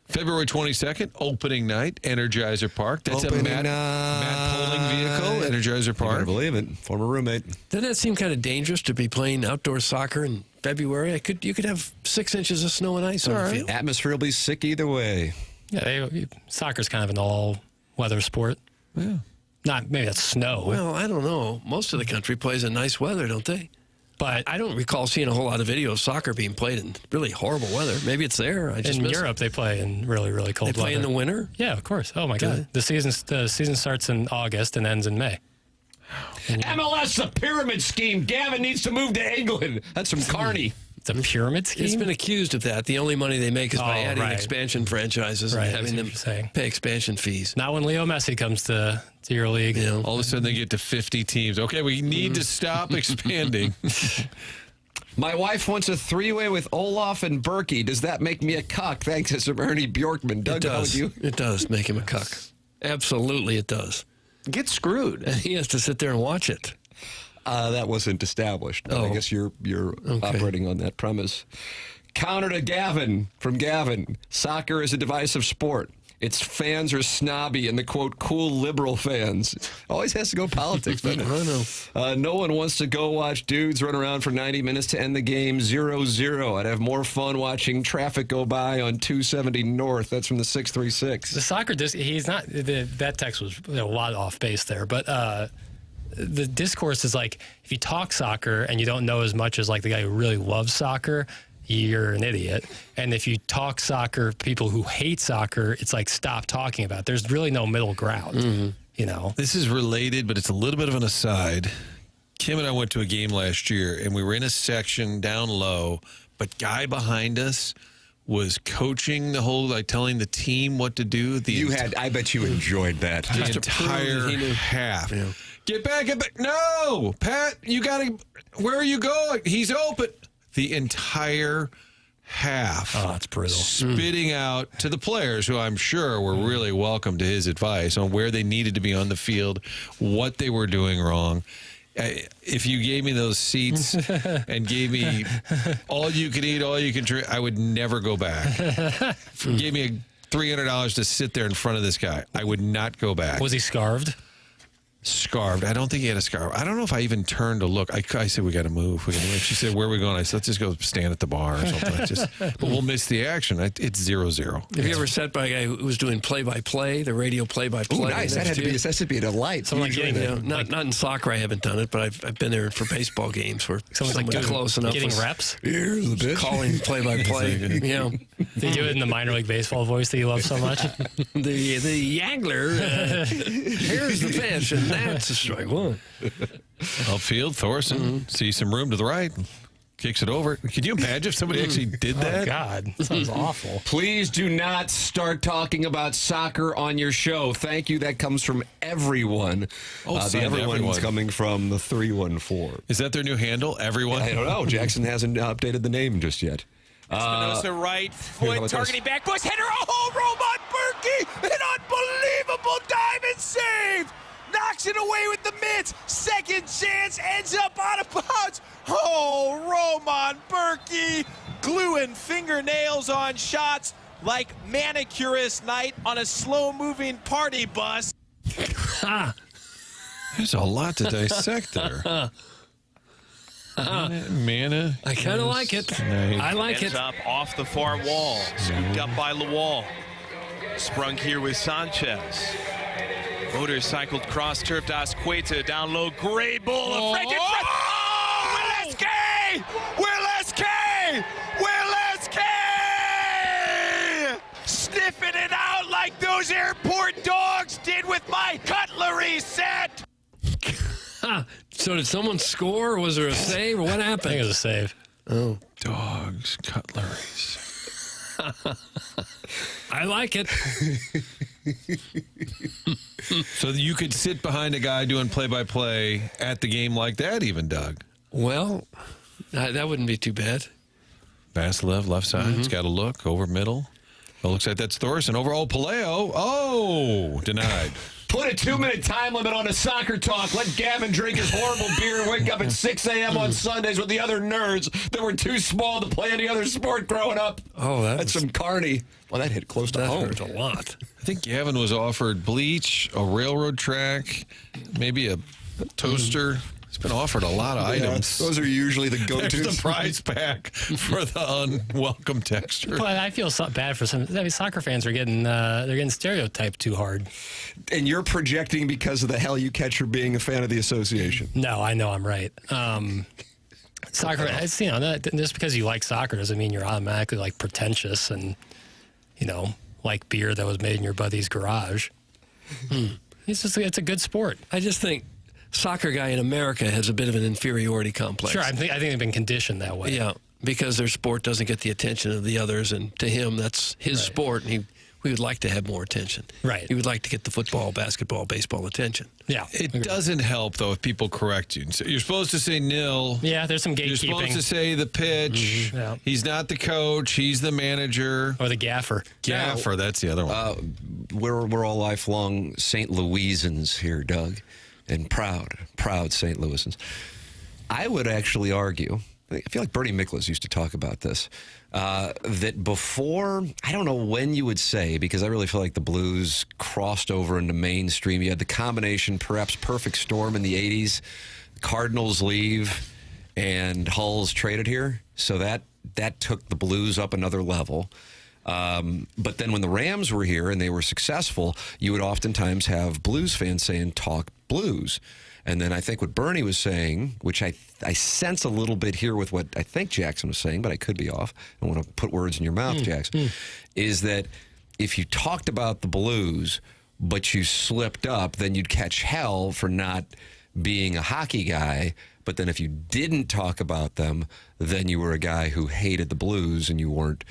February 22nd, opening night, Energizer Park. That's a Matt Poling vehicle, Energizer Park. I believe it. Former roommate. Doesn't that seem kind of dangerous to be playing outdoor soccer in February? You could have 6 inches of snow and ice on the field. Atmosphere will be sick either way. Yeah, soccer's kind of an all-weather sport. Yeah. Not maybe that's snow. Well, I don't know. Most of the country plays in nice weather, don't they? But I don't recall seeing a whole lot of video of soccer being played in really horrible weather. Maybe it's there. In Europe, they play in really, really cold weather. They play in the winter? Yeah, of course. Oh, my God. The season starts in August and ends in May. MLS, a pyramid scheme. Gavin needs to move to England. That's from Carney. It's a pyramid scheme? It's been accused of that. The only money they make is by adding expansion franchises and having them pay expansion fees. Not when Leo Messi comes to your league. You know, all of a sudden they get to 50 teams. Okay, we need to stop expanding. My wife wants a 3-way with Olaf and Berkey. Does that make me a cuck? Thanks, it's from Ernie Bjorkman. Doug, how would you? It does make him a cuck. Absolutely, it does. Get screwed. And he has to sit there and watch it. That wasn't established. I guess you're operating on that premise. Counter to Gavin from Gavin. Soccer is a divisive sport. Its fans are snobby and the, quote, cool liberal fans. Always has to go politics, doesn't it? I know. No one wants to go watch dudes run around for 90 minutes to end the game 0-0. I'd have more fun watching traffic go by on 270 North. That's from the 636. The soccer he's not. That text was a lot off base there, but the discourse is like, if you talk soccer and you don't know as much as like the guy who really loves soccer, you're an idiot. And if you talk soccer, people who hate soccer, it's like, stop talking about it. There's really no middle ground, you know? This is related, but it's a little bit of an aside. Kim and I went to a game last year, and we were in a section down low, but guy behind us was coaching the whole, like telling the team what to do. I bet you enjoyed that. The entire half. Yeah. Get back. No, Pat, you got to, where are you going? He's open. The entire half. Oh, it's brutal. Spitting out to the players, who I'm sure were really welcome to his advice on where they needed to be on the field, what they were doing wrong. If you gave me those seats and gave me all you could eat, all you can drink, I would never go back. If you gave me $300 to sit there in front of this guy, I would not go back. Was he scarved? Scarved. I don't think he had a scarf. I don't know if I even turned to look. I said, we got to move. She said, where are we going? I said, let's just go stand at the bar or something. But we'll miss the action. It's 0-0. Have you ever sat by a guy who was doing play-by-play, the radio play-by-play? Ooh, nice. That should be a delight. Not in soccer, I haven't done it, but I've been there for baseball games where someone's like close enough. Getting reps? Here's the bitch. Calling play-by-play. They do it in the minor league baseball voice that you love so much. the Yangler, here's the pitch, and that's a strike one. Outfield, Thorson sees some room to the right, kicks it over. Could you imagine if somebody actually did that? Oh, God. That sounds awful. Please do not start talking about soccer on your show. Thank you. That comes from everyone. The everyone's coming from the 314. Is that their new handle, everyone? I don't know. Jackson hasn't updated the name just yet. Espinosa right foot, targeting back, Bush header, Roman Berkey, an unbelievable diamond save, knocks it away with the mitts, second chance, ends up out of bounds. Roman Berkey gluing fingernails on shots like manicurist night on a slow-moving party bus. There's a lot to dissect there. Mana. I kind of like it. Nice. I like it. Up off the far wall, scooped up by Lawal. Sprung here with Sanchez. Motorcycled cross-turf to Asqueta, down low, great bull, a French in front. Willis K! Sniffing it out like those airport dogs did with my cutlery set. So did someone score? Or was there a save? Or what happened? I think it was a save. Oh. Dogs, cutleries. I like it. So you could sit behind a guy doing play-by-play at the game like that even, Doug? Well, that wouldn't be too bad. Vasilev, left side. It's got a look over middle. It looks like that's Thorson. Over Paleo. Oh, denied. Put a 2-minute time limit on a soccer talk. Let Gavin drink his horrible beer and wake up at 6 a.m. on Sundays with the other nerds that were too small to play any other sport growing up. Oh, that's some carny. Well, that hit close to home. Hurt a lot. I think Gavin was offered bleach, a railroad track, maybe a toaster. He's been offered a lot of items. Those are usually the go-tos. There's the prize pack for the unwelcome texture. But I feel so bad for some. I mean, soccer fans are they're getting stereotyped too hard. And you're projecting because of the hell you catch for being a fan of the association. No, I know I'm right. Soccer, it's, just because you like soccer doesn't mean you're automatically like pretentious and like beer that was made in your buddy's garage. It's a good sport. I just think soccer guy in America has a bit of an inferiority complex. Sure, I think they've been conditioned that way. Yeah, because their sport doesn't get the attention of the others, and to him, that's his sport, and we would like to have more attention. Right. He would like to get the football, basketball, baseball attention. Yeah. It doesn't help, though, if people correct you. So you're supposed to say nil. Yeah, there's some gatekeeping. You're supposed to say the pitch. Yeah. He's not the coach. He's the manager. Or the gaffer. Gaffer, that's the other one. We're all lifelong St. Louisans here, Doug. And proud St. Louisans. I would actually argue, I feel like Bernie Miklasz used to talk about this, that before, I don't know when you would say, because I really feel like the Blues crossed over into mainstream. You had the combination, perhaps perfect storm in the 80s. Cardinals leave, and Hull's traded here. So that took the Blues up another level. But then when the Rams were here and they were successful, you would oftentimes have Blues fans saying, talk Blues. And then I think what Bernie was saying, which I sense a little bit here with what I think Jackson was saying, but I could be off. I don't want to put words in your mouth, Jackson, is that if you talked about the Blues, but you slipped up, then you'd catch hell for not being a hockey guy. But then if you didn't talk about them, then you were a guy who hated the Blues and you weren't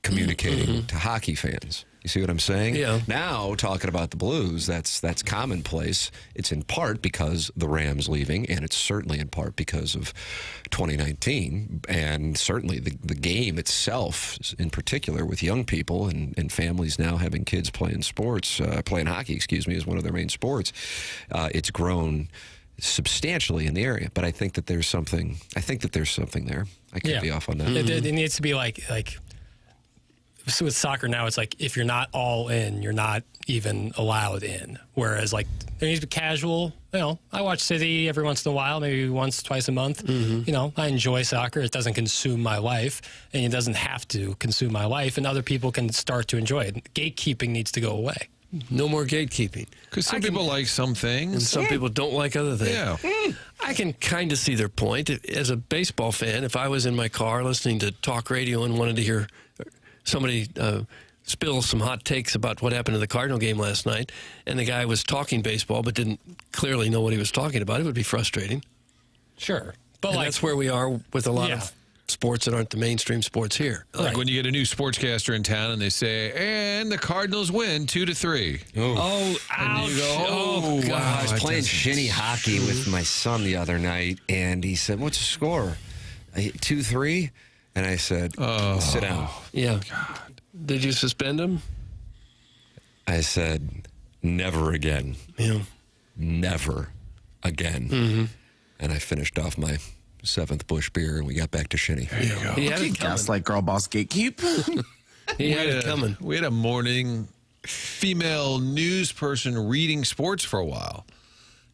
communicating to hockey fans. You see what I'm saying? Yeah. Now, talking about the Blues, that's commonplace. It's in part because the Rams leaving, and it's certainly in part because of 2019, and certainly the game itself, in particular, with young people and families now having kids playing hockey, is one of their main sports. It's grown substantially in the area, but I think that there's something there. I could be off on that. It needs to be like with soccer now, it's like if you're not all in, you're not even allowed in. Whereas like there needs to be casual. I watch City every once in a while, maybe once, twice a month. I enjoy soccer. It doesn't consume my life, and it doesn't have to consume my life, and other people can start to enjoy it. Gatekeeping needs to go away. No more gatekeeping. Because some people like some things. And some people don't like other things. Yeah. I can kind of see their point. As a baseball fan, if I was in my car listening to talk radio and wanted to hear somebody spill some hot takes about what happened in the Cardinal game last night, and the guy was talking baseball but didn't clearly know what he was talking about, it would be frustrating. Sure. But and that's where we are with a lot of sports that aren't the mainstream sports here. Like when you get a new sportscaster in town and they say, and the Cardinals win 2-3. Oh, and you go, oh, wow. I was playing shinny hockey with my son the other night, and he said, "What's the score?" 2-3, and I said, "Sit down." Yeah. God. Did you suspend him? I said, "Never again." Yeah. Never again. And I finished off my 7th Busch beer, and we got back to shinny. There you go. He had it coming. Gaslight girl boss gatekeep. He had it coming. We had a morning female news person reading sports for a while,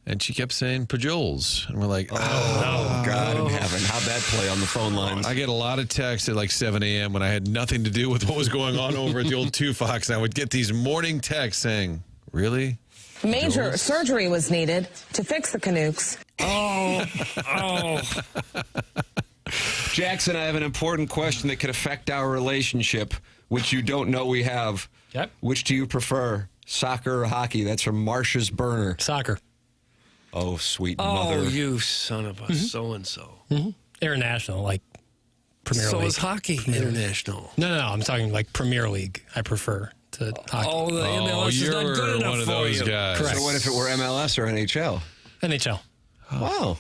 and she kept saying Pajoles. And we're like, oh God in heaven. How'd that play on the phone lines? I get a lot of texts at like 7 a.m. when I had nothing to do with what was going on over at the old 2 Fox. And I would get these morning texts saying, really? Major surgery was needed to fix the Canucks. Jackson, I have an important question that could affect our relationship, which you don't know we have. Yep. Which do you prefer, soccer or hockey? That's from Marcia's Burner. Soccer. Oh, sweet mother. Oh, you son of a so-and-so. International, like Premier So League. is hockey international. No. I'm talking like Premier League. I prefer to hockey. Oh, the MLS is not good enough one of for those you. guys. Correct. So what if it were MLS or NHL? NHL. Wow.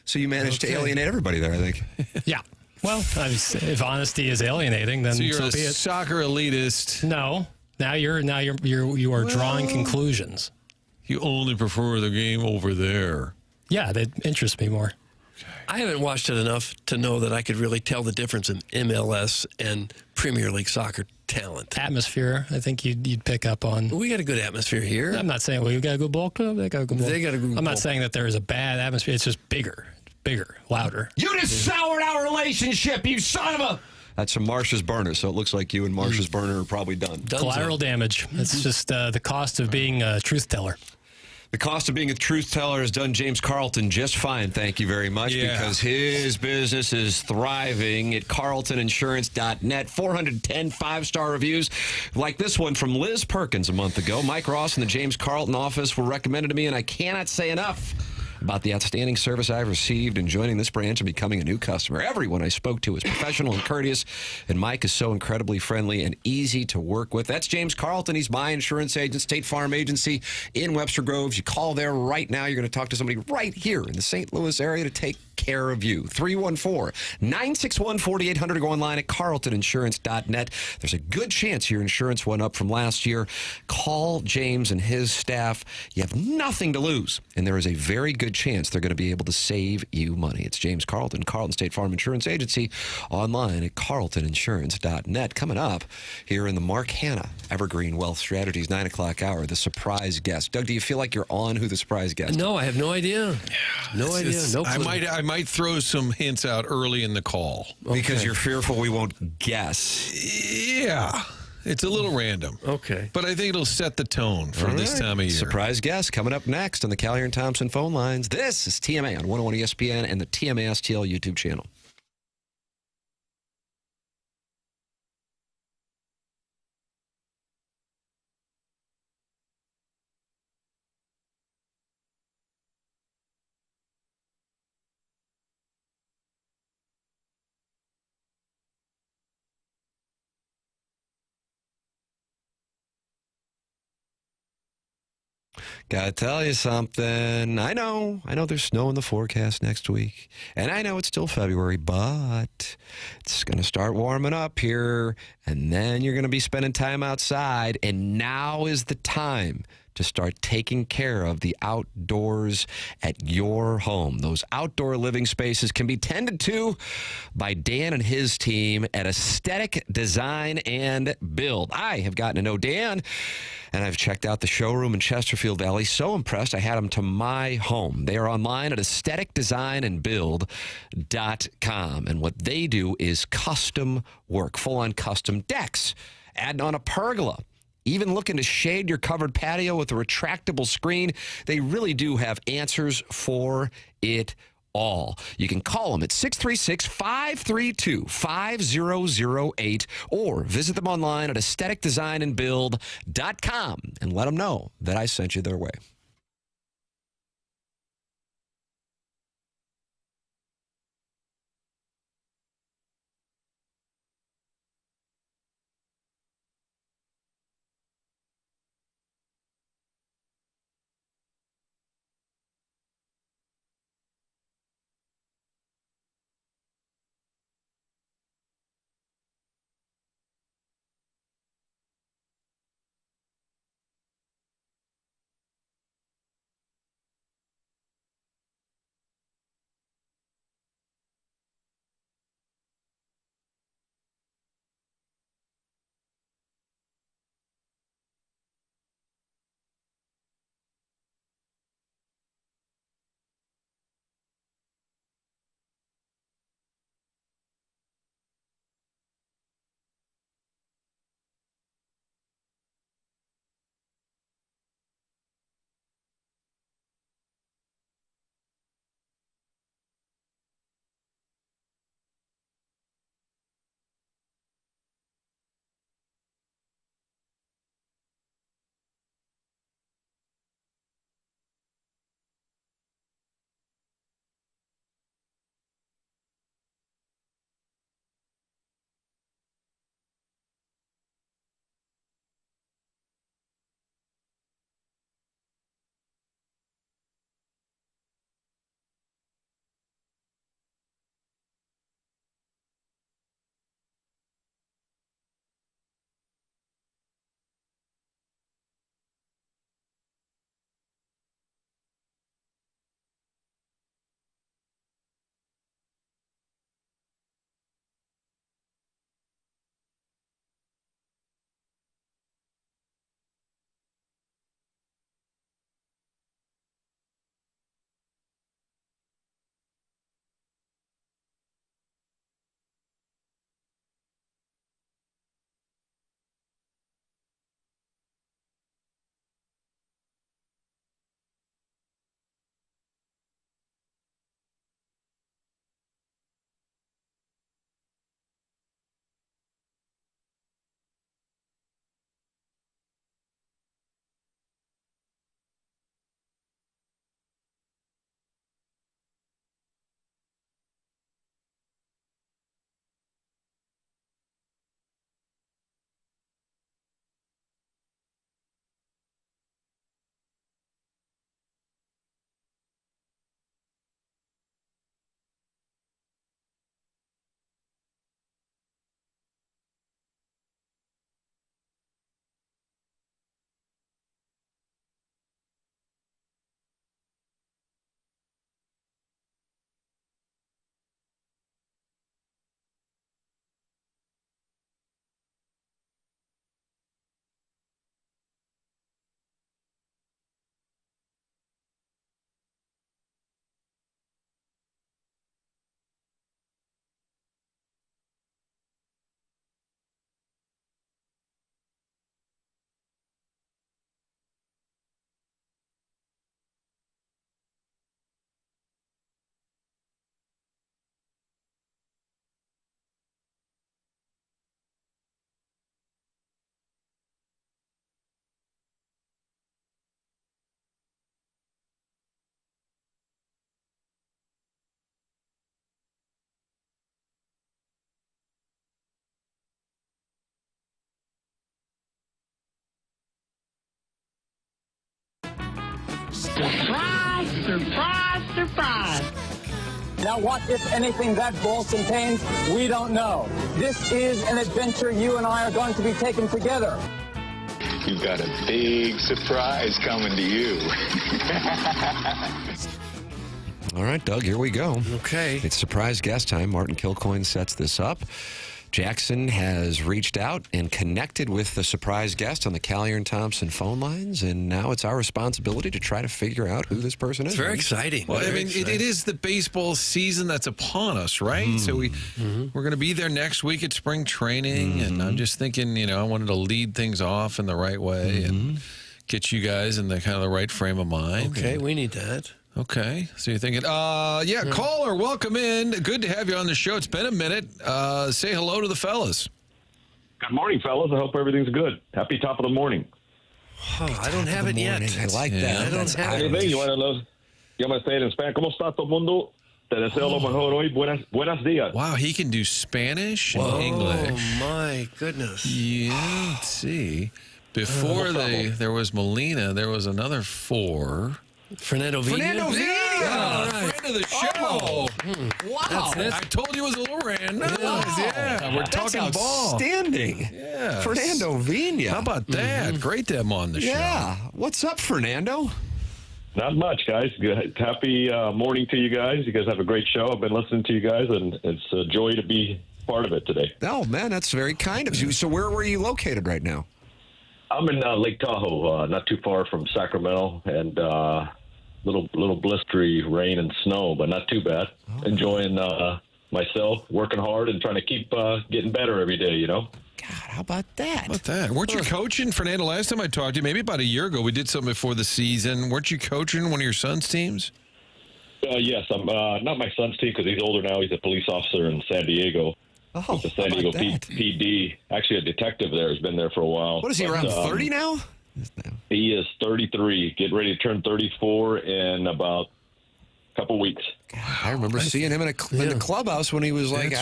So you managed to alienate everybody there, I think. Yeah. Well, if honesty is alienating, then So you're a be it. soccer elitist. No. Now you are drawing conclusions. You only prefer the game over there. Yeah, that interests me more. I haven't watched it enough to know that I could really tell the difference in MLS and Premier League soccer talent. Atmosphere, I think you'd pick up on. We got a good atmosphere here. I'm not saying we've got a good ball club. They got a good ball. They got a good I'm ball not saying that there is a bad atmosphere. It's just bigger, louder. You just soured our relationship, you son of a... That's from Marcia's Burner, so it looks like you and Marcia's Burner are probably done. Collateral damage. It's just the cost of being a truth teller. The cost of being a truth teller has done James Carlton just fine, thank you very much, because his business is thriving at carltoninsurance.net. 410 5-star reviews like this one from Liz Perkins a month ago. Mike Ross and the James Carlton office were recommended to me, and I cannot say enough about the outstanding service I've received in joining this branch and becoming a new customer. Everyone I spoke to is professional and courteous, and Mike is so incredibly friendly and easy to work with. That's James Carlton. He's my insurance agent, State Farm Agency in Webster Groves. You call there right now. You're going to talk to somebody right here in the St. Louis area to take care of you. 314-961-4800. Go online at carltoninsurance.net. There's a good chance your insurance went up from last year. Call James and his staff. You have nothing to lose, and there is a very good chance they're going to be able to save you money. It's James Carlton, Carlton State Farm Insurance Agency, online at carltoninsurance.net. Coming up here in the Mark Hanna Evergreen Wealth Strategies 9 o'clock hour, the surprise guest. Doug, do you feel like you're on who the surprise guest is? No, I have no idea. No idea. No clue. I might throw some hints out early in the call. Because you're fearful we won't guess. Yeah. It's a little random. Okay. But I think it'll set the tone for this time of year. Surprise guest coming up next on the Callier and Thompson phone lines. This is TMA on 101 ESPN and the TMA STL YouTube channel. Gotta tell you something. I know there's snow in the forecast next week. And I know it's still February, but it's going to start warming up here. And then you're going to be spending time outside. And now is the time to start taking care of the outdoors at your home. Those outdoor living spaces can be tended to by Dan and his team at Aesthetic Design and Build. I have gotten to know Dan, and I've checked out the showroom in Chesterfield Valley. So impressed, I had them to my home. They are online at aestheticdesignandbuild.com, and what they do is custom work, full-on custom decks, adding on a pergola, even looking to shade your covered patio with a retractable screen. They really do have answers for it all. You can call them at 636-532-5008 or visit them online at aestheticdesignandbuild.com and let them know that I sent you their way. Surprise, surprise, surprise. Now, what, if anything, that ball contains, we don't know. This is an adventure you and I are going to be taking together. You've got a big surprise coming to you. All right, Doug, here we go. Okay. It's surprise guest time. Martin Kilcoyne sets this up. Jackson has reached out and connected with the surprise guest on the Callier and Thompson phone lines, and now it's our responsibility to try to figure out who this person is. It's very exciting. Well, I mean, it is the baseball season that's upon us, right? So we're going to be there next week at spring training, and I'm just thinking, I wanted to lead things off in the right way and get you guys in the kind of the right frame of mind. Okay, we need that. Okay, so you're thinking, caller, welcome in. Good to have you on the show. It's been a minute. Say hello to the fellas. Good morning, fellas. I hope everything's good. Happy top of the morning. Oh, I don't have it yet. I like that. I don't have it. Anything you want to know? You want to say it in Spanish? ¿Cómo está todo mundo? Te deseo lo mejor hoy. Buenos días. Wow, he can do Spanish and English. Oh, my goodness. Yeah, let's see. Before there was Molina, there was another 4. Fernando Vina. Fernando Vina! Yeah, right. Friend of the show. Wow. I told you it was a little random. Yeah, we're That's talking ball. outstanding. Yeah. Fernando Vina. How about that? Great to have him on the show. Yeah. What's up, Fernando? Not much, guys. Good. Happy morning to you guys. You guys have a great show. I've been listening to you guys, and it's a joy to be part of it today. Oh, man, that's very kind of you. So where are you located right now? I'm in Lake Tahoe, not too far from Sacramento, and little blistery rain and snow, but not too bad. Enjoying myself, working hard, and trying to keep getting better every day, God, how about that? Weren't you coaching, Fernando? Last time I talked to you, maybe about a year ago, we did something before the season. Weren't you coaching one of your son's teams? Yes, I'm not my son's team because he's older now. He's a police officer in San Diego. Oh, with the San Diego PD. Actually, a detective there has been there for a while. What is he, around 30 now? He is 33, getting ready to turn 34 in about a couple weeks. I remember seeing him in the clubhouse when he was like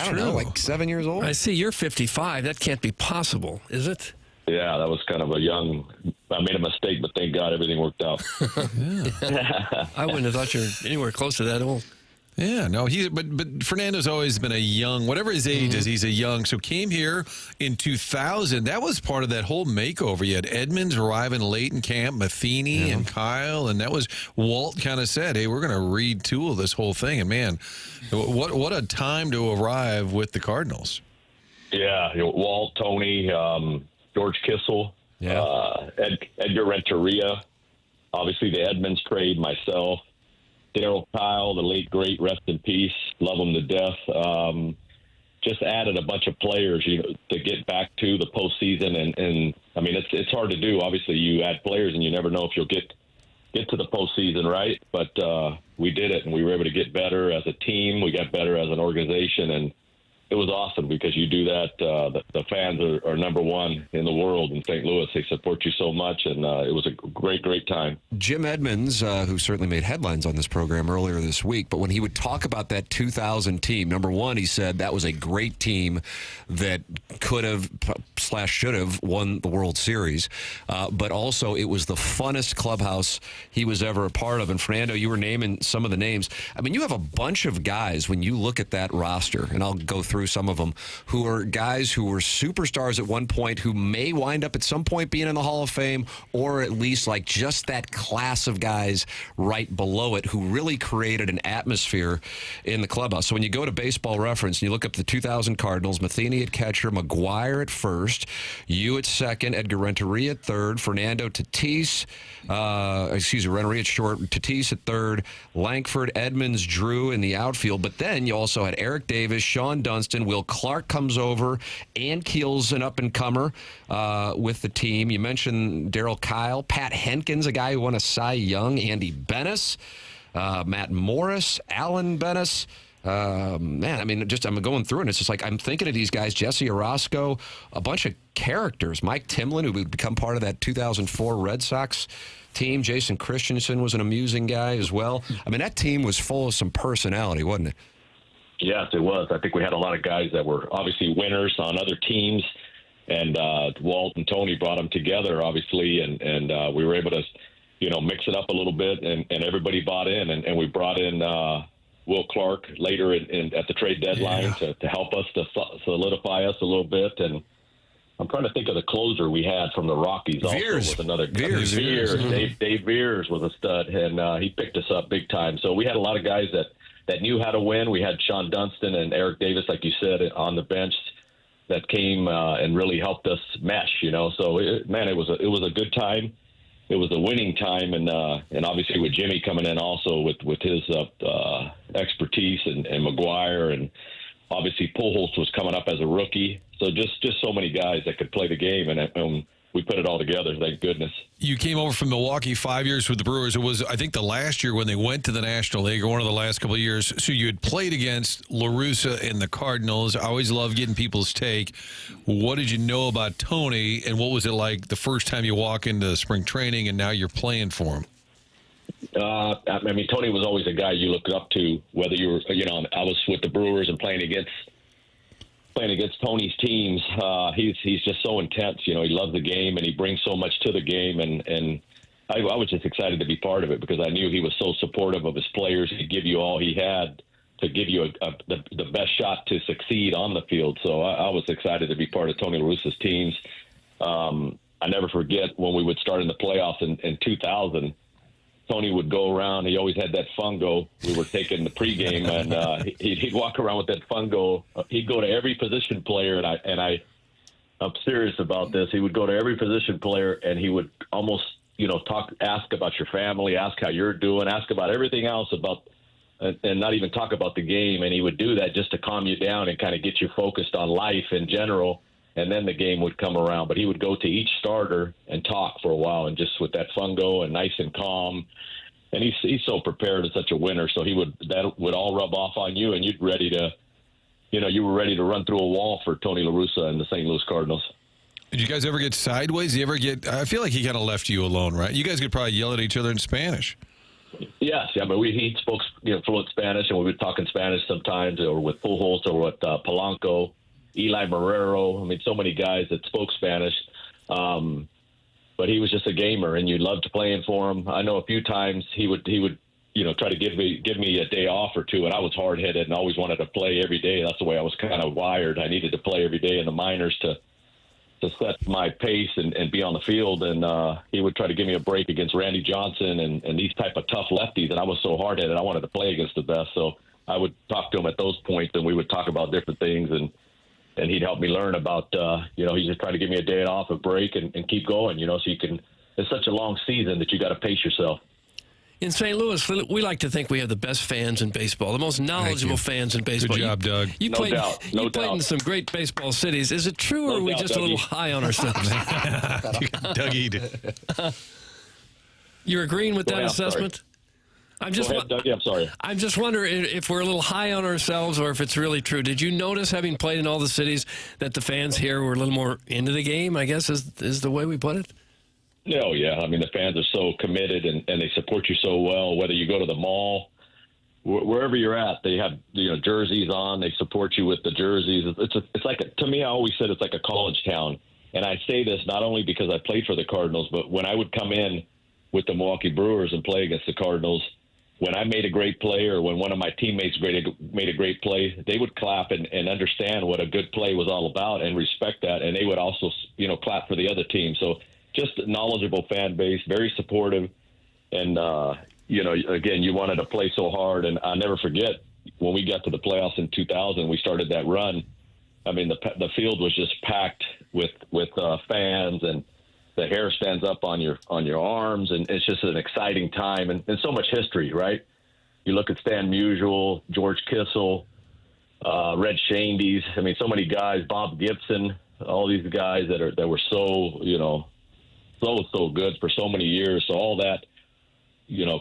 7 years old. I see you're 55. That can't be possible, is it? Yeah, that was kind of I made a mistake, but thank God everything worked out. I wouldn't have thought you're anywhere close to that old. Yeah, no, but Fernando's always been a young, whatever his age is, he's a young. So came here in 2000. That was part of that whole makeover. You had Edmonds arriving late in camp, Matheny and Kyle, and that was Walt kind of said, "Hey, we're going to retool this whole thing." And man, what a time to arrive with the Cardinals. Yeah, Walt, Tony, George Kissel, Edgar Renteria, obviously the Edmonds trade, myself. Daryl Kyle, the late great, rest in peace, love him to death. Just added a bunch of players, to get back to the postseason, and I mean it's hard to do. Obviously, you add players, and you never know if you'll get to the postseason, right? But we did it, and we were able to get better as a team. We got better as an organization, and it was awesome because you do that. The fans are number one in the world in St. Louis. They support you so much, and it was a great time. Jim Edmonds, who certainly made headlines on this program earlier this week, but when he would talk about that 2000 team, number one, he said that was a great team that could have / should have won the World Series, but also it was the funnest clubhouse he was ever a part of. And Fernando, you were naming some of the names. I mean, you have a bunch of guys when you look at that roster, and I'll go through some of them, who are guys who were superstars at one point, who may wind up at some point being in the Hall of Fame, or at least like just that class of guys right below it who really created an atmosphere in the clubhouse. So when you go to Baseball Reference and you look up the 2000 Cardinals, Matheny at catcher, McGuire at first, you at second, Edgar Renteria at third, Fernando Tatis, Renteria at short, Tatis at third, Langford, Edmonds, Drew in the outfield. But then you also had Eric Davis, Sean Dunston, Will Clark comes over, and Keel's an up-and-comer with the team. You mentioned Daryl Kyle, Pat Henkins, a guy who won a Cy Young, Andy Bennis, Matt Morris, Alan Bennis. Man, I mean, I'm going through, and it's just like I'm thinking of these guys, Jesse Orozco, a bunch of characters. Mike Timlin, who would become part of that 2004 Red Sox team. Jason Christensen was an amusing guy as well. I mean, that team was full of some personality, wasn't it? Yes, it was. I think we had a lot of guys that were obviously winners on other teams, and Walt and Tony brought them together, obviously, and we were able to, mix it up a little bit, and everybody bought in, and we brought in Will Clark later at the trade deadline to help us, to solidify us a little bit, and I'm trying to think of the closer we had from the Rockies. Veers. Also with another Veers. Dave Veers was a stud, and he picked us up big time. So we had a lot of guys that knew how to win. We had Sean Dunston and Eric Davis, like you said, on the bench that came and really helped us mesh. So it was a good time. It was a winning time, and obviously with Jimmy coming in also with his expertise and McGuire, and obviously Pujols was coming up as a rookie. So just so many guys that could play the game, and we put it all together, thank goodness. You came over from Milwaukee 5 years with the Brewers. It was, I think, the last year when they went to the National League, or one of the last couple of years. So you had played against La Russa and the Cardinals. I always love getting people's take. What did you know about Tony, and what was it like the first time you walk into spring training and now you're playing for him? Tony was always a guy you looked up to, whether you were, I was with the Brewers and playing against Tony's teams. He's just so intense. He loves the game, and he brings so much to the game. And I was just excited to be part of it because I knew he was so supportive of his players. He'd give you all he had to give you the best shot to succeed on the field. So I was excited to be part of Tony La Russa's teams. I never forget when we would start in the playoffs in 2000. Tony would go around. He always had that fungo. We were taking the pregame, and he'd walk around with that fungo. He'd go to every position player, and I'm serious about this. He would go to every position player, and he would almost, ask about your family, ask how you're doing, ask about everything else and not even talk about the game. And he would do that just to calm you down and kind of get you focused on life in general. And then the game would come around. But he would go to each starter and talk for a while, and just with that fungo and nice and calm. And he's so prepared and such a winner. So that would all rub off on you, and you were ready to run through a wall for Tony La Russa and the St. Louis Cardinals. Did you guys ever get sideways? Did you ever get? I feel like he kind of left you alone, right? You guys could probably yell at each other in Spanish. Yes, yeah, but he spoke fluent Spanish, and we would talk in Spanish sometimes, or with Pujols or with Polanco. Eli Marrero, so many guys that spoke Spanish. But he was just a gamer, and you loved playing for him. I know a few times he would try to give me a day off or two, and I was hard-headed and always wanted to play every day. That's the way I was kind of wired. I needed to play every day in the minors to set my pace and be on the field. And he would try to give me a break against Randy Johnson and these type of tough lefties, and I was so hard-headed. I wanted to play against the best. So I would talk to him at those points, and we would talk about different things, and he'd help me learn about, he's just trying to give me a day off, a break, and keep going, so you can, it's such a long season that you got to pace yourself. In St. Louis, we like to think we have the best fans in baseball, the most knowledgeable fans in baseball. Good job, Doug. You played in some great baseball cities. Is it true, or are we just a little high on ourselves? Dougie. You're agreeing with that assessment? I'm sorry. I'm just wondering if we're a little high on ourselves or if it's really true. Did you notice, having played in all the cities, that the fans here were a little more into the game, I guess is the way we put it? No, yeah. The fans are so committed and they support you so well. Whether you go to the mall, wherever you're at, they have jerseys on. They support you with the jerseys. It's like to me, I always said it's like a college town. And I say this not only because I played for the Cardinals, but when I would come in with the Milwaukee Brewers and play against the Cardinals, when I made a great play or when one of my teammates made a great play, they would clap and understand what a good play was all about and respect that. And they would also, clap for the other team. So just a knowledgeable fan base, very supportive. And, again, you wanted to play so hard. And I'll never forget when we got to the playoffs in 2000, we started that run. The field was just packed with fans, and the hair stands up on your arms, and it's just an exciting time and so much history, right? You look at Stan Musial, George Kissel, Red Shandies. So many guys, Bob Gibson, all these guys that were so good for so many years. So all that,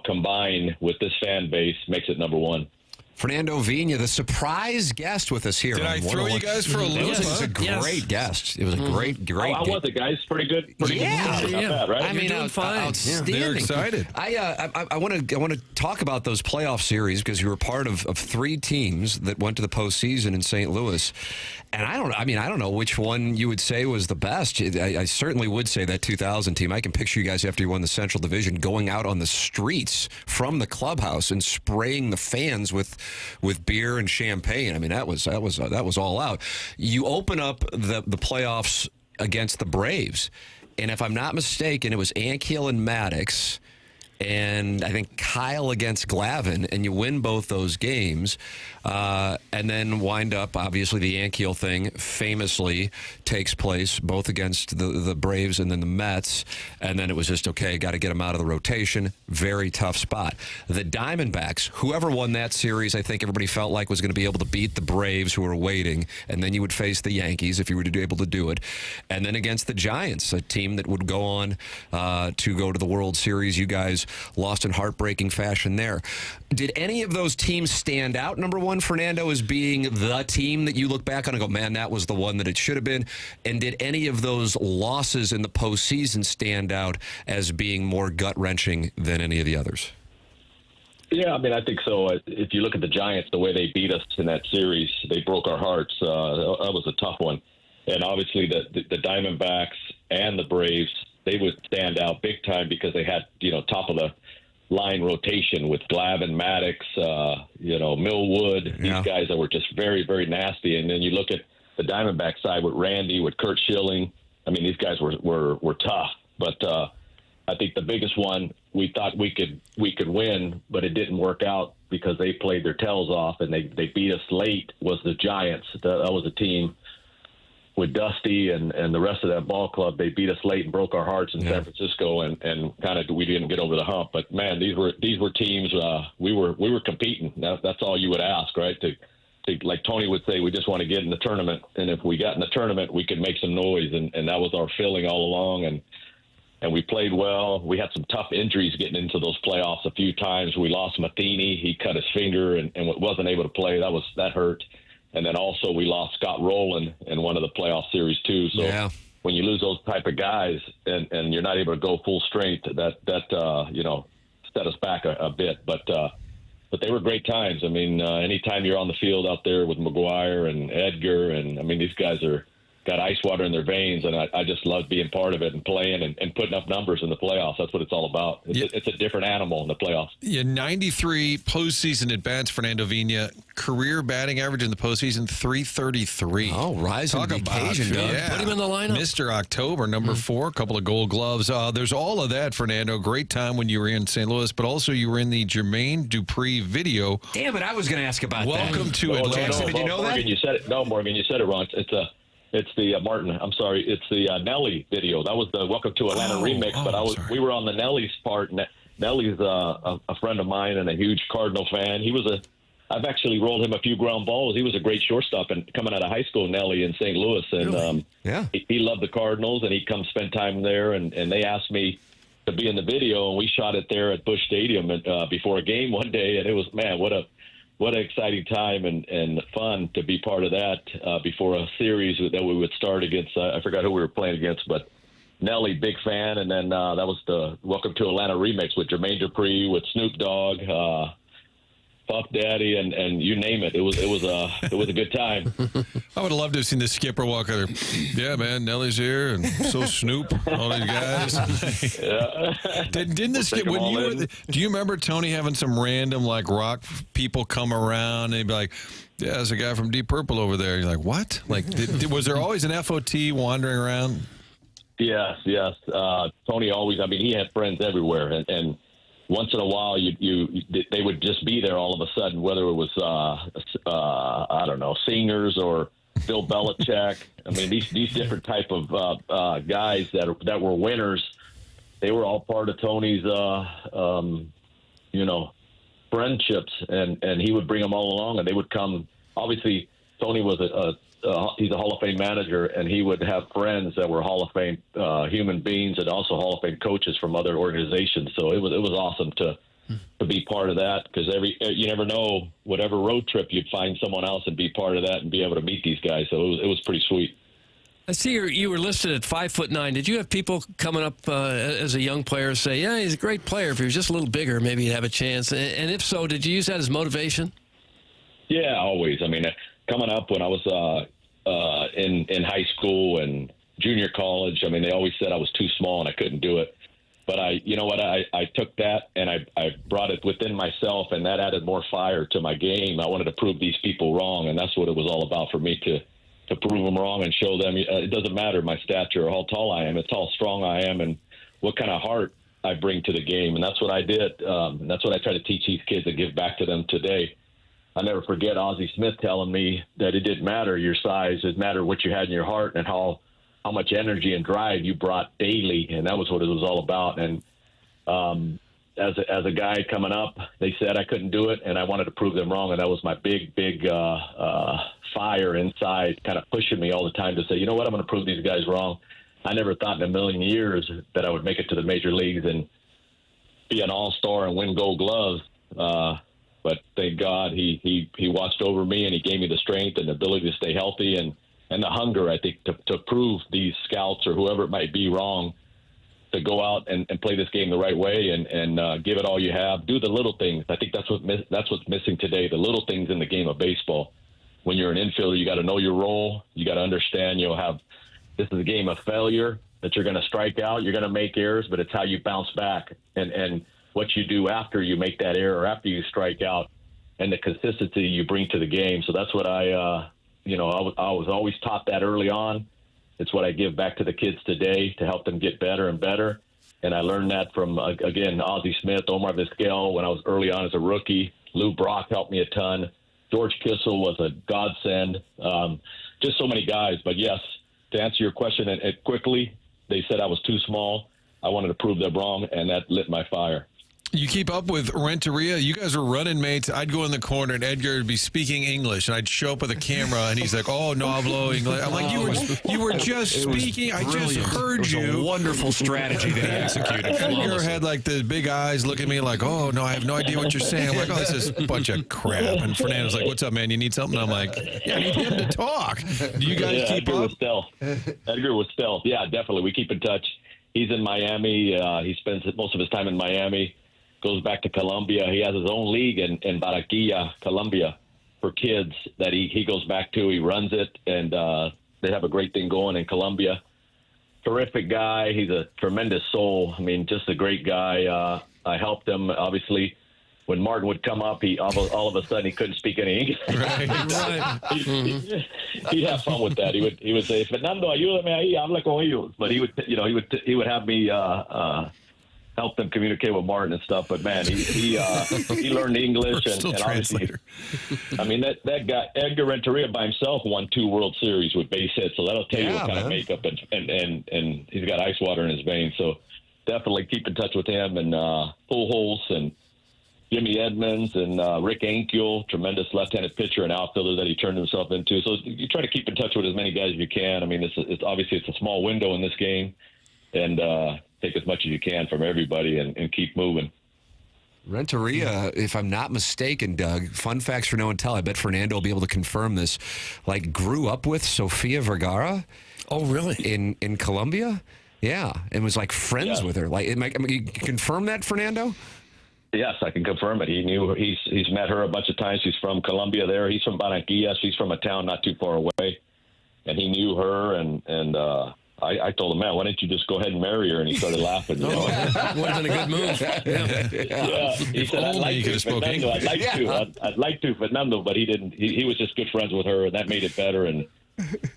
combined with this fan base makes it number one. Fernando Vina, the surprise guest with us here. Did I throw you guys for a loop? It was a great guest. It was a great. How was it, guys? Pretty good. Yeah. Not bad, right? You're doing fine. Outstanding. They're excited. I want to talk about those playoff series because you were part of three teams that went to the postseason in St. Louis, and I don't know which one you would say was the best. I certainly would say that 2000 team. I can picture you guys after you won the Central Division going out on the streets from the clubhouse and spraying the fans with beer and champagne. That was all out. You open up the playoffs against the Braves. And if I'm not mistaken, it was Ankiel and Maddox, and I think Kyle against Glavine, and you win both those games, and then wind up, obviously, the Ankiel thing famously takes place both against the Braves and then the Mets, and then it was just, okay, got to get them out of the rotation. Very tough spot. The Diamondbacks, whoever won that series, I think everybody felt like was going to be able to beat the Braves, who were waiting, and then you would face the Yankees if you were to be able to do it. And then against the Giants, a team that would go on to go to the World Series. You guys lost in heartbreaking fashion there. Did any of those teams stand out, number one, Fernando, as being the team that you look back on and go, man, that was the one that it should have been? And did any of those losses in the postseason stand out as being more gut-wrenching than any of the others? Yeah, I mean, I think so. If you look at the Giants, the way they beat us in that series, they broke our hearts. That was a tough one. And obviously the Diamondbacks and the Braves, they would stand out big time because they had, top of the line rotation with Glavine, Maddox, Millwood, these guys that were just very, very nasty. And then you look at the Diamondback side with Randy, with Kurt Schilling. I mean, these guys were tough. But I think the biggest one, we thought we could win, but it didn't work out because they played their tails off and they beat us late, was the Giants. That was a team with Dusty and the rest of that ball club. They beat us late and broke our hearts in San Francisco, and kind of we didn't get over the hump. But man, these were teams we were competing. That's all you would ask, right? To like Tony would say, we just want to get in the tournament, and if we got in the tournament, we could make some noise, and that was our feeling all along. And we played well. We had some tough injuries getting into those playoffs a few times. We lost Matheny. He cut his finger and wasn't able to play. That hurt. And then also we lost Scott Rowland in one of the playoff series too. So when you lose those type of guys and you're not able to go full strength, that set us back a bit. But they were great times. I mean, anytime you're on the field out there with McGuire and Edgar, and I mean, these guys got ice water in their veins, and I just love being part of it and playing and putting up numbers in the playoffs. That's what it's all about. It's a different animal in the playoffs. Yeah, 93 postseason at-bats, Fernando Vina. Career batting average in the postseason, 333. Oh, rising to the occasion, Doug. Yeah. Put him in the lineup. Mr. October, number 4, a couple of gold gloves. There's all of that, Fernando. Great time when you were in St. Louis, but also you were in the Jermaine Dupri video. Damn it, I was going to ask about Welcome that. to Atlanta. Jackson, did you know Morgan, that? You said it. No, Morgan, you said it wrong. It's the Martin. I'm sorry. It's the Nelly video. That was the Welcome to Atlanta remix. But we were on the Nelly's part. Nelly's a friend of mine and a huge Cardinal fan. I've actually rolled him a few ground balls. He was a great shortstop and coming out of high school, Nelly in St. Louis, and he loved the Cardinals, and he'd come spend time there. And they asked me to be in the video, and we shot it there at Busch Stadium before a game one day, and it was, man, what an exciting time and fun to be part of that before a series that we would start against. I forgot who we were playing against, but Nelly, big fan. And then that was the Welcome to Atlanta remix with Jermaine Dupri, with Snoop Dogg, Puff Daddy, and you name it. It was a good time. I would have loved to have seen the skipper walk out there. Yeah, man, Nelly's here, and so Snoop, all these guys. Didn't the skipper? Do you remember Tony having some random like rock people come around and he'd be like, "Yeah, there's a guy from Deep Purple over there." You're like, "What?" Like, was there always an FOT wandering around? Yes. Tony always. I mean, he had friends everywhere, and once in a while, they would just be there all of a sudden, whether it was, I don't know, singers or Bill Belichick. I mean, these different type of guys that were winners, they were all part of Tony's, friendships, and he would bring them all along, and they would come. Obviously, Tony was he's a Hall of Fame manager, and he would have friends that were Hall of Fame human beings and also Hall of Fame coaches from other organizations. So it was awesome to be part of that, because you never know, whatever road trip you'd find someone else and be part of that and be able to meet these guys. So it was pretty sweet. I see you were listed at 5'9". Did you have people coming up as a young player say, "Yeah, he's a great player. If he was just a little bigger, maybe he'd have a chance"? And if so, did you use that as motivation? Yeah, always. I mean, coming up when I was in high school and junior college, I mean, they always said I was too small and I couldn't do it. But I took that and I brought it within myself, and that added more fire to my game. I wanted to prove these people wrong, and that's what it was all about for me, to to prove them wrong and show them it doesn't matter my stature or how tall I am. It's how strong I am and what kind of heart I bring to the game. And that's what I did. And that's what I try to teach these kids and give back to them today. I never forget Ozzie Smith telling me that it didn't matter your size. It mattered what you had in your heart and how much energy and drive you brought daily. And that was what it was all about. And as a guy coming up, they said I couldn't do it, and I wanted to prove them wrong. And that was my big fire inside, kind of pushing me all the time to say, you know what, I'm going to prove these guys wrong. I never thought in a million years that I would make it to the major leagues and be an all-star and win gold gloves. But thank God he watched over me, and he gave me the strength and the ability to stay healthy and the hunger, I think, to prove these scouts or whoever it might be wrong, to go out and play this game the right way and give it all you have. Do the little things. I think that's what's missing today, the little things in the game of baseball. When you're an infielder, you got to know your role. You got to understand this is a game of failure, that you're going to strike out, you're going to make errors, but it's how you bounce back and what you do after you make that error, after you strike out, and the consistency you bring to the game. So that's what I was always taught that early on. It's what I give back to the kids today to help them get better and better. And I learned that from, again, Ozzie Smith, Omar Vizquel, when I was early on as a rookie. Lou Brock helped me a ton. George Kissel was a godsend. Just so many guys. But, yes, to answer your question quickly, they said I was too small. I wanted to prove them wrong, and that lit my fire. You keep up with Renteria? You guys were running mates. I'd go in the corner, and Edgar would be speaking English, and I'd show up with a camera, and he's like, "Oh, no hablo English." I'm like, "You were just speaking. I just heard you." It was a wonderful strategy that he executed. Edgar had like the big eyes, looking at me like, "Oh no, I have no idea what you're saying." I'm like, "Oh, this is a bunch of crap." And Fernando's like, "What's up, man? You need something?" I'm like, "Yeah, I need him to talk." Do you guys keep Edgar up? Was stealth. Edgar was stealth. Yeah, definitely. We keep in touch. He's in Miami. He spends most of his time in Miami. Goes back to Colombia. He has his own league in Barranquilla, Colombia, for kids that he goes back to. He runs it, and they have a great thing going in Colombia. Terrific guy. He's a tremendous soul. I mean, just a great guy. I helped him, obviously. When Martin would come up, all of a sudden he couldn't speak any English. He'd have fun with that. He would say, "Fernando, ayúdame ahí, habla con ellos." But he would have me help them communicate with Martin and stuff. But man, he learned English and obviously, I mean that guy Edgar Renteria by himself won 2 World Series with base hits. So that'll tell you what kind of makeup and he's got ice water in his veins. So definitely keep in touch with him and Pujols and Jimmy Edmonds and Rick Ankiel, tremendous left-handed pitcher and outfielder that he turned himself into. So you try to keep in touch with as many guys as you can. I mean, it's obviously a small window in this game, and take as much as you can from everybody and keep moving. Renteria, if I'm not mistaken, Doug, fun facts for no one tell. I bet Fernando will be able to confirm this. Like, grew up with Sofia Vergara. Oh, really? In Colombia? Yeah, and was like friends with her. Like, you confirm that, Fernando? Yes, I can confirm it. He knew he's met her a bunch of times. She's from Colombia. He's from Barranquilla. She's from a town not too far away, and he knew her. And I told him, "Man, why don't you just go ahead and marry her?" And he started laughing. You know? Would have been a good move. Yeah. He said, "I'd like to, Fernando. I'd like to, Fernando," but he didn't. He was just good friends with her, and that made it better. And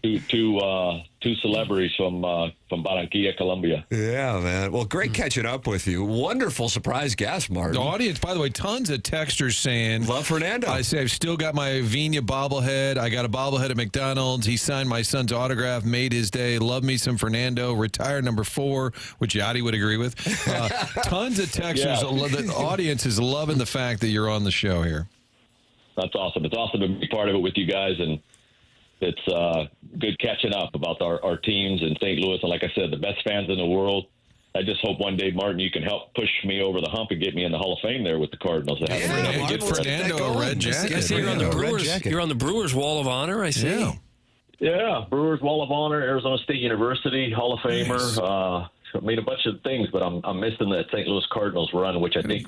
two celebrities from Barranquilla, Colombia. Yeah, man. Well, great catching up with you. Wonderful surprise guest, Martin. The audience, by the way, tons of texters saying, "Love Fernando." I say, I've still got my Vina bobblehead. I got a bobblehead at McDonald's. He signed my son's autograph, made his day. Love me some Fernando. Retired number 4, which Yachty would agree with. Tons of texters. Yeah. The audience is loving the fact that you're on the show here. That's awesome. It's awesome to be part of it with you guys, and it's good catching up about our teams in St. Louis. And like I said, the best fans in the world. I just hope one day, Martin, you can help push me over the hump and get me in the Hall of Fame there with the Cardinals. Get Fernando a red jacket. I see you're on the Brewers. You're on the Brewers Wall of Honor. I see. Yeah, Brewers Wall of Honor, Arizona State University Hall of Famer. Nice. I mean, a bunch of things, but I'm missing that St. Louis Cardinals run, which I think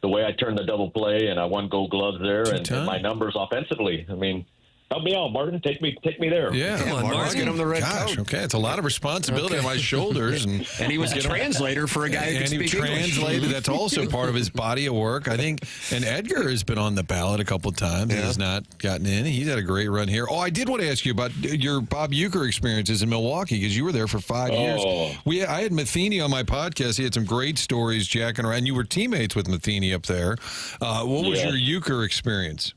the way I turned the double play and I won Gold Gloves there, and my numbers offensively. I mean, help me out, Martin. Take me there. Yeah, Come on, Martin. Let's get him the red Gosh, coat. okay, it's a lot of responsibility on my shoulders, and he was a translator for a guy who could speak English. Translated. That's also part of his body of work, I think. And Edgar has been on the ballot a couple of times. He has not gotten in. He's had a great run here. Oh, I did want to ask you about your Bob Uecker experiences in Milwaukee, because you were there for 5 years. I had Matheny on my podcast. He had some great stories jacking around. You were teammates with Matheny up there. What was your Uecker experience?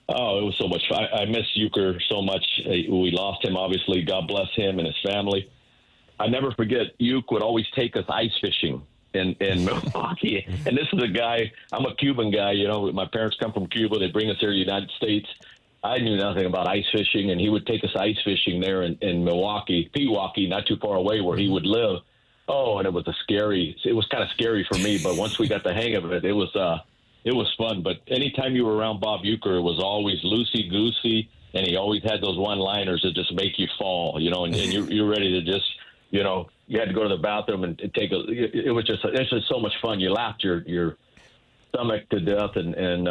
Oh, it was so much fun. I miss Uecker so much. We lost him, obviously. God bless him and his family. I never forget, Uecker would always take us ice fishing in Milwaukee. And this is a guy, I'm a Cuban guy, you know, my parents come from Cuba. They bring us here to the United States. I knew nothing about ice fishing, and he would take us ice fishing there in Milwaukee, Pewaukee, not too far away where he would live. Oh, and it was kind of scary for me, but once we got the hang of it, it was fun. But anytime you were around Bob Uecker, it was always loosey-goosey, and he always had those one-liners that just make you fall, you know, and you're ready to just, you know, you had to go to the bathroom and take it's just so much fun. You laughed your stomach to death, and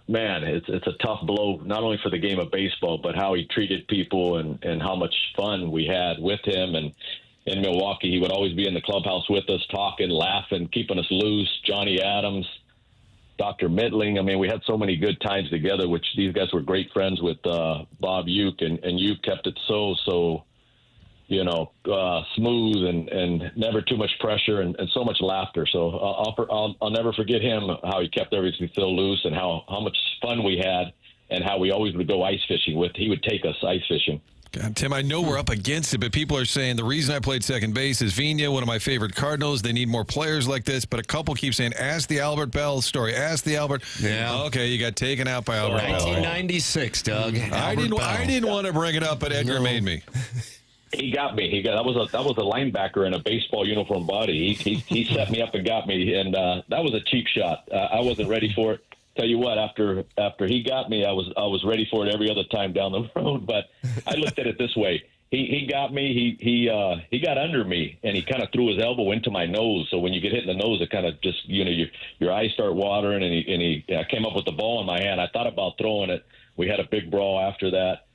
man, it's a tough blow, not only for the game of baseball, but how he treated people and how much fun we had with him. And in Milwaukee, he would always be in the clubhouse with us, talking, laughing, keeping us loose. Johnny Adams, Dr. Mittling. I mean, we had so many good times together, which these guys were great friends with Bob Uecker, and Uecker kept it so you know, smooth and never too much pressure and so much laughter. So I'll never forget him, how he kept everything so loose and how much fun we had and how we always would go ice fishing with. He would take us ice fishing. God, Tim, I know we're up against it, but people are saying the reason I played second base is Vina, one of my favorite Cardinals. They need more players like this, but a couple keep saying, ask the Albert Bell story. Ask the Albert. Yeah. Okay, you got taken out by Albert Bell. 1996, Doug. I didn't want to bring it up, but Edgar made me. He got me. That was a linebacker in a baseball uniform body. He set me up and got me, and that was a cheap shot. I wasn't ready for it. Tell you what, after he got me, I was ready for it every other time down the road. But I looked at it this way: he got me. He got under me, and he kind of threw his elbow into my nose. So when you get hit in the nose, it kind of just, you know, your eyes start watering. And he came up with the ball in my hand. I thought about throwing it. We had a big brawl after that.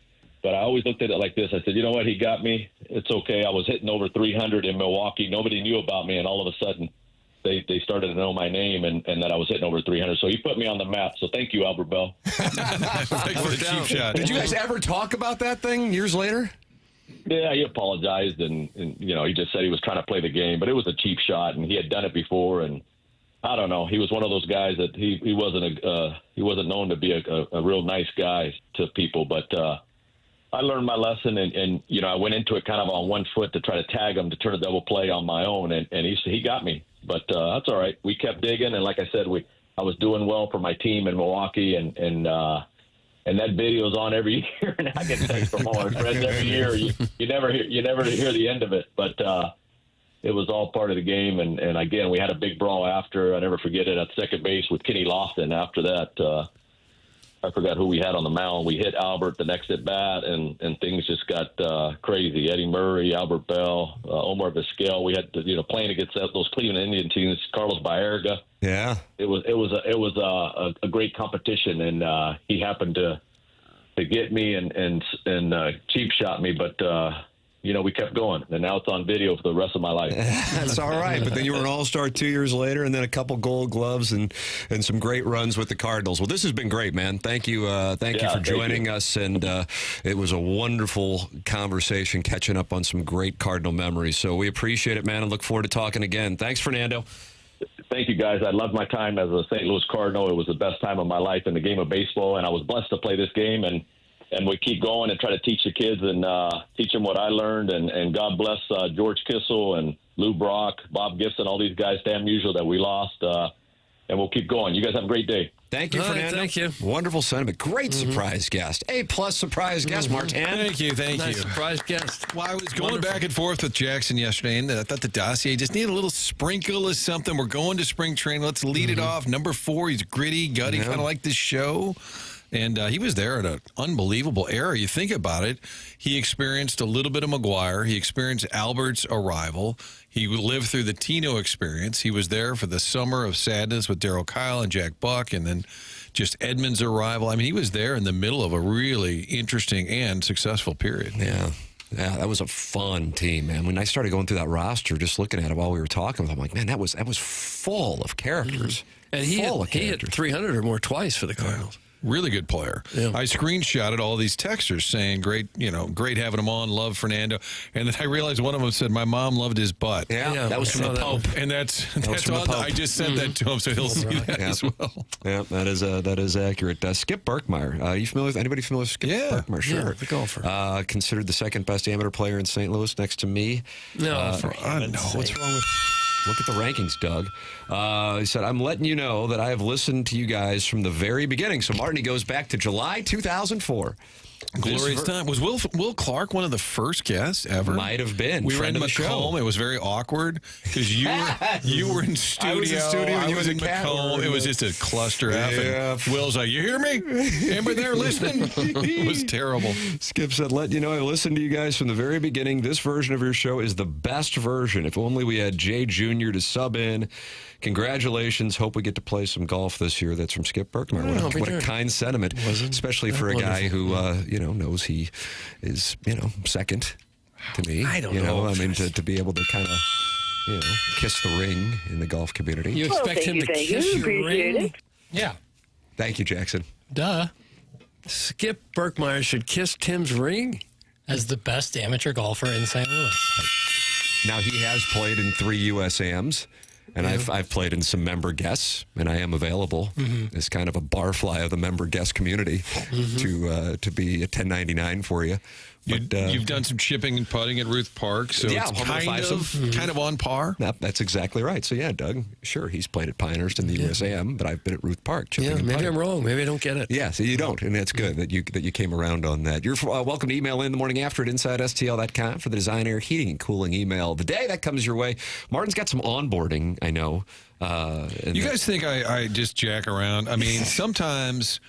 But I always looked at it like this. I said, you know what? He got me. It's okay. I was hitting over 300 in Milwaukee. Nobody knew about me, and all of a sudden they started to know my name and that I was hitting over 300. So he put me on the map. So thank you, Albert Bell. Thanks for the cheap shot. Did you guys ever talk about that thing years later? Yeah, he apologized, and you know, he just said he was trying to play the game, but it was a cheap shot, and he had done it before, and I don't know. He was one of those guys that he wasn't known to be a real nice guy to people, but I learned my lesson, and you know, I went into it kind of on one foot to try to tag him to turn a double play on my own, and he got me. But that's all right. We kept digging, and like I said, I was doing well for my team in Milwaukee, and that video's on every year, and I get texts from all my friends every year. You never hear the end of it, but it was all part of the game. And again, we had a big brawl after. I never forget it at second base with Kenny Lofton. After that, I forgot who we had on the mound. We hit Albert the next at bat, and things just got crazy. Eddie Murray, Albert Bell, Omar Vizquel. We had playing against those Cleveland Indian teams. Carlos Baerga. Yeah, it was a great competition, and he happened to get me and cheap shot me, but. We kept going, and now it's on video for the rest of my life. That's all right. But then you were an All-Star 2 years later, and then a couple Gold Gloves and some great runs with the Cardinals. Well, this has been great, man. Thank you for joining us, and it was a wonderful conversation, catching up on some great Cardinal memories. So we appreciate it, man, and look forward to talking again. Thanks, Fernando. Thank you, guys. I loved my time as a St. Louis Cardinal. It was the best time of my life in the game of baseball, and I was blessed to play this game, and we keep going and try to teach the kids and teach them what I learned. And God bless George Kissel and Lou Brock, Bob Gibson, all these guys, Sam Musial that we lost. And we'll keep going. You guys have a great day. Thank you, Fernando. Thank you. Wonderful sentiment. Great surprise guest. A+ surprise guest, Martin. Thank you. Nice surprise guest. Well, I was going back and forth with Jackson yesterday, and I thought the dossier just needed a little sprinkle of something. We're going to spring training. Let's lead it off. Number 4, he's gritty, gutty, kind of like this show. And he was there at an unbelievable era. You think about it, he experienced a little bit of McGuire. He experienced Albert's arrival. He lived through the Tino experience. He was there for the summer of sadness with Darryl Kyle and Jack Buck, and then just Edmonds' arrival. I mean, he was there in the middle of a really interesting and successful period. Yeah. Yeah, that was a fun team, man. When I started going through that roster, just looking at it while we were talking, I'm like, man, that was full of characters. And he hit 300 or more twice for the Cardinals. Really good player. Yeah. I screenshotted all these texters saying, great having him on, love Fernando. And then I realized one of them said, my mom loved his butt. Yeah, that was from the Pope. And that's from the Pope. I just sent that to him, so he'll see that as well. Yeah, that is accurate. Skip Berkmeyer. You familiar with anybody familiar with Skip Berkmeyer? Sure. Yeah, the golfer. Considered the second best amateur player in St. Louis next to me. No, I don't know. What's wrong with... Look at the rankings, Doug. He said, I'm letting you know that I have listened to you guys from the very beginning. So, Martin, he goes back to July 2004. Glorious time. Was Will Clark one of the first guests ever? Might have been. We were in Macomb. It was very awkward because you were in studio. I was in studio and you was in Macomb. It was just a cluster F. Yeah. And Will's like, you hear me? Anybody there listening? It was terrible. Skip said, let you know, I listened to you guys from the very beginning. This version of your show is the best version. If only we had Jay Jr. to sub in. Congratulations. Hope we get to play some golf this year. That's from Skip Berkmeyer. What a kind sentiment, especially for a guy who, knows he is, second to me. I don't know. I mean, to be able to kind of, kiss the ring in the golf community. You expect him to kiss your ring? Yeah. Thank you, Jackson. Duh. Skip Berkmeyer should kiss Tim's ring? As the best amateur golfer in St. Louis. Now, he has played in 3 USAMs. And I've played in some member guests, and I am available as kind of a barfly of the member guest community to be a 1099 for you. But, you've done some chipping and putting at Ruth Park, so it's kind of on par. That's exactly right. So, yeah, Doug, sure, he's played at Pinehurst in the USAM, but I've been at Ruth Park chipping and maybe putting. I'm wrong. Maybe I don't get it. Yeah, so you don't, and that's good that you came around on that. You're welcome to email in the morning after at InsideSTL.com for the Design, Air, Heating, and Cooling email of the day. That comes your way. Martin's got some onboarding, I know. You guys think I just jack around? I mean, sometimes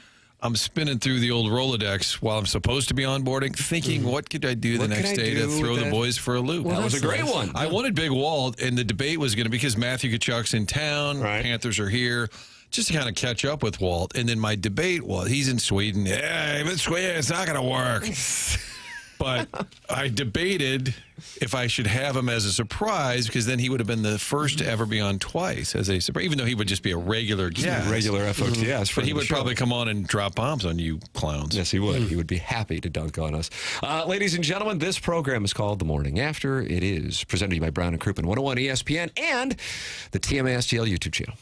I'm spinning through the old Rolodex while I'm supposed to be onboarding, thinking, what could I do the next day to throw the boys for a loop? Well, that was a great one. I wanted Big Walt, and the debate was going to be because Matthew Kachuk's in town, Panthers are here, just to kind of catch up with Walt. And then my debate was, he's in Sweden. Yeah, it's not going to work. But I debated if I should have him as a surprise, because then he would have been the first to ever be on twice as a surprise, even though he would just be a regular guest. Regular FOTS. But he would probably come on and drop bombs on you clowns. Yes, he would. He would be happy to dunk on us. Ladies and gentlemen, this program is called The Morning After. It is presented to you by Brown & Crouppen 101 ESPN and the TMASTL YouTube channel.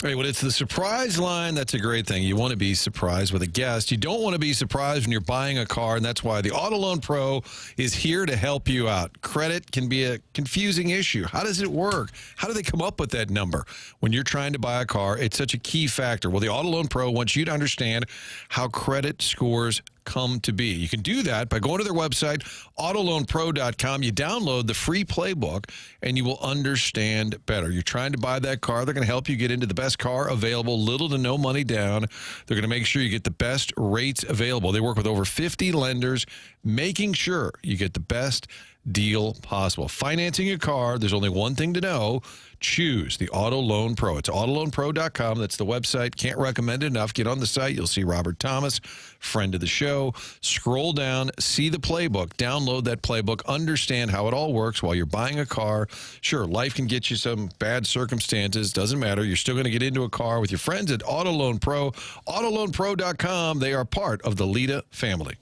All right, when it's the surprise line, that's a great thing. You want to be surprised with a guest. You don't want to be surprised when you're buying a car, and that's why the Auto Loan Pro is here to help you out. Credit can be a confusing issue. How does it work? How do they come up with that number? When you're trying to buy a car, it's such a key factor. Well, the Auto Loan Pro wants you to understand how credit scores come to be. You can do that by going to their website, autoloanpro.com. You download the free playbook, and you will understand better. You're trying to buy that car. They're going to help you get into the best car available, little to no money down. They're going to make sure you get the best rates available. They work with over 50 lenders, making sure you get the best deal possible. Financing a car, there's only one thing to know. Choose the Auto Loan Pro. It's autoloanpro.com. That's the website. Can't recommend it enough. Get on the site. You'll see Robert Thomas, friend of the show. Scroll down, see the playbook, download that playbook, understand how it all works while you're buying a car. Sure, life can get you some bad circumstances. Doesn't matter. You're still going to get into a car with your friends at Auto Loan Pro. Autoloanpro.com. They are part of the Lita family.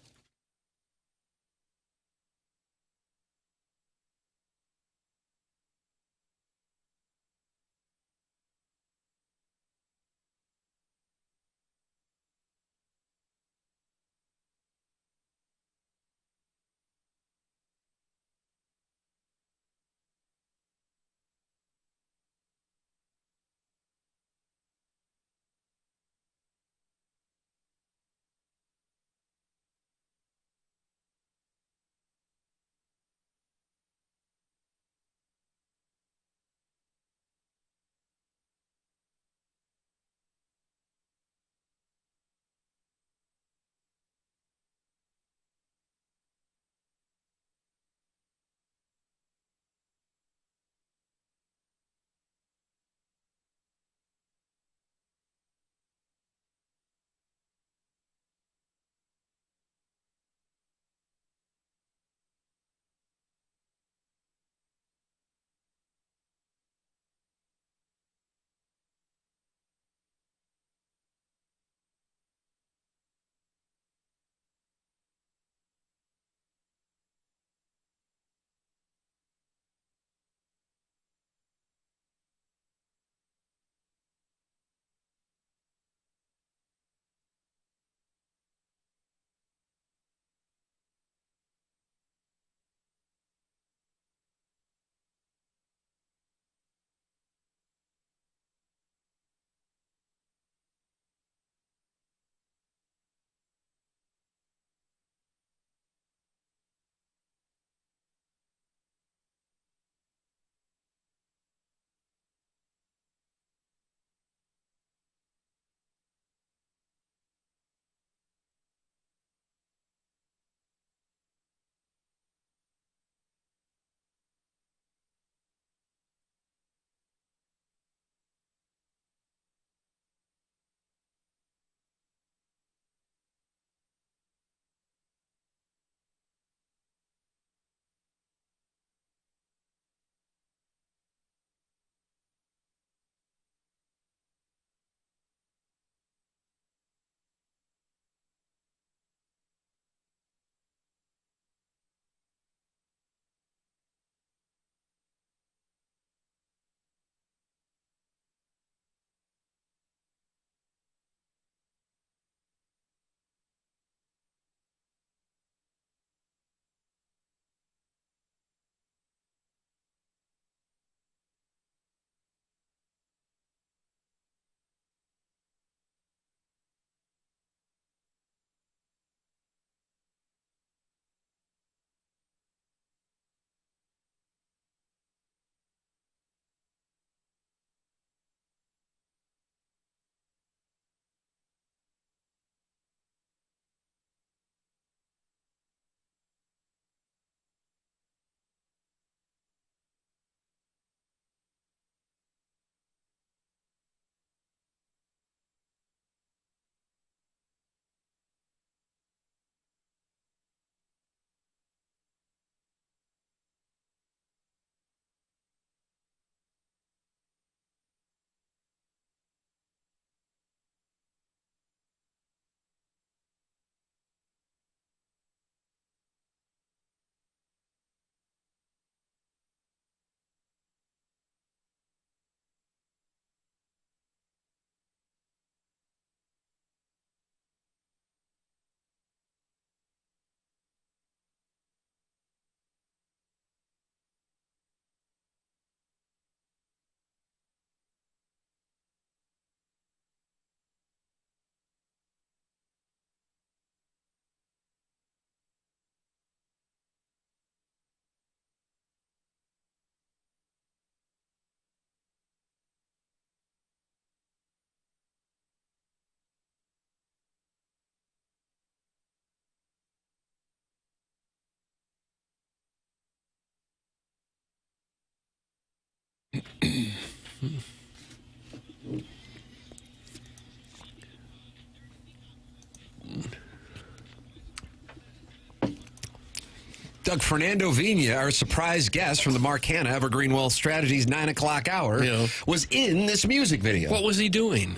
Doug, Fernando Vina, our surprise guest from the Mark Hanna Evergreen Wealth Strategies 9 o'clock hour, was in this music video. What was he doing?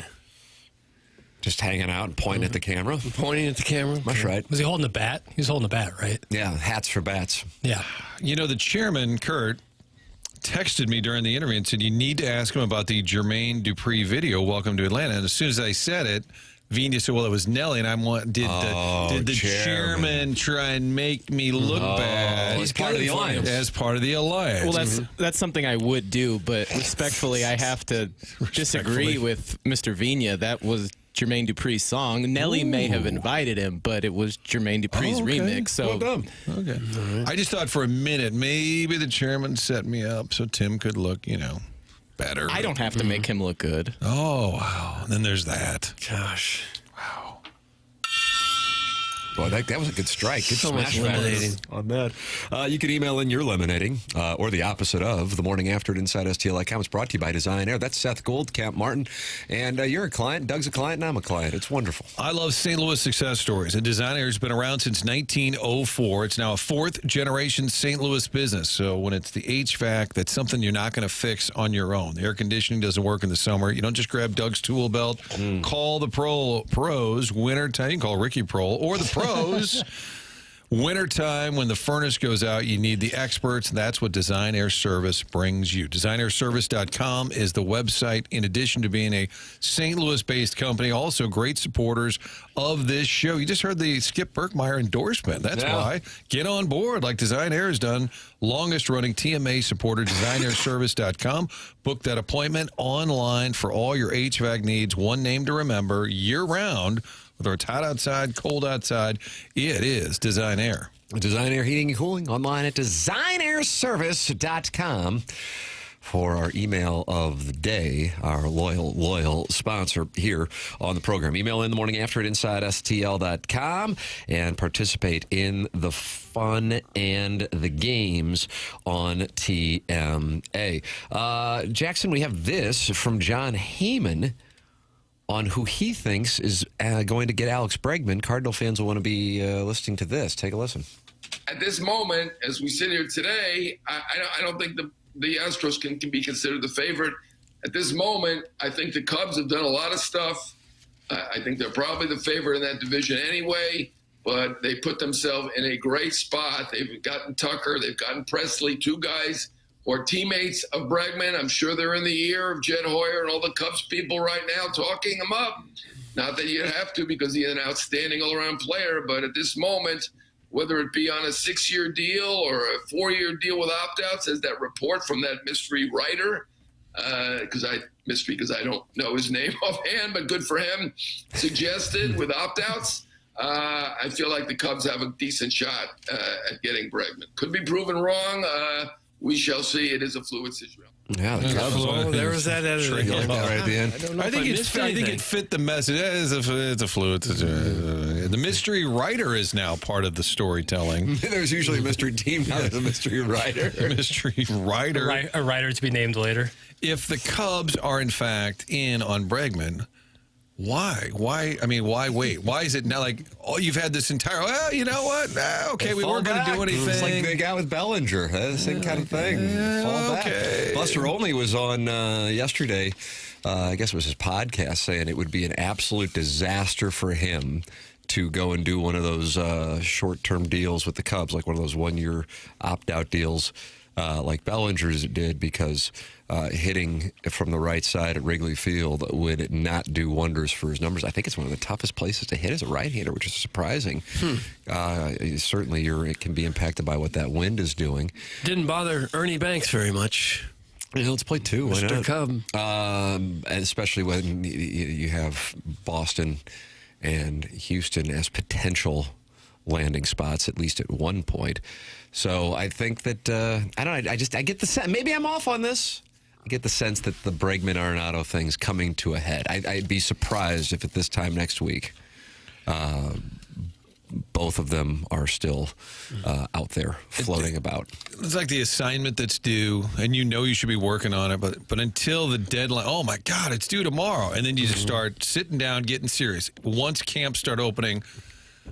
Just hanging out and pointing at the camera. Pointing at the camera? That's right. Was he holding a bat? He was holding a bat, right? Yeah, hats for bats. Yeah. You know, the chairman, Kurt, texted me during the interview and said, you need to ask him about the Jermaine Dupri video, Welcome to Atlanta. And as soon as I said it, Vina said, well, it was Nelly, and did the chairman try and make me look bad? He's part of the alliance. As part of the alliance. Well, that's something I would do, but respectfully, I have to disagree with Mr. Vina. That was Jermaine Dupri's song. Nelly may have invited him, but it was Jermaine Dupri's remix. So, well done. Okay. Right. I just thought for a minute, maybe the chairman set me up so Tim could look, better. I don't have to make him look good. Oh, wow. And then there's that. Gosh. Wow. Boy, that was a good strike. Good So much smash lemonading on that. You can email in your lemonading, or the opposite of, the morning after at InsideSTL.com. It's brought to you by Design Air. That's Seth Gould, Camp Martin. And you're a client. Doug's a client, and I'm a client. It's wonderful. I love St. Louis success stories. And Design Air has been around since 1904. It's now a fourth-generation St. Louis business. So when it's the HVAC, that's something you're not going to fix on your own. The air conditioning doesn't work in the summer. You don't just grab Doug's tool belt. Call the pros. Wintertime. You can call Ricky Prohl or the pros. Wintertime, when the furnace goes out, you need the experts. That's what Design Air Service brings you. DesignAirService.com is the website. In addition to being a St. Louis-based company, also great supporters of this show. You just heard the Skip Berkmeyer endorsement. That's why. Get on board like Design Air has done. Longest-running TMA supporter, DesignAirService.com. Book that appointment online for all your HVAC needs. One name to remember year-round. Whether it's hot outside, cold outside, it is Design Air. Design Air Heating and Cooling online at designairservice.com for our email of the day, our loyal sponsor here on the program. Email in the morning after at InsideSTL.com and participate in the fun and the games on TMA. Jackson, we have this from John Heyman on who he thinks is going to get Alex Bregman. Cardinal fans will want to be listening to this. Take a listen. At this moment, as we sit here today, I don't think the Astros can be considered the favorite. At this moment, I think the Cubs have done a lot of stuff. I think they're probably the favorite in that division anyway, but they put themselves in a great spot. They've gotten Tucker. They've gotten Presley, two guys or teammates of Bregman. I'm sure they're in the ear of Jed Hoyer and all the Cubs people right now talking him up. Not that you have to because he's an outstanding all-around player, but at this moment, whether it be on a 6-year deal or a 4-year deal with opt-outs, as that report from that mystery writer, because I don't know his name offhand, but good for him, suggested with opt-outs, I feel like the Cubs have a decent shot at getting Bregman. Could be proven wrong. We shall see. It is a fluid situation. Yeah, the Cubs. There was that editing. Like that right at the end. I think it fit the message. It's a fluid. The mystery writer is now part of the storytelling. There's usually a mystery team. Now there's a mystery writer. Mystery writer. A writer to be named later. If the Cubs are in fact in on Bregman, why? Why? I mean, why wait? Why is it now like, oh, you've had this entire, well, you know what? Okay, we weren't going to do anything. It's like the guy with Bellinger. The same kind of thing. Fall back. Buster Olney was on yesterday, I guess it was his podcast, saying it would be an absolute disaster for him to go and do one of those short-term deals with the Cubs, like one of those one-year opt-out deals like Bellinger's did, because hitting from the right side at Wrigley Field would not do wonders for his numbers. I think it's one of the toughest places to hit as a right-hander, which is surprising. Certainly it can be impacted by what that wind is doing. Didn't bother Ernie Banks very much. Yeah, let's play two. Mr. Cub. And especially when you have Boston and Houston as potential landing spots, at least at one point. So I think that, I don't know, I get the sense, maybe I'm off on this. I get the sense that the Bregman-Arenado thing's coming to a head. I'd be surprised if at this time next week both of them are still out there floating about. It's like the assignment that's due, and you should be working on it, but until the deadline, oh my God, it's due tomorrow, and then you just start sitting down, getting serious. Once camps start opening,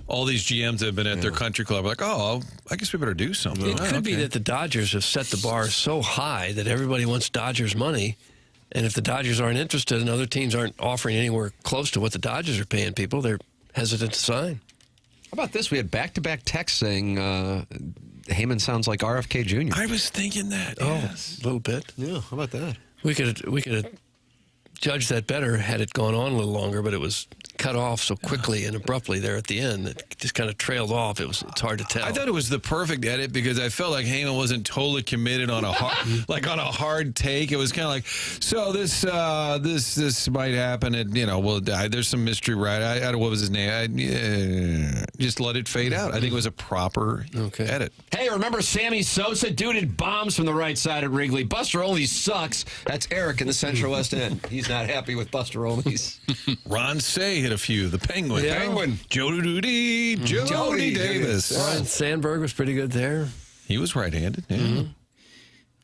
all these GMs that have been at their country club are like, oh, I guess we better do something. It could be that the Dodgers have set the bar so high that everybody wants Dodgers money. And if the Dodgers aren't interested and other teams aren't offering anywhere close to what the Dodgers are paying people, they're hesitant to sign. How about this? We had back-to-back texts saying Heyman sounds like RFK Jr. I was thinking that. Yes. A little bit. Yeah, how about that? We could have judged that better had it gone on a little longer, but it was cut off so quickly and abruptly there at the end that it just kind of trailed off. It's hard to tell. I thought it was the perfect edit because I felt like Heyman wasn't totally committed on a hard take. It was kind of like, so this might happen, and there's some mystery, right? I don't know what was his name. Just let it fade out. I think it was a proper edit. Hey, remember Sammy Sosa? Dude hit bombs from the right side at Wrigley. Buster Olney sucks. That's Eric in the Central West End. He's not happy with Buster Olney's. Ron Say hit a few. The Penguin. Yeah. Penguin. Jody Davis. Ryan Sandberg was pretty good there. He was right-handed. Yeah.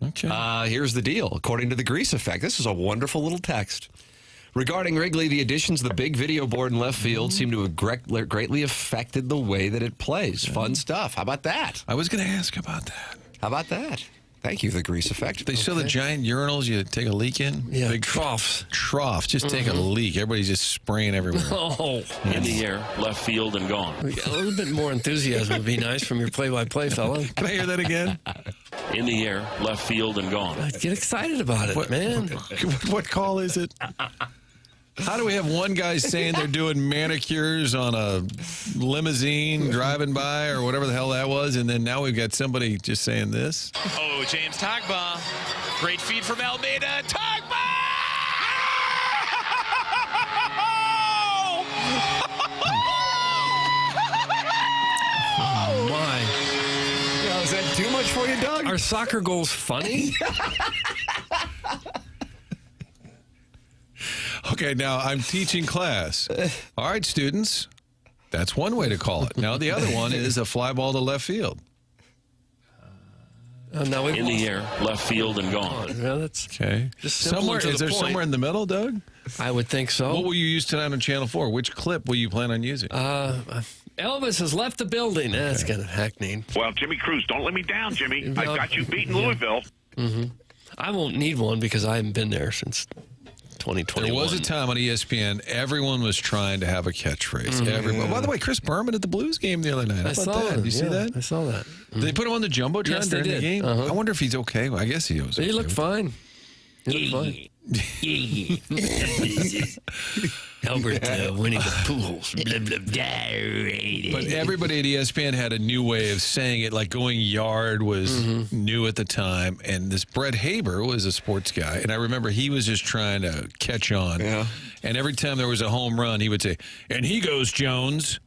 Okay. Here's the deal. According to the Grease Effect, this is a wonderful little text. Regarding Wrigley, the additions of the big video board in left field seem to have greatly affected the way that it plays. Fun stuff. How about that? I was going to ask about that. How about that? Thank you, the Grease Effect. They show the giant urinals you take a leak in? Yeah, big troughs. Just take a leak. Everybody's just spraying everywhere. Oh. In the air, left field and gone. A little bit more enthusiasm would be nice from your play-by-play fella. Can I hear that again? In the air, left field and gone. Get excited about it, man. What call is it? How do we have one guy saying they're doing manicures on a limousine driving by or whatever the hell that was, and then now we've got somebody just saying this? Oh, James Togba. Great feed from Almeida. Togba! Oh, my. Is that too much for you, Doug? Are soccer goals funny? Okay, now I'm teaching class. All right, students, that's one way to call it. Now the other one is a fly ball to left field. Now in the air, left field and gone. Yeah, that's okay. Just somewhere is there point. somewhere in the middle, Doug? I would think so. What will you use tonight on Channel 4? Which clip will you plan on using? Elvis has left the building. That's kind of hackneyed. Well, Jimmy Cruz, don't let me down, Jimmy. I got you beating Louisville. Mm-hmm. I won't need one because I haven't been there since 2021. There was a time on ESPN, everyone was trying to have a catchphrase. Everyone. By the way, Chris Berman at the Blues game the other night. How about that? Did you see that? I saw that. Did they put him on the Jumbotron during the game? I wonder if he's okay. I guess he was. He looked fine. Albert winning the pools. Blah, blah, blah. But everybody at ESPN had a new way of saying it, like going yard was new at the time. And this Brett Haber was a sports guy. And I remember he was just trying to catch on. Yeah. And every time there was a home run, he would say, and he goes, Jones.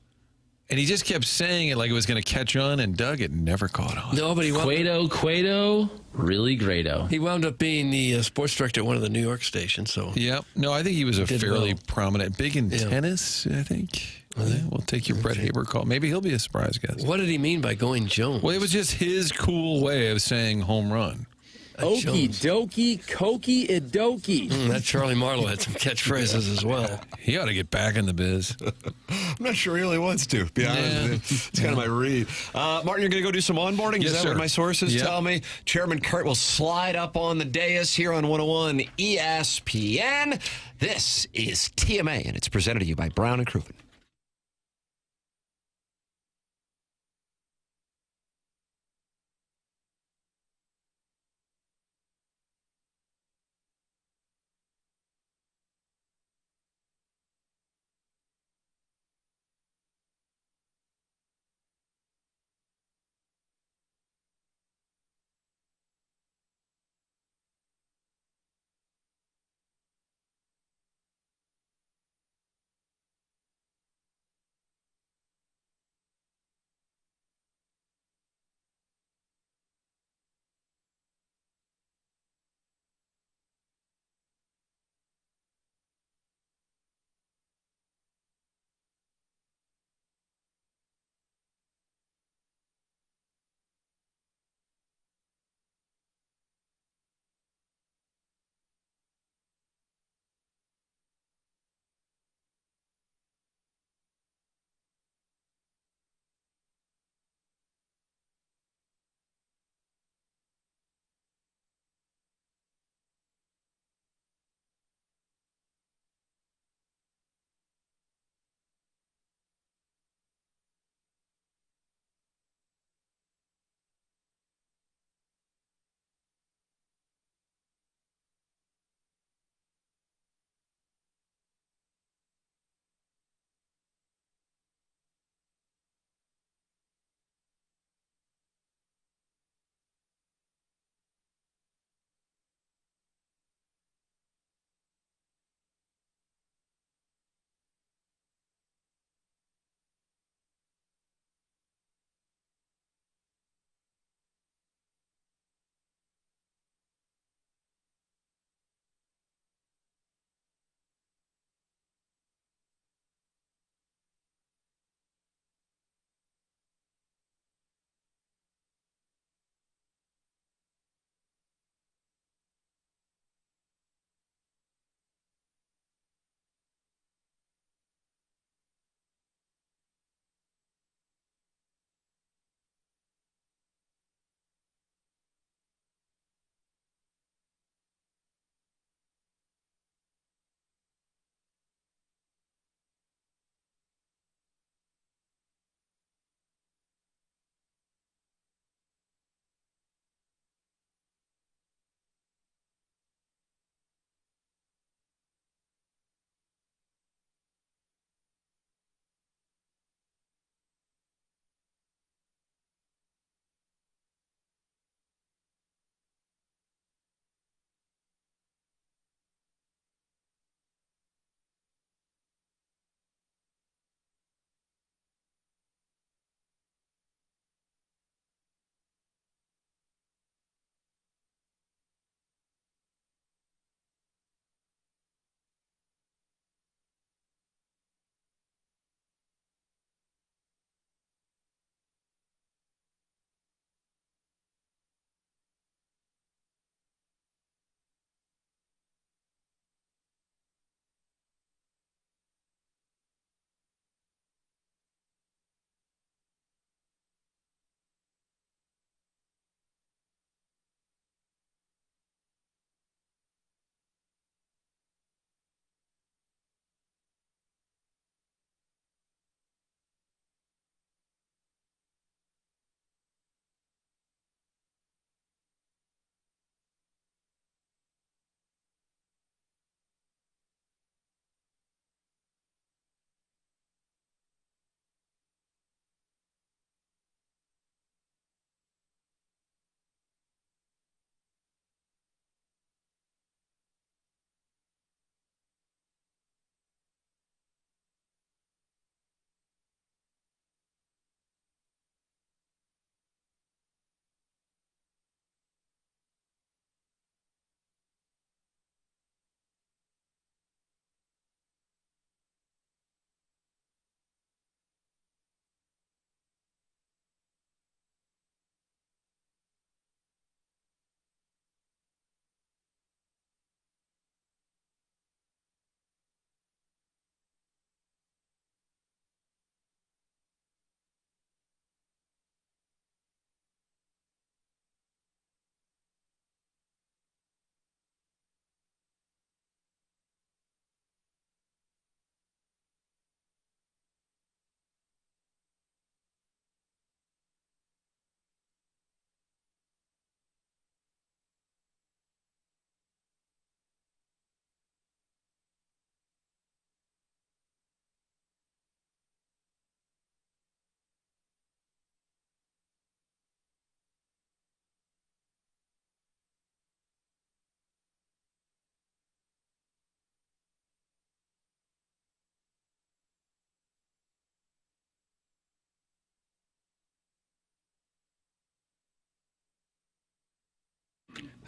And he just kept saying it like it was going to catch on, and Doug, it never caught on. No, but he Cueto, really greato. He wound up being the sports director at one of the New York stations. So yep. No, I think he was a fairly prominent, big in tennis, I think. We'll take your Brett Haber call. Maybe he'll be a surprise guest. What did he mean by going Jones? Well, it was just his cool way of saying home run. Okie dokie, kokie idoki. That Charlie Marlowe had some catchphrases as well. He ought to get back in the biz. I'm not sure he really wants to, be honest with you. It's kind of my read. Martin, you're going to go do some onboarding? Yes, Is that sir. what my sources tell me? Chairman Kurt will slide up on the dais here on 101 ESPN. This is TMA, and it's presented to you by Brown and Crouppen.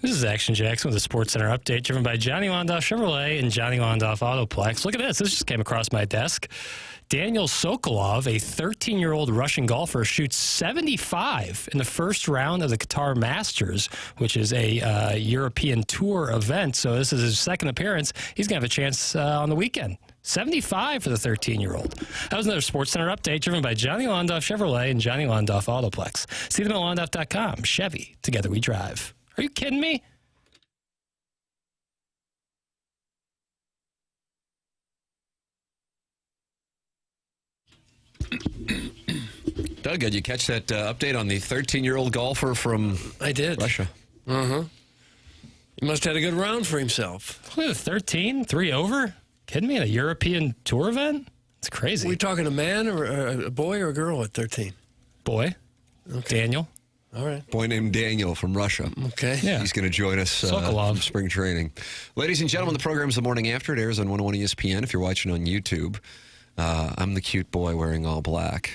This is Action Jackson with a Sports Center update driven by Johnny Londoff Chevrolet and Johnny Londoff Autoplex. Look at this. This just came across my desk. Daniel Sokolov, a 13-year-old Russian golfer, shoots 75 in the first round of the Qatar Masters, which is a European Tour event. So this is his second appearance. He's going to have a chance on the weekend. 75 for the 13-year-old. That was another Sports Center update driven by Johnny Londoff Chevrolet and Johnny Londoff Autoplex. See them at londoff.com. Chevy, together we drive. Are you kidding me? Doug, did you catch that update on the 13-year-old golfer from I did. Russia? Uh-huh. He must have had a good round for himself. Look at 13, 3 over? Kidding me? At a European Tour event? It's crazy. Are we talking a man or a boy or a girl at 13? Boy. Okay. Daniel. All right. Boy named Daniel from Russia. Okay. Yeah. He's going to join us from spring training. Ladies and gentlemen, the program's The Morning After. It airs on 101 ESPN if you're watching on YouTube. I'm the cute boy wearing all black.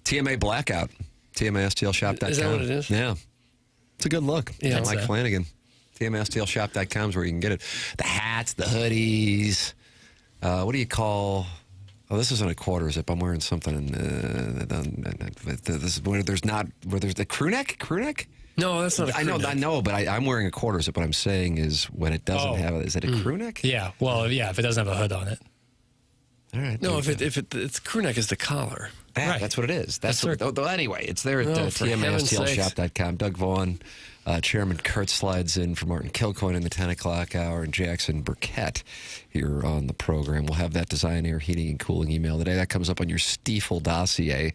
TMA Blackout. TMASTLshop.com. Is that what it is? Yeah. It's a good look. Yeah, Mike Flanagan. TMASTLshop.com is where you can get it. The hats, the hoodies. What do you call... Oh, this isn't a quarter zip. I'm wearing something. This is where there's the crew neck. Crew neck. No, that's not a crew neck. I know, but I'm wearing a quarter zip. What I'm saying is when it doesn't have it, is it a crew neck? Yeah. Well, yeah. If it doesn't have a hood on it. All right. No, if it's crew neck is the collar. Right. That's what it is. Anyway, it's there at TMASTLshop.com. Doug Vaughn, Chairman Kurt slides in for Martin Kilcoyne in the 10 o'clock hour, and Jackson Burkett here on the program. We'll have that design, air, heating, and cooling email today. That comes up on your Stiefel dossier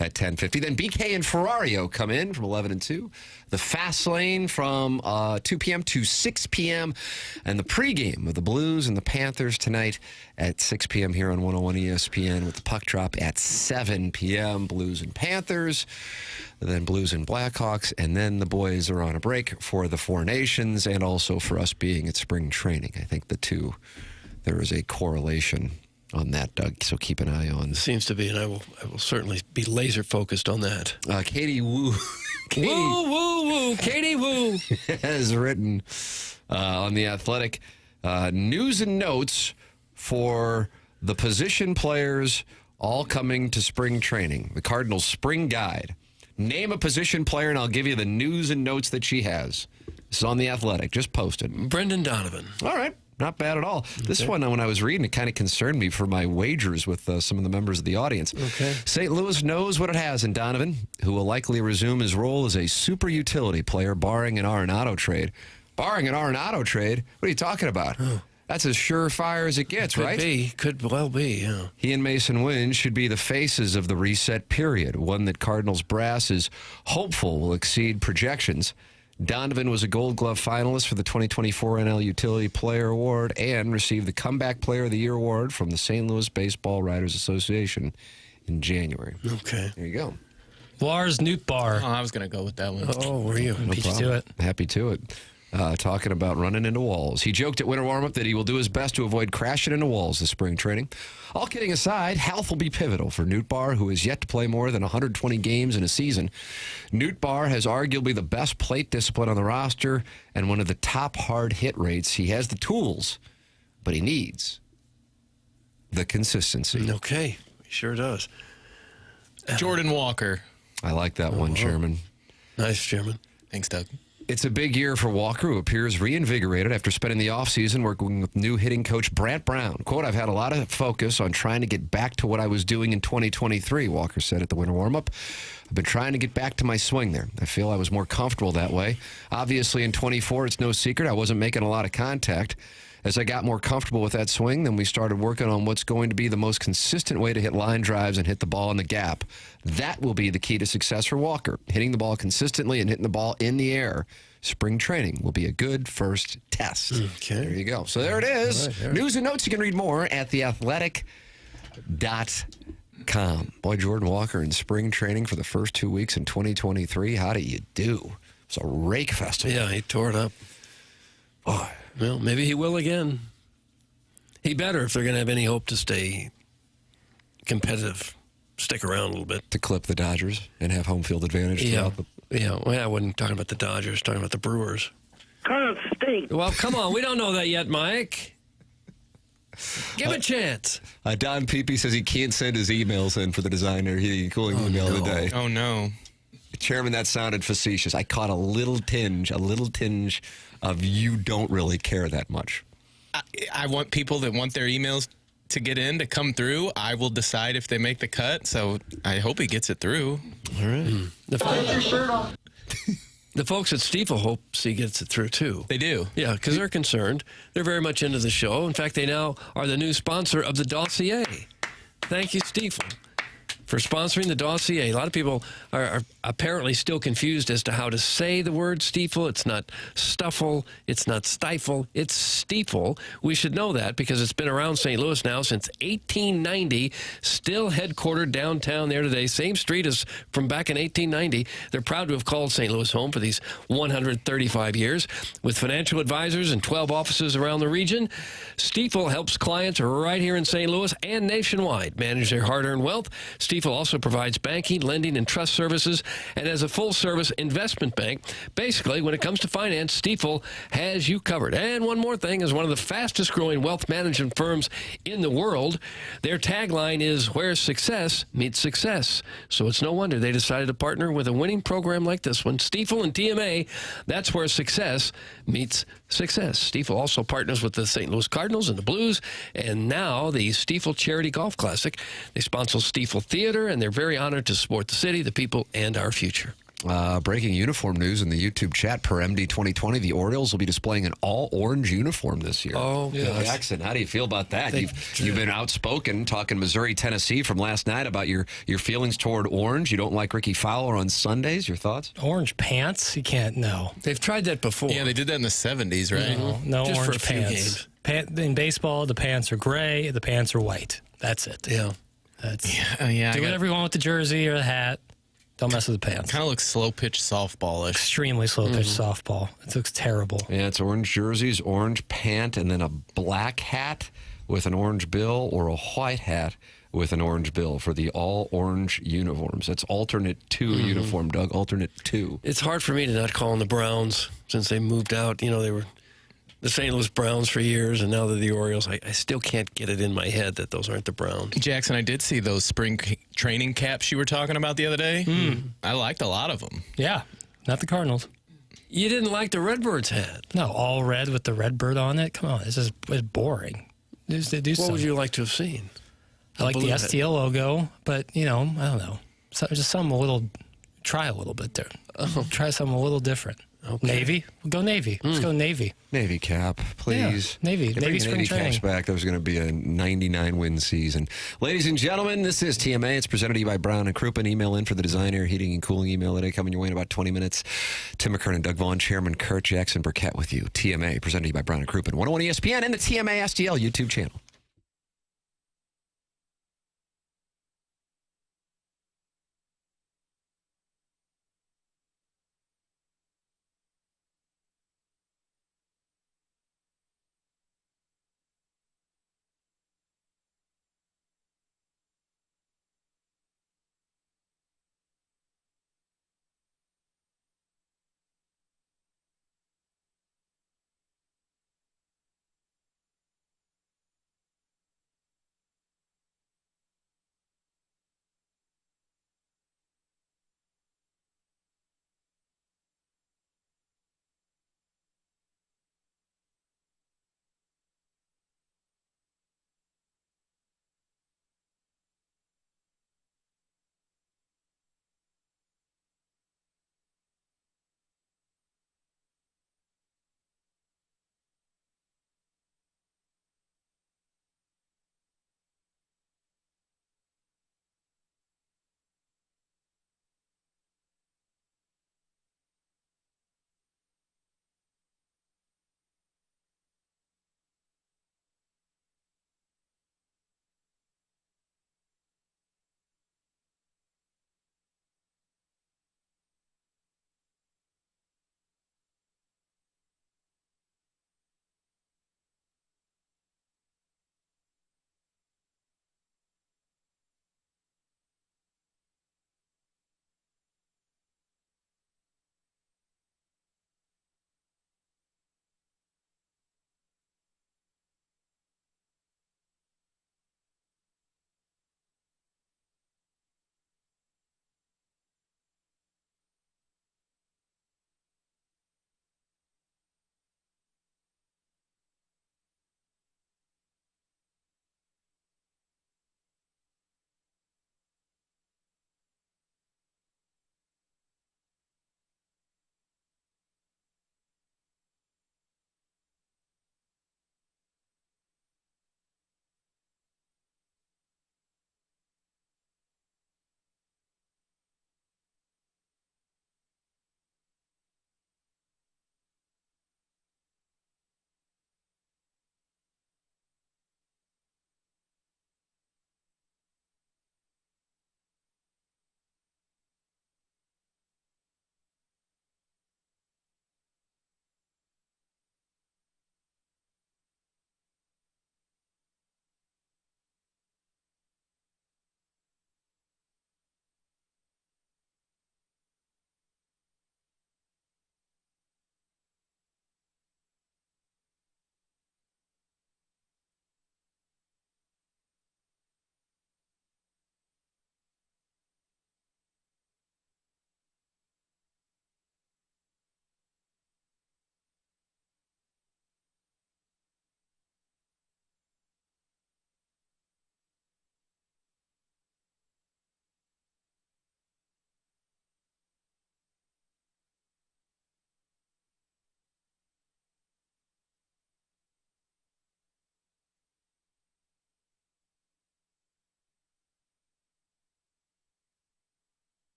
at 10:50. Then BK and Ferrario come in from 11 and 2. The Fast Lane from 2 p.m. to 6 p.m. And the pregame of the Blues and the Panthers tonight at 6 p.m. here on 101 ESPN with the puck drop at 7 p.m. Blues and Panthers, then Blues and Blackhawks, and then the boys are on a break for the Four Nations and also for us being at spring training. I think the two, there is a correlation on that, Doug, so keep an eye on. Seems to be, and I will certainly be laser focused on that. Katie Wu. Woo, woo, woo. Katie Wu has written on The Athletic news and notes for the position players all coming to spring training. The Cardinals spring guide. Name a position player, and I'll give you the news and notes that she has. This is on The Athletic. Just posted. Brendan Donovan. All right. Not bad at all. Okay. This one, when I was reading, it kind of concerned me for my wagers with some of the members of the audience. Okay. St. Louis knows what it has in Donovan, who will likely resume his role as a super utility player, barring an Arenado trade. Barring an Arenado trade? What are you talking about? Oh. That's as surefire as it gets, right? Could well be, yeah. He and Mason Wynn should be the faces of the reset period, one that Cardinals brass is hopeful will exceed projections. Donovan was a Gold Glove finalist for the 2024 NL Utility Player Award and received the Comeback Player of the Year Award from the St. Louis Baseball Writers Association in January. Okay. There you go. Lars Nootbaar. Oh, I was going to go with that one. Oh, were you? No Beat you to it. Happy to it. Talking about running into walls. He joked at winter warm-up that he will do his best to avoid crashing into walls this spring training. All kidding aside, health will be pivotal for Nootbaar, who has yet to play more than 120 games in a season. Nootbaar has arguably the best plate discipline on the roster and one of the top hard hit rates. He has the tools, but he needs the consistency. Okay, he sure does. Jordan Walker. I like that one, Chairman. Nice, Chairman. Thanks, Doug. It's a big year for Walker, who appears reinvigorated after spending the offseason working with new hitting coach Brant Brown. Quote, I've had a lot of focus on trying to get back to what I was doing in 2023, Walker said at the winter warm-up. I've been trying to get back to my swing there. I feel I was more comfortable that way. Obviously, in 24, it's no secret I wasn't making a lot of contact. As I got more comfortable with that swing, then we started working on what's going to be the most consistent way to hit line drives and hit the ball in the gap. That will be the key to success for Walker. Hitting the ball consistently and hitting the ball in the air. Spring training will be a good first test. Okay. There you go. So there it is. All right. News and notes. You can read more at theathletic.com. Boy, Jordan Walker in spring training for the first 2 weeks in 2023. How do you do? It's a rake festival. Yeah, he tore it up. Boy. Well, maybe he will again. He better if they're going to have any hope to stay competitive. Stick around a little bit. To clip the Dodgers and have home field advantage. Yeah, well, I wasn't talking about the Dodgers, talking about the Brewers. kind of stink. Well, come on. We don't know that yet, Mike. Give a chance. Don Pepe says he can't send his emails in for the designer heating and cooling email today. Oh, no. Chairman, that sounded facetious. I caught a little tinge of you don't really care that much. I want people that want their emails to get in to come through. I will decide if they make the cut, so I hope he gets it through. All right. The folks at Stiefel hopes he gets it through, too. They do. Yeah, because they're concerned. They're very much into the show. In fact, they now are the new sponsor of the dossier. Thank you, Stiefel, for sponsoring the dossier. A lot of people are apparently still confused as to how to say the word Stiefel. It's not Stuffle. It's not Stifle. It's Stiefel. We should know that because it's been around St. Louis now since 1890, still headquartered downtown there today. Same street as from back in 1890. They're proud to have called St. Louis home for these 135 years. With financial advisors and 12 offices around the region, Stiefel helps clients right here in St. Louis and nationwide manage their hard-earned wealth. Stiefel also provides banking, lending, and trust services, and as a full-service investment bank, basically, when it comes to finance, Stiefel has you covered. And one more thing, as one of the fastest-growing wealth management firms in the world, their tagline is, where success meets success. So it's no wonder they decided to partner with a winning program like this one. Stiefel and TMA, that's where success meets success. Stiefel also partners with the St. Louis Cardinals and the Blues, and now the Stiefel Charity Golf Classic. They sponsor Stiefel Theater, and they're very honored to support the city, the people, and our future. Breaking uniform news in the YouTube chat per MD 2020. The Orioles will be displaying an all-orange uniform this year. Oh, gosh. Jackson, how do you feel about that? You've been outspoken talking Missouri, Tennessee from last night about your feelings toward orange. You don't like Ricky Fowler on Sundays. Your thoughts? Orange pants? You can't, no. They've tried that before. Yeah, they did that in the 70s, right? No Just orange for a few pants. In baseball, the pants are gray, the pants are white. That's it. Yeah. That's yeah. do whatever you want with the jersey or the hat. Don't mess with the pants. Kind of looks slow-pitch softball-ish. Extremely slow-pitch softball. It looks terrible. Yeah, it's orange jerseys, orange pant, and then a black hat with an orange bill or a white hat with an orange bill for the all-orange uniforms. That's alternate 2 uniform, Doug, alternate 2. It's hard for me to not call them the Browns since they moved out. You know, they were the St. Louis Browns for years, and now they're the Orioles. I still can't get it in my head that those aren't the Browns. Jackson, I did see those spring training caps you were talking about the other day. I liked a lot of them. Yeah, not the Cardinals. You didn't like the Redbirds hat? No, all red with the red bird on it. Come on, it's boring. What would you like to have seen? I like the STL logo, but, you know, I don't know. Just something a little, try a little bit there. Try something a little different. Okay. Navy? We'll go Navy. Let's go Navy. Navy cap, please. Yeah, Navy. They Navy bring spring Navy training. caps back. There was going to be a 99-win season. Ladies and gentlemen, this is TMA. It's presented to you by Brown and Crouppen. Email in for the designer, heating and cooling email today. Coming your way in about 20 minutes. Tim McKernan, Doug Vaughn, Chairman Kurt Jackson Burkett with you. TMA, presented to you by Brown and Crouppen. 101 ESPN and the TMA STL YouTube channel.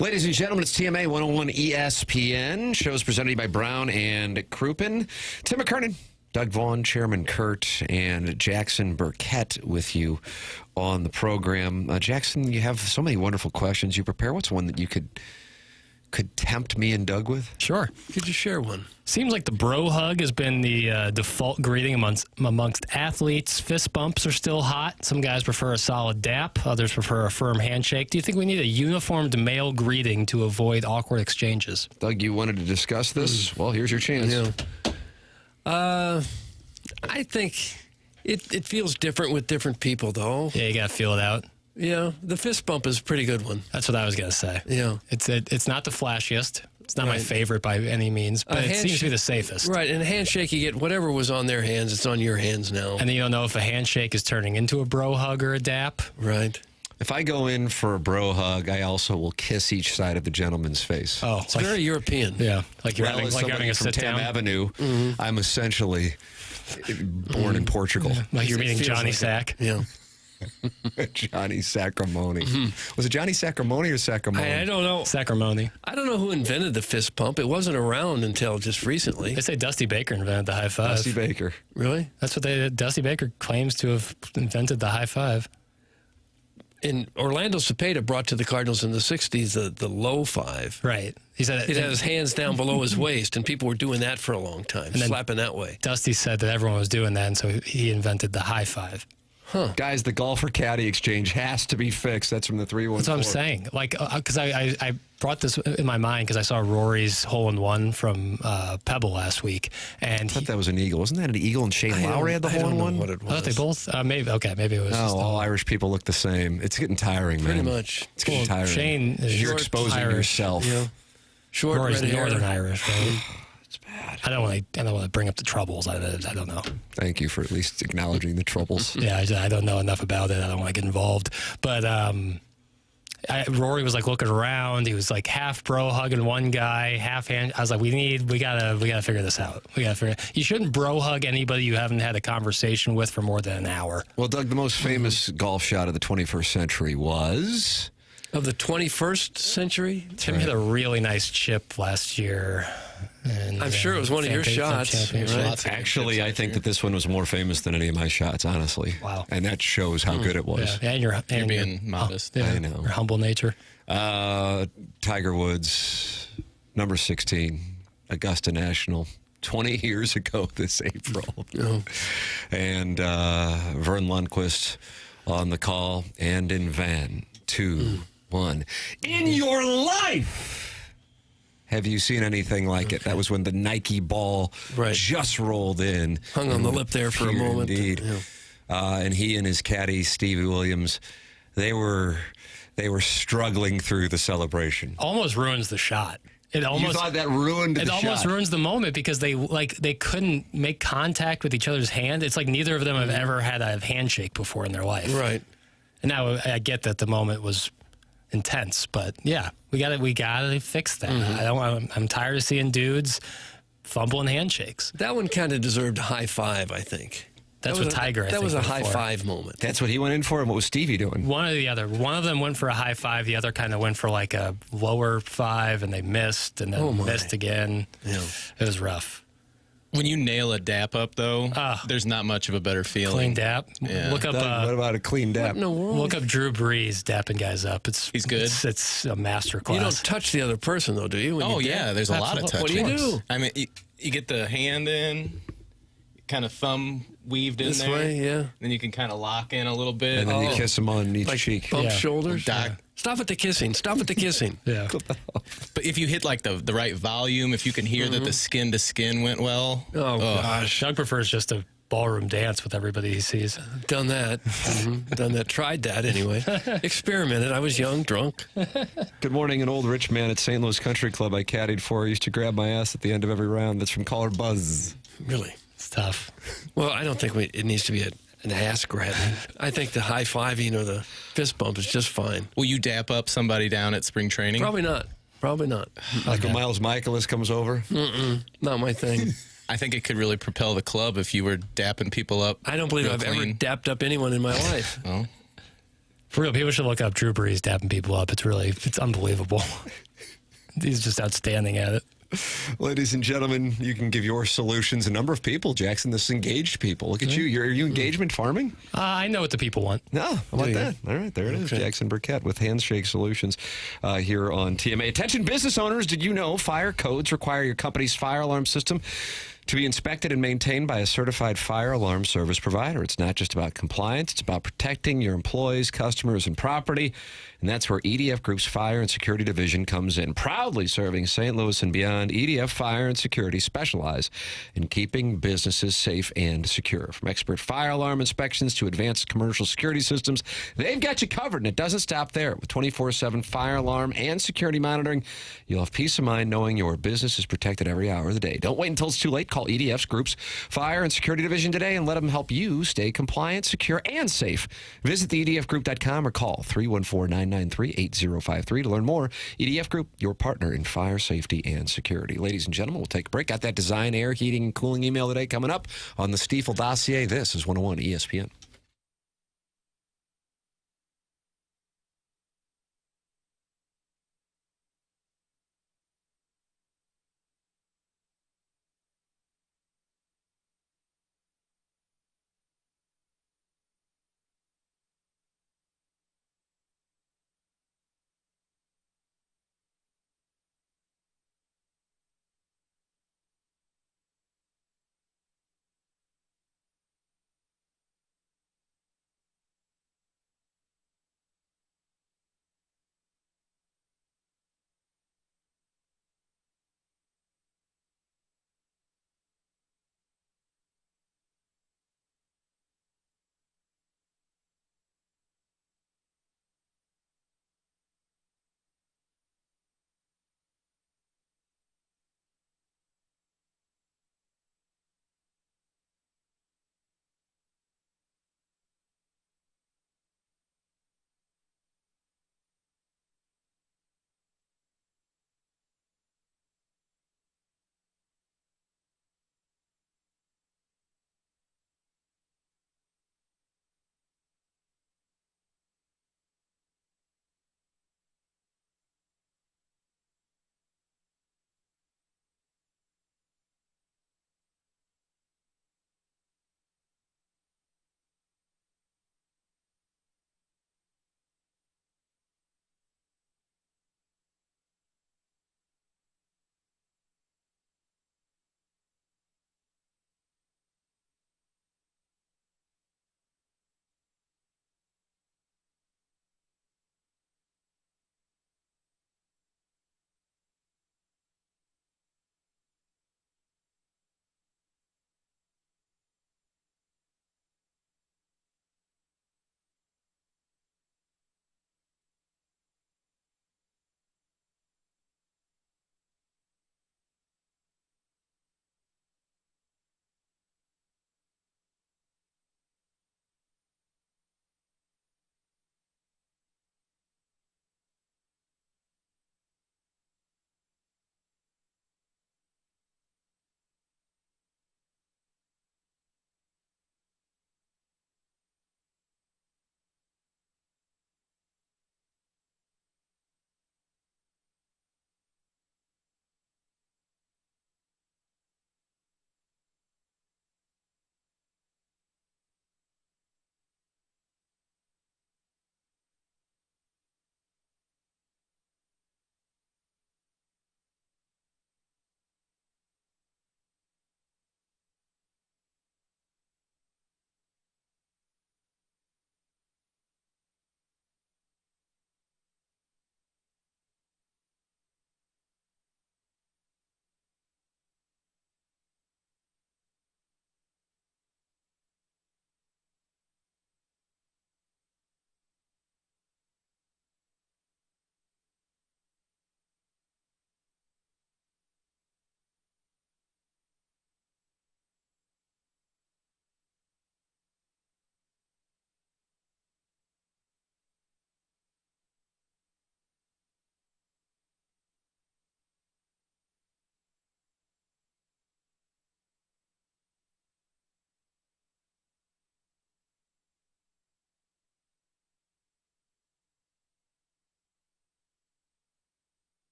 Ladies and gentlemen, it's TMA 101 ESPN. Shows presented to you by Brown and Crouppen. Tim McKernan, Doug Vaughn, Chairman Kurt, and Jackson Burkett with you on the program. Jackson, you have so many wonderful questions you prepare. What's one that you could tempt me and Doug with? Sure. Could you share one? Seems like the bro hug has been the default greeting amongst athletes. Fist bumps are still hot. Some guys prefer a solid dap. Others prefer a firm handshake. Do you think we need a uniformed male greeting to avoid awkward exchanges? Doug, you wanted to discuss this? Well, here's your chance. Yeah. I think it feels different with different people, though. Yeah, you got to feel it out. Yeah, the fist bump is a pretty good one. That's what I was going to say. Yeah. It's not the flashiest. It's not my favorite by any means, but it seems to be the safest. Right, and a handshake, you get whatever was on their hands, it's on your hands now. And then you don't know if a handshake is turning into a bro hug or a dap. Right. If I go in for a bro hug, I also will kiss each side of the gentleman's face. Oh, it's very European. Yeah, like you're having a from sit Tam down. Avenue. I'm essentially born in Portugal. Like you're meeting Johnny Sack. Yeah. Johnny Sacramone. Was it Johnny Sacramone or Sacramone? I don't know. Sacramone. I don't know who invented the fist pump. It wasn't around until just recently. They say Dusty Baker invented the high five. Dusty Baker. Really? That's what they did. Dusty Baker claims to have invented the high five. And Orlando Cepeda brought to the Cardinals in the 60s the low five. Right. He said he had his hands down below his waist, and people were doing that for a long time, and slapping that way. Dusty said that everyone was doing that, and so he invented the high five. Huh. Guys, the golfer caddy exchange has to be fixed. That's from the 314. That's what I'm saying. Like, because I brought this in my mind because I saw Rory's hole-in-one from Pebble last week, and I thought that was an eagle. Wasn't that an eagle? And Shane Lowry had the hole-in-one. What it was. I thought they both. Maybe it was. No, just all Irish people look the same. It's getting tiring, man. Pretty much. It's getting tiring. Shane is You're exposing Irish. yourself. Yeah. Short, Rory's red hair. Northern Irish, right? It's bad. I don't want to bring up the troubles. I don't know. Thank you for at least acknowledging the troubles. Yeah, I don't know enough about it. I don't want to get involved. But Rory was like looking around. He was like half bro hugging one guy, half hand. I was like, we gotta figure this out. You shouldn't bro hug anybody you haven't had a conversation with for more than an hour. Well, Doug, the most famous golf shot of the 21st century was... Of the 21st century? Tim hit a really nice chip last year. And, I'm sure it was one of your shots. Right? Actually, I think that this one was more famous than any of my shots, honestly. Wow. And that shows how good it was. Yeah, and you're being modest. I know. Your humble nature. Tiger Woods, number 16, Augusta National, 20 years ago this April. Oh. And Vern Lundquist on the call, and in Van, 2-1. In your life! Have you seen anything like it? That was when the Nike ball just rolled in. Hung on the lip there for a moment. Indeed. Yeah. And he and his caddy, Stevie Williams, they were struggling through the celebration. Almost ruins the shot. You thought that ruined the shot? It almost ruins the moment because they couldn't make contact with each other's hand. It's like neither of them have ever had a handshake before in their life. Right. And now I get that the moment was intense, but yeah, we gotta fix that. I'm tired of seeing dudes fumbling handshakes. That one kind of deserved a high five, I think. That's what Tiger. That was a high for. five moment. That's what he went in for, and what was Stevie doing? One or the other. One of them went for a high five. The other kind of went for like a lower five, and they missed, and then missed again. Yeah. It was rough. When you nail a dap up, though, there's not much of a better feeling. Clean dap. Yeah. Look up. What about a clean dap? Look up Drew Brees dapping guys up. He's good. It's a master class. You don't touch the other person, though, do you? When you dap? There's a lot of touch. What do you do? I mean, you get the hand in, kind of thumb weaved in this there. way, yeah. Then you can kind of lock in a little bit. And then you kiss him on each like cheek. Bump shoulders. Yeah. Stop at the kissing. Stop at the kissing. Yeah. But if you hit like the right volume, if you can hear that the skin to skin went well. Oh, gosh. Doug prefers just a ballroom dance with everybody he sees. Done that. Done that. Tried that anyway. Experimented. I was young, drunk. Good morning, an old rich man at St. Louis Country Club I caddied for used to grab my ass at the end of every round. That's from caller Buzz. Really? It's tough. Well, I don't think it needs to be an ass grabbing. I think the high fiving or the fist bump is just fine. Will you dap up somebody down at spring training? Probably not. Like when Miles Michaelis comes over? Not my thing. I think it could really propel the club if you were dapping people up. I don't believe I've ever dapped up anyone in my life. Oh. For real, people should look up Drew Brees dapping people up. It's unbelievable. He's just outstanding at it. Ladies and gentlemen, you can give your solutions. A number of people, Jackson, this engaged people. Look at you. Are you engagement farming? I know what the people want. No, how about that? All right, there it is. Jackson Burkett with Handshake Solutions here on TMA. Attention business owners, did you know fire codes require your company's fire alarm system to be inspected and maintained by a certified fire alarm service provider? It's not just about compliance. It's about protecting your employees, customers, and property. And that's where EDF Group's Fire and Security Division comes in. Proudly serving St. Louis and beyond, EDF Fire and Security specialize in keeping businesses safe and secure. From expert fire alarm inspections to advanced commercial security systems, they've got you covered, and it doesn't stop there. With 24/7 fire alarm and security monitoring, you'll have peace of mind knowing your business is protected every hour of the day. Don't wait until it's too late. Call EDF Group's Fire and Security Division today and let them help you stay compliant, secure, and safe. Visit theedfgroup.com or call 314-993-8053 to learn more. EDF Group, your partner in fire safety and security. Ladies and gentlemen, we'll take a break. Got that design, air, heating, and cooling email today coming up on the Stiefel dossier. This is 101 ESPN.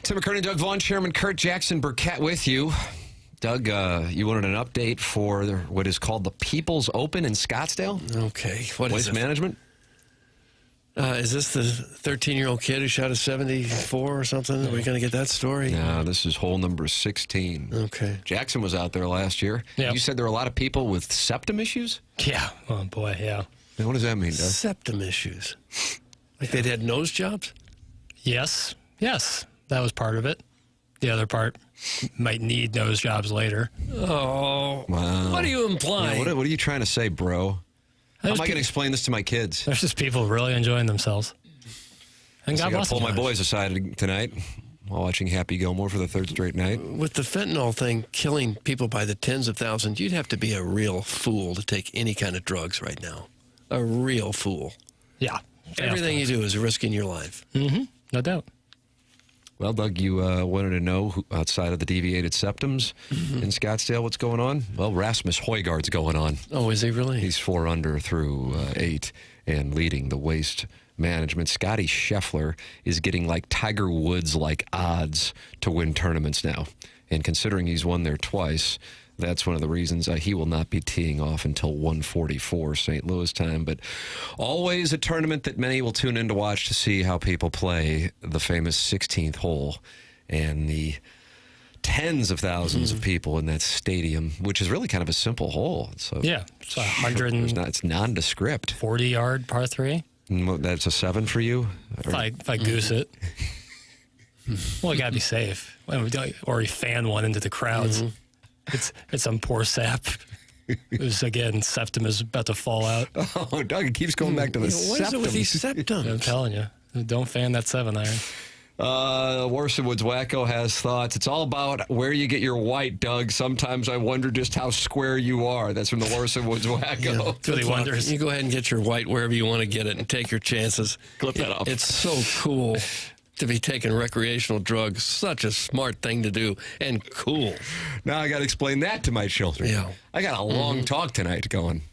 Tim McKernan, Doug Vaughn, Chairman Kurt, Jackson Burkett with you. Doug, you wanted an update for what is called the People's Open in Scottsdale? Okay. What Waste is it? management? Is this the 13-year-old kid who shot a 74 or something? Are we going to get that story? No, this is hole number 16. Okay. Jackson was out there last year. Yep. You said there were a lot of people with septum issues? Yeah. Oh, boy, yeah. Now, what does that mean, Doug? Septum issues. Like they'd had nose jobs? Yes. That was part of it. The other part might need nose jobs later. Oh. Wow. What are you implying? Yeah, what are you trying to say, bro? How am I going to explain this to my kids? There's just people really enjoying themselves. And So God I got bless to pull them. my boys aside tonight while watching Happy Gilmore for the third straight night. With the fentanyl thing killing people by the tens of thousands, you'd have to be a real fool to take any kind of drugs right now. A real fool. Yeah. Everything you do is risking your life. Mm-hmm. No doubt. Well, Doug, you wanted to know who, outside of the deviated septums in Scottsdale, what's going on? Well, Rasmus Højgaard's going on. Oh, is he really? He's 4 under through 8 and leading the waste management. Scotty Scheffler is getting like Tiger Woods-like odds to win tournaments now. And considering he's won there twice, that's one of the reasons he will not be teeing off until 1:44 St. Louis time. But always a tournament that many will tune in to watch to see how people play the famous 16th hole and the tens of thousands of people in that stadium, which is really kind of a simple hole. So Yeah. It's 140 it's nondescript. yard par 3. That's a 7 for you? If I goose it. Well, you got to be safe. Or you fan one into the crowds. It's some poor sap. Who's, again, septum is about to fall out. Oh, Doug, it keeps going back to the What is it with these septums? I'm telling you. Don't fan that 7-iron. Worcester Woods Wacko has thoughts. It's all about where you get your white, Doug. Sometimes I wonder just how square you are. That's from the Worcester Woods Wacko. That's what he wonders. You go ahead and get your white wherever you want to get it and take your chances. Clip that off. It's so cool to be taking recreational drugs. Such a smart thing to do and cool. Now I got to explain that to my children. Yeah. I got a long talk tonight going.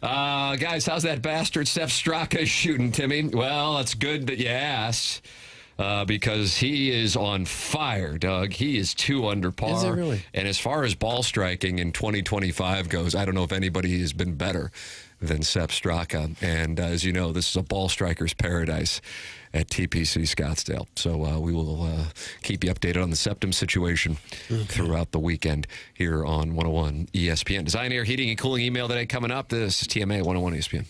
Guys, how's that bastard Sepp Straka shooting, Timmy? Well, it's good that you asked. Because he is on fire, Doug. He is 2 under par. Is he really? And as far as ball striking in 2025 goes, I don't know if anybody has been better than Sepp Straka. And as you know, this is a ball striker's paradise at TPC Scottsdale. So we will keep you updated on the septum situation throughout the weekend here on 101 ESPN. Design, Air, Heating, and Cooling email today coming up. This is TMA 101 ESPN.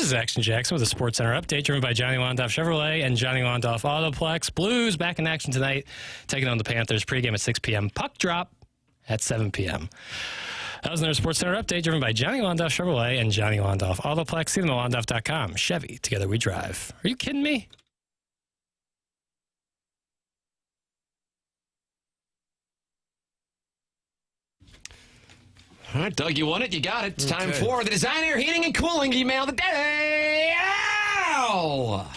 This is Action Jackson with a Sports Center update driven by Johnny Londoff Chevrolet and Johnny Londoff Autoplex. Blues back in action tonight, taking on the Panthers. Pregame at 6 p.m. Puck drop at 7 p.m. That was another Sports Center update driven by Johnny Londoff Chevrolet and Johnny Londoff Autoplex. See them at Londoff.com. Chevy, together we drive. Are you kidding me? All right, Doug, you won it. You got it. It's time for the Design Air Heating and Cooling email of the day. Ow!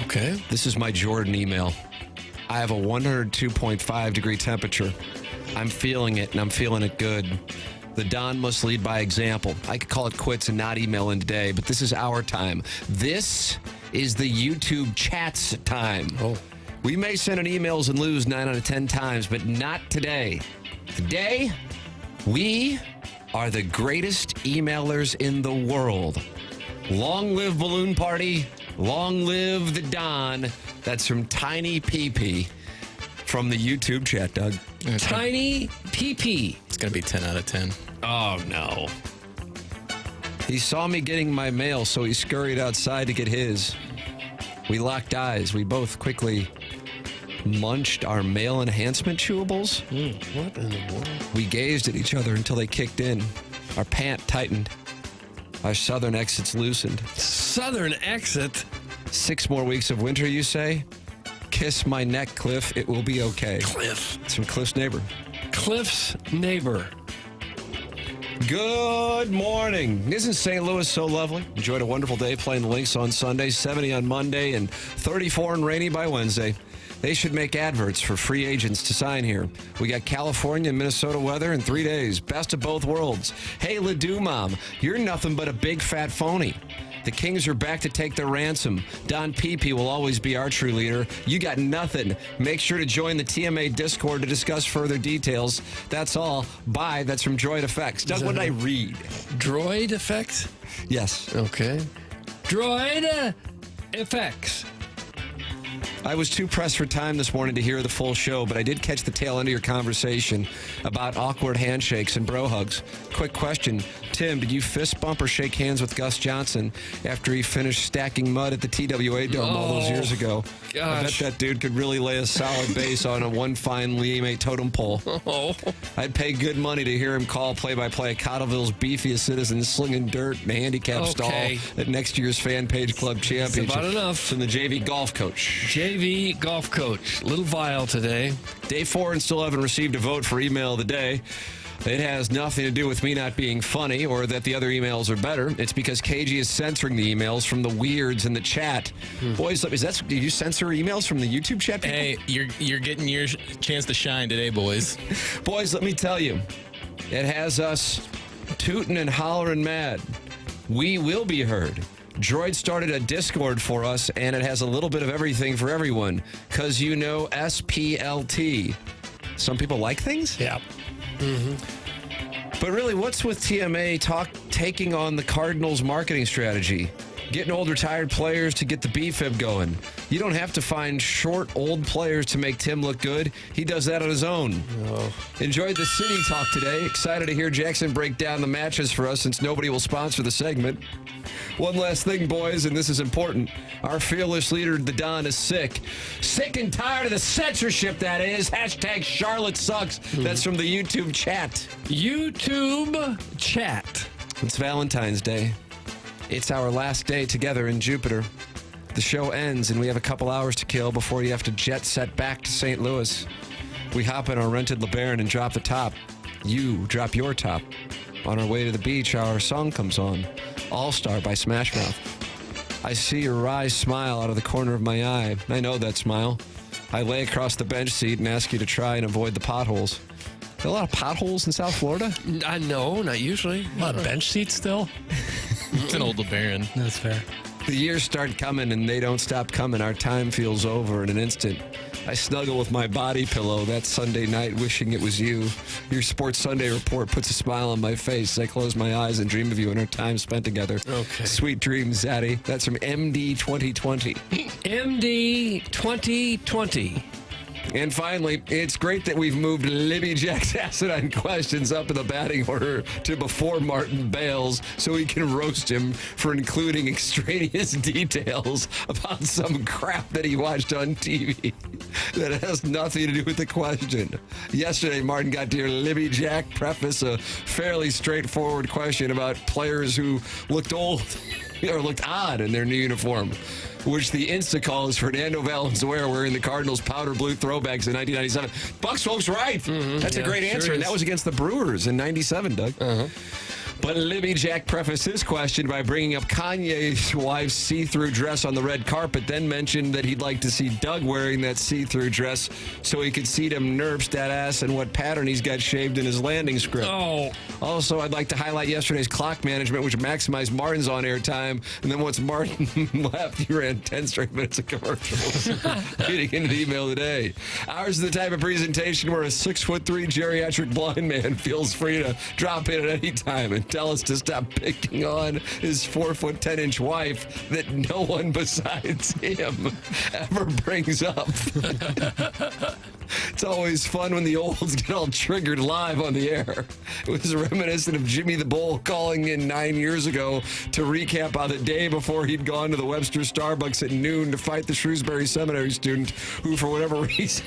Okay. This is my Jordan email. I have a 102.5 degree temperature. I'm feeling it, and I'm feeling it good. The Don must lead by example. I could call it quits and not email in today, but this is our time. This is the YouTube chats time. We may send an emails and lose 9 out of 10 times, but not today. Today, we are the greatest emailers in the world. Long live Balloon Party. Long live the Don. That's from Tiny PP from the YouTube chat, Doug. Tiny PP. It's going to be 10 out of 10. Oh, no. He saw me getting my mail, so he scurried outside to get his. We locked eyes. We both quickly munched our mail enhancement chewables. What in the world? We gazed at each other until they kicked in. Our pant tightened. Our southern exits loosened. Southern exit? 6 more weeks of winter, you say? Kiss my neck, Cliff. It will be okay. Cliff. It's from Cliff's neighbor. Cliff's neighbor. Good morning. Isn't St. Louis so lovely? Enjoyed a wonderful day playing the Lynx on Sunday, 70 on Monday, and 34 and rainy by Wednesday. They should make adverts for free agents to sign here. We got California and Minnesota weather in 3 days. Best of both worlds. Hey, Ledoux Mom, you're nothing but a big fat phony. The Kings are back to take their ransom. Don Pepe will always be our true leader. You got nothing. Make sure to join the TMA Discord to discuss further details. That's all. Bye. That's from Droid Effects. Doug, what did I read? Droid Effects? Yes. Okay. Droid Effects. I was too pressed for time this morning to hear the full show, but I did catch the tail end of your conversation about awkward handshakes and bro hugs. Quick question. Tim, did you fist bump or shake hands with Gus Johnson after he finished stacking mud at the TWA Dome all those years ago? Gosh. I bet that dude could really lay a solid base on a one fine Liam totem pole. I'd pay good money to hear him call play-by-play at Cottleville's beefiest citizens slinging dirt in a handicap stall at next year's Fan Page Club Championship. That's about enough. From the JV golf coach. JV golf coach. Little vile today. Day 4 and still haven't received a vote for email of the day. It has nothing to do with me not being funny or that the other emails are better. It's because KG is censoring the emails from the weirds in the chat. Boys, did you censor emails from the YouTube chat people? Hey, you're getting your chance to shine today, boys. Boys, let me tell you, it has us tooting and hollering mad. We will be heard. Droid started a Discord for us, and it has a little bit of everything for everyone. Because you know SPLT. Some people like things? Yeah. But really, what's with TMA taking on the Cardinals' marketing strategy? Getting old retired players to get the B-fib going. You don't have to find short, old players to make Tim look good. He does that on his own. Enjoyed the city talk today. Excited to hear Jackson break down the matches for us since nobody will sponsor the segment. One last thing, boys, and this is important. Our fearless leader, the Don, is sick. Sick and tired of the censorship, that is. Hashtag Charlotte sucks. That's from the YouTube chat. YouTube chat. It's Valentine's Day. It's our last day together in Jupiter. The show ends, and we have a couple hours to kill before you have to jet set back to St. Louis. We hop in our rented LeBaron and drop the top. You drop your top. On our way to the beach, our song comes on. All-Star by Smash Mouth. I see your wry smile out of the corner of my eye. I know that smile. I lay across the bench seat and ask you to try and avoid the potholes. There are a lot of potholes in South Florida? No, not usually. A lot of bench seats still? It's an old LeBaron. That's fair. The years start coming and they don't stop coming. Our time feels over in an instant. I snuggle with my body pillow that Sunday night wishing it was you. Your Sports Sunday report puts a smile on my face. I close my eyes and dream of you and our time spent together. Okay. Sweet dreams, Zaddy. That's from MD 2020. MD 2020. And finally, it's great that we've moved Libby Jack's asinine questions up in the batting order to before Martin bails so we can roast him for including extraneous details about some crap that he watched on TV that has nothing to do with the question. Yesterday, Martin got to hear Libby Jack preface a fairly straightforward question about players who looked old or looked odd in their new uniform, which the Insta call is Fernando Valenzuela wearing the Cardinals powder blue throwbacks in 1997. Buck Swope's right. That's a great answer, and that was against the Brewers in 97, Doug. But Libby Jack prefaced his question by bringing up Kanye's wife's see-through dress on the red carpet, then mentioned that he'd like to see Doug wearing that see-through dress so he could see them nerfs, that ass, and what pattern he's got shaved in his landing script. Also, I'd like to highlight yesterday's clock management, which maximized Martin's on-air time, and then once Martin left, he ran 10 straight minutes of commercials. Getting into the email today. Ours is the type of presentation where a 6'3" geriatric blind man feels free to drop in at any time and tell us to stop picking on his 4'10" wife that no one besides him ever brings up. It's always fun when the olds get all triggered live on the air. It was reminiscent of Jimmy the Bull calling in 9 years ago to recap how the day before he'd gone to the Webster Starbucks at noon to fight the Shrewsbury Seminary student who, for whatever reason,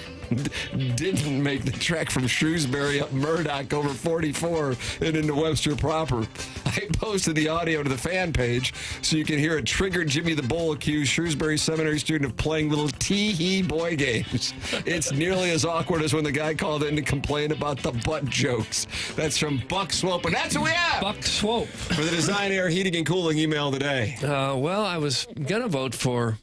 didn't make the trek from Shrewsbury up Murdoch over 44 and into Webster proper. I posted the audio to the fan page so you can hear a triggered Jimmy the Bull accuse Shrewsbury Seminary student of playing little tee-hee boy games. It's nearly as awkward as when the guy called in to complain about the butt jokes. That's from Buck Swope, and that's what we have. Buck Swope. For the Design, Air, Heating, and Cooling email today. Well, I was going to vote for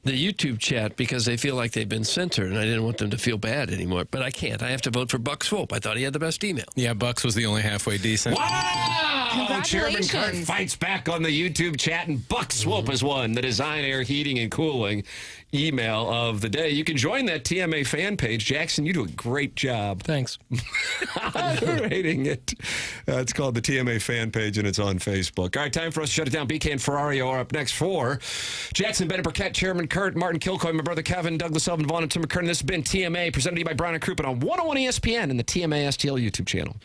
the YouTube chat because they feel like they've been censored, and I didn't want them to feel bad anymore. But I can't. I have to vote for Buck Swope. I thought he had the best email. Yeah, Bucks was the only halfway decent. Wow! Chairman Kurt fights back on the YouTube chat, and Buck Swope has won the Design, Air, Heating, and Cooling email of the day. You can join that TMA fan page. Jackson, you do a great job. Thanks. Rating it. It's called the TMA fan page, and it's on Facebook. All right, time for us to shut it down. BK and Ferrari are up next for Jackson, Bennett, Burkett, Chairman Kurt, Martin Kilcoyne, my brother Kevin, Douglas Elvin, Vaughn, and Tim McKernan. This has been TMA, presented to you by Brown and Crouppen on 101 ESPN and the TMA STL YouTube channel.